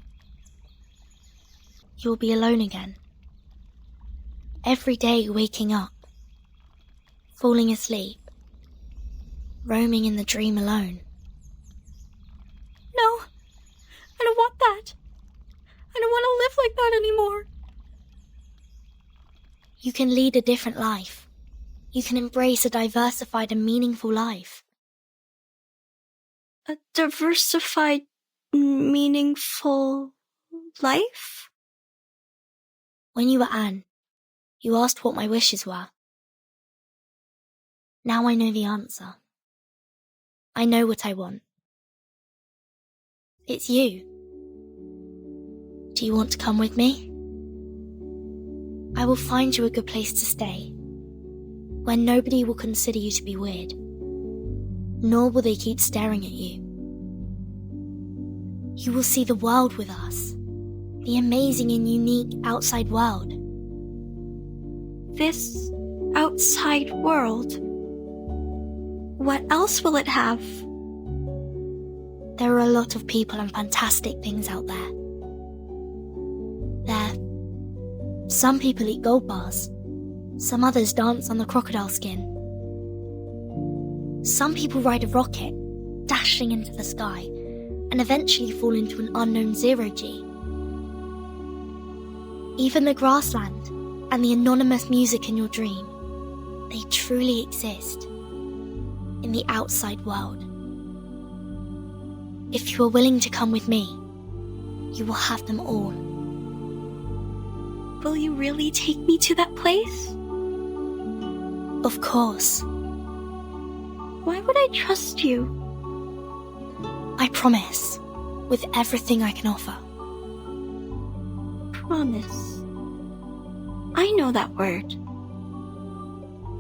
You will be alone again. Every day waking up, falling asleep, roaming in the dream alone. No, I don't want that. I don't want to live like that anymore. You can lead a different life. You can embrace a diversified and meaningful life. A diversified, meaningful life? When you were Anne, you asked what my wishes were. Now I know the answer. I know what I want. It's you. Do you want to come with me? I will find you a good place to stay, where nobody will consider you to be weird, nor will they keep staring at you. You will see the world with us, the amazing and unique outside world. This outside world? What else will it have? There are a lot of people and fantastic things out there. Some people eat gold bars. Some others dance on the crocodile skin. Some people ride a rocket, dashing into the sky, and eventually fall into an unknown zero-G. Even the grassland and the anonymous music in your dream, they truly exist in the outside world. If you are willing to come with me, you will have them all. Will you really take me to that place? Of course. Why would I trust you? I promise, with everything I can offer. Promise. I know that word.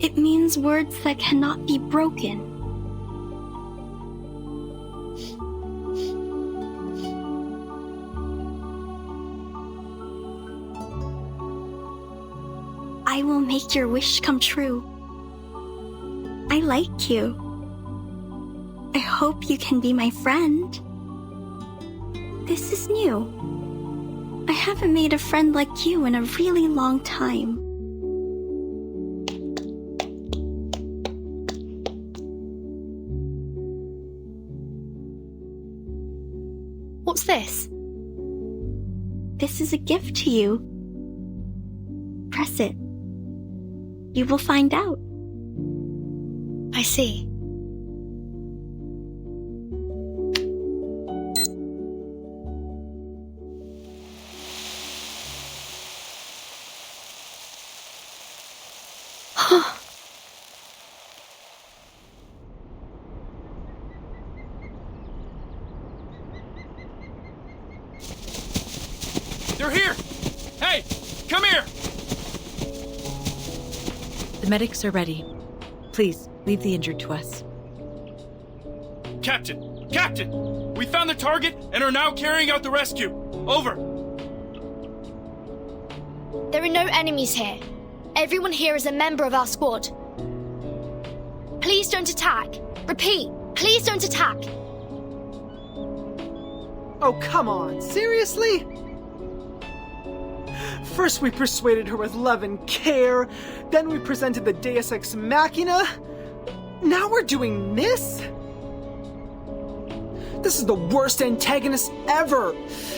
It means words that cannot be broken. I will make your wish come true. I like you. I hope you can be my friend. This is new. I haven't made a friend like you in a really long time. What's this? This is a gift to you. Press it. You will find out. I see. They're here! Hey, come here! The medics are ready. Please, leave the injured to us. Captain! Captain! We found the target and are now carrying out the rescue. Over. There are no enemies here. Everyone here is a member of our squad. Please don't attack. Repeat, please don't attack. Oh, come on. Seriously? First we persuaded her with love and care, then we presented the Deus Ex Machina. Now we're doing this? This is the worst antagonist ever.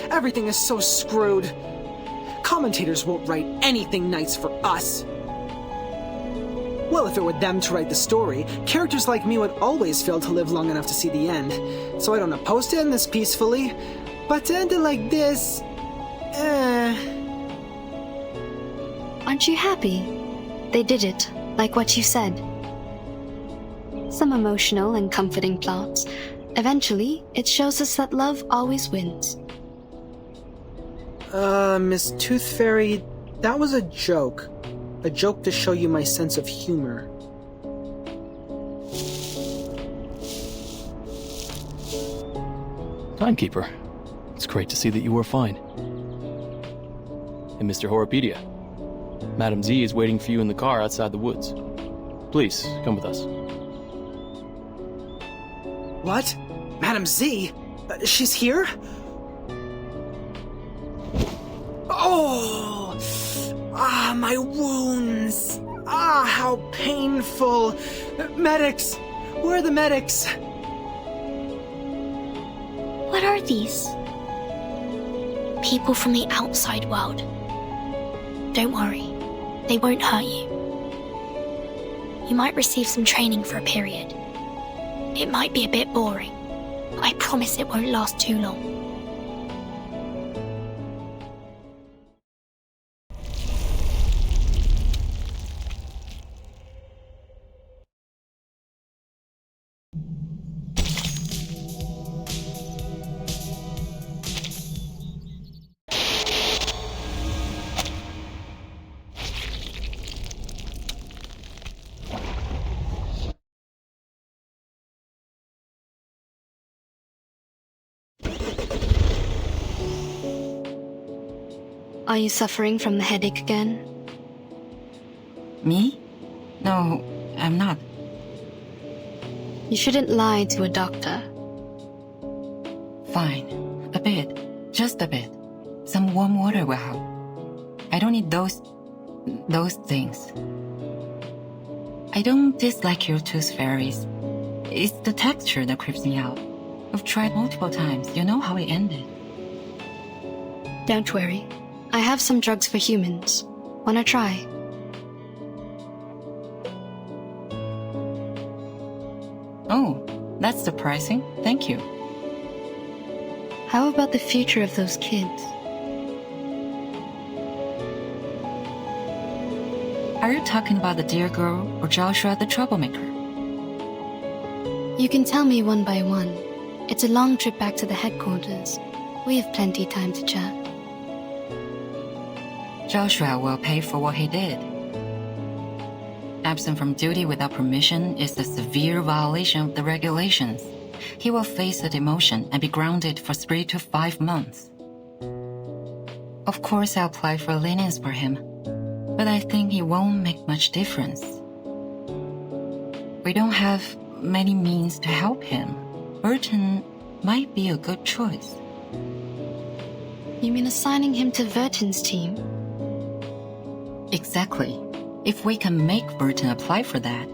Everything is so screwed. Commentators won't write anything nice for us. Well, if it were them to write the story, characters like me would always fail to live long enough to see the end. So I don't oppose to end this peacefully. But to end it like this... Aren't you happy? They did it, like what you said. Some emotional and comforting plots. Eventually, it shows us that love always wins. Miss Tooth Fairy, that was a joke. A joke to show you my sense of humor. Timekeeper, it's great to see that you are fine. And Mr. Horopedia, Madam Z is waiting for you in the car outside the woods. Please, come with us. What? Madam Z? She's here? Oh! Ah, my wounds! Ah, how painful! Medics! Where are the medics? What are these? People from the outside world. Don't worry, they won't hurt you. You might receive some training for a period. It might be a bit boring, but I promise it won't last too long. Are you suffering from the headache again? Me? No, I'm not. You shouldn't lie to a doctor. Fine. A bit. Just a bit. Some warm water will help. I don't need those things. I don't dislike your tooth fairies. It's the texture that creeps me out. I've tried multiple times. You know how it ended. Don't worry. I have some drugs for humans. Wanna try? Oh, that's surprising. Thank you. How about the future of those kids? Are you talking about the dear girl or Joshua the troublemaker? You can tell me one by one. It's a long trip back to the headquarters. We have plenty time to chat. Joshua will pay for what he did. Absent from duty without permission is a severe violation of the regulations. He will face a demotion and be grounded for 3 to 5 months. Of course, I'll apply for lenience for him, but I think it won't make much difference. We don't have many means to help him. Burton might be a good choice. You mean assigning him to Verton's team? Exactly. If we can make Burton apply for that,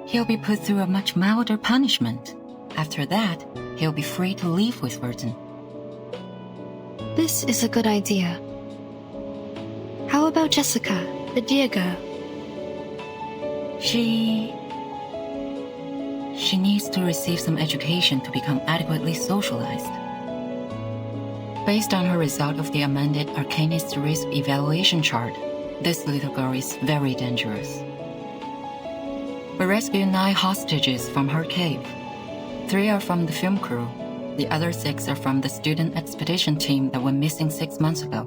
he'll be put through a much milder punishment. After that, he'll be free to leave with Burton. This is a good idea. How about Jessica, the dear girl? She needs to receive some education to become adequately socialized. Based on her result of the amended Arcanist Risk Evaluation Chart, this little girl is very dangerous. We rescued 9 hostages from her cave. 3 are from the film crew. The other 6 are from the student expedition team that went missing 6 months ago.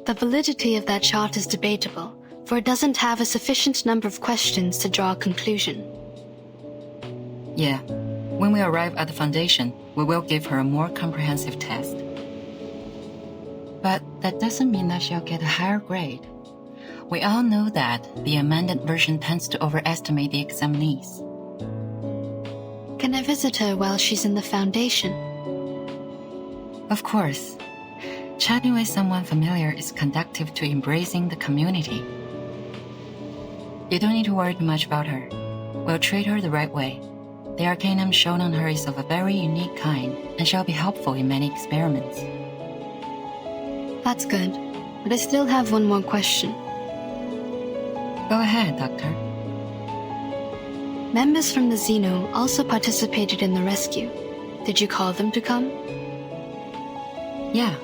The validity of that chart is debatable, for it doesn't have a sufficient number of questions to draw a conclusion. Yeah. When we arrive at the Foundation, we will give her a more comprehensive test. But that doesn't mean that she'll get a higher grade. We all know that the amended version tends to overestimate the examinees. Can I visit her while she's in the Foundation? Of course. Chatting with someone familiar is conducive to embracing the community. You don't need to worry too much about her. We'll treat her the right way. The arcanum shown on her is of a very unique kind and shall be helpful in many experiments. That's good, but I still have one more question. Go ahead, Doctor. Members from the Xeno also participated in the rescue. Did you call them to come? Yeah.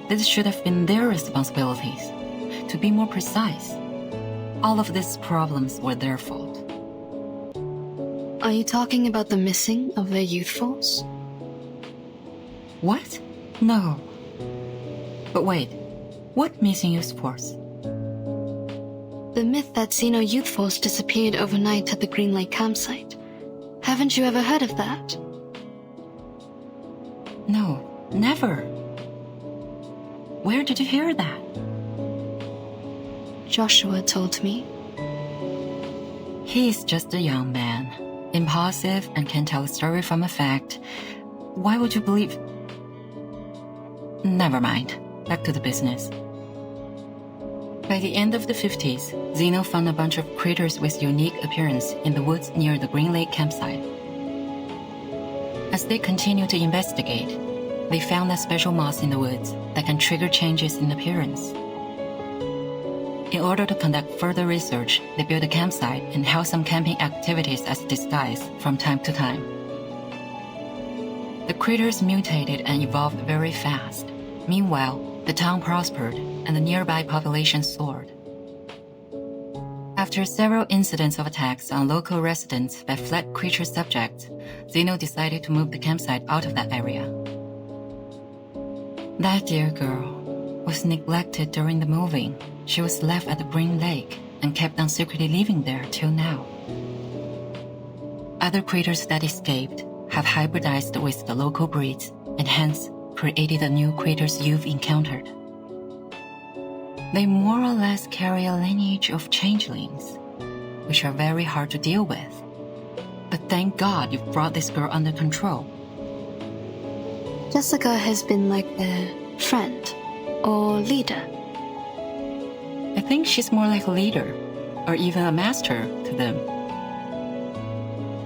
This should have been their responsibilities. To be more precise, all of these problems were their fault. Are you talking about the missing of their youthfuls? What? No. But wait, what missing youthfuls? The myth that Xeno youthfuls disappeared overnight at the Green Lake campsite. Haven't you ever heard of that? No, never. Where did you hear that? Joshua told me. He is just a young man, impulsive and can tell a story from a fact. Why would you believe? Never mind. Back to the business. By the end of the 50s, Xeno found a bunch of critters with unique appearance in the woods near the Green Lake campsite. As they continued to investigate, they found a special moss in the woods that can trigger changes in appearance. In order to conduct further research, they built a campsite and held some camping activities as disguise from time to time. The critters mutated and evolved very fast. Meanwhile, the town prospered and the nearby population soared. After several incidents of attacks on local residents by fled creature subjects, Xeno decided to move the campsite out of that area. That dear girl was neglected during the moving. She was left at the Green Lake and kept on secretly living there till now. Other critters that escaped have hybridized with the local breeds and hence created the new critters you've encountered. They more or less carry a lineage of changelings, which are very hard to deal with. But thank God you've brought this girl under control. Jessica has been like their friend or leader. I think she's more like a leader, or even a master to them.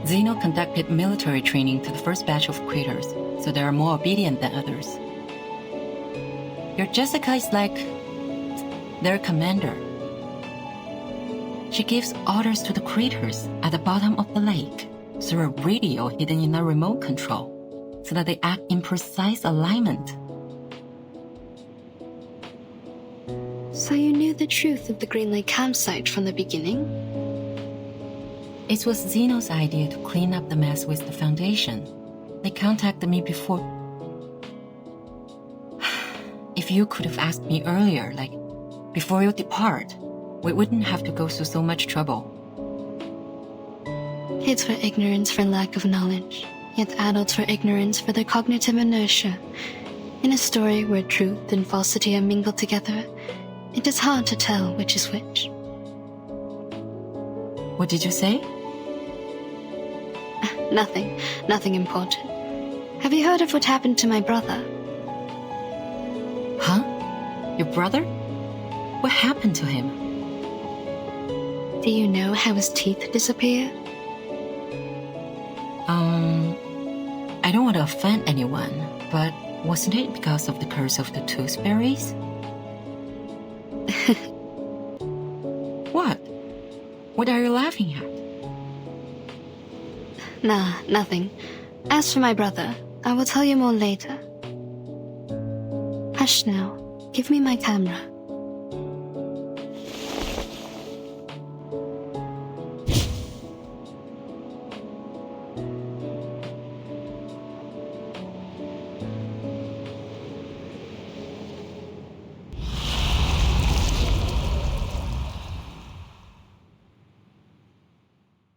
Xeno conducted military training to the first batch of critters, so they are more obedient than others. Your Jessica is like their commander. She gives orders to the critters at the bottom of the lake through a radio hidden in a remote control, so that they act in precise alignment. So you knew the truth of the Green Lake campsite from the beginning? It was Xeno's idea to clean up the mess with the Foundation. They contacted me before. If you could have asked me earlier, like before you depart, we wouldn't have to go through so much trouble. Kids were ignorance for lack of knowledge, yet adults were ignorance for their cognitive inertia. In a story where truth and falsity are mingled together, it is hard to tell which is which. What did you say? Nothing important. Have you heard of what happened to my brother? Huh? Your brother? What happened to him? Do you know how his teeth disappeared? I don't want to offend anyone, but wasn't it because of the curse of the toothberries? What? What are you laughing at? Nah, nothing. As for my brother, I will tell you more later. Hush now. Give me my camera.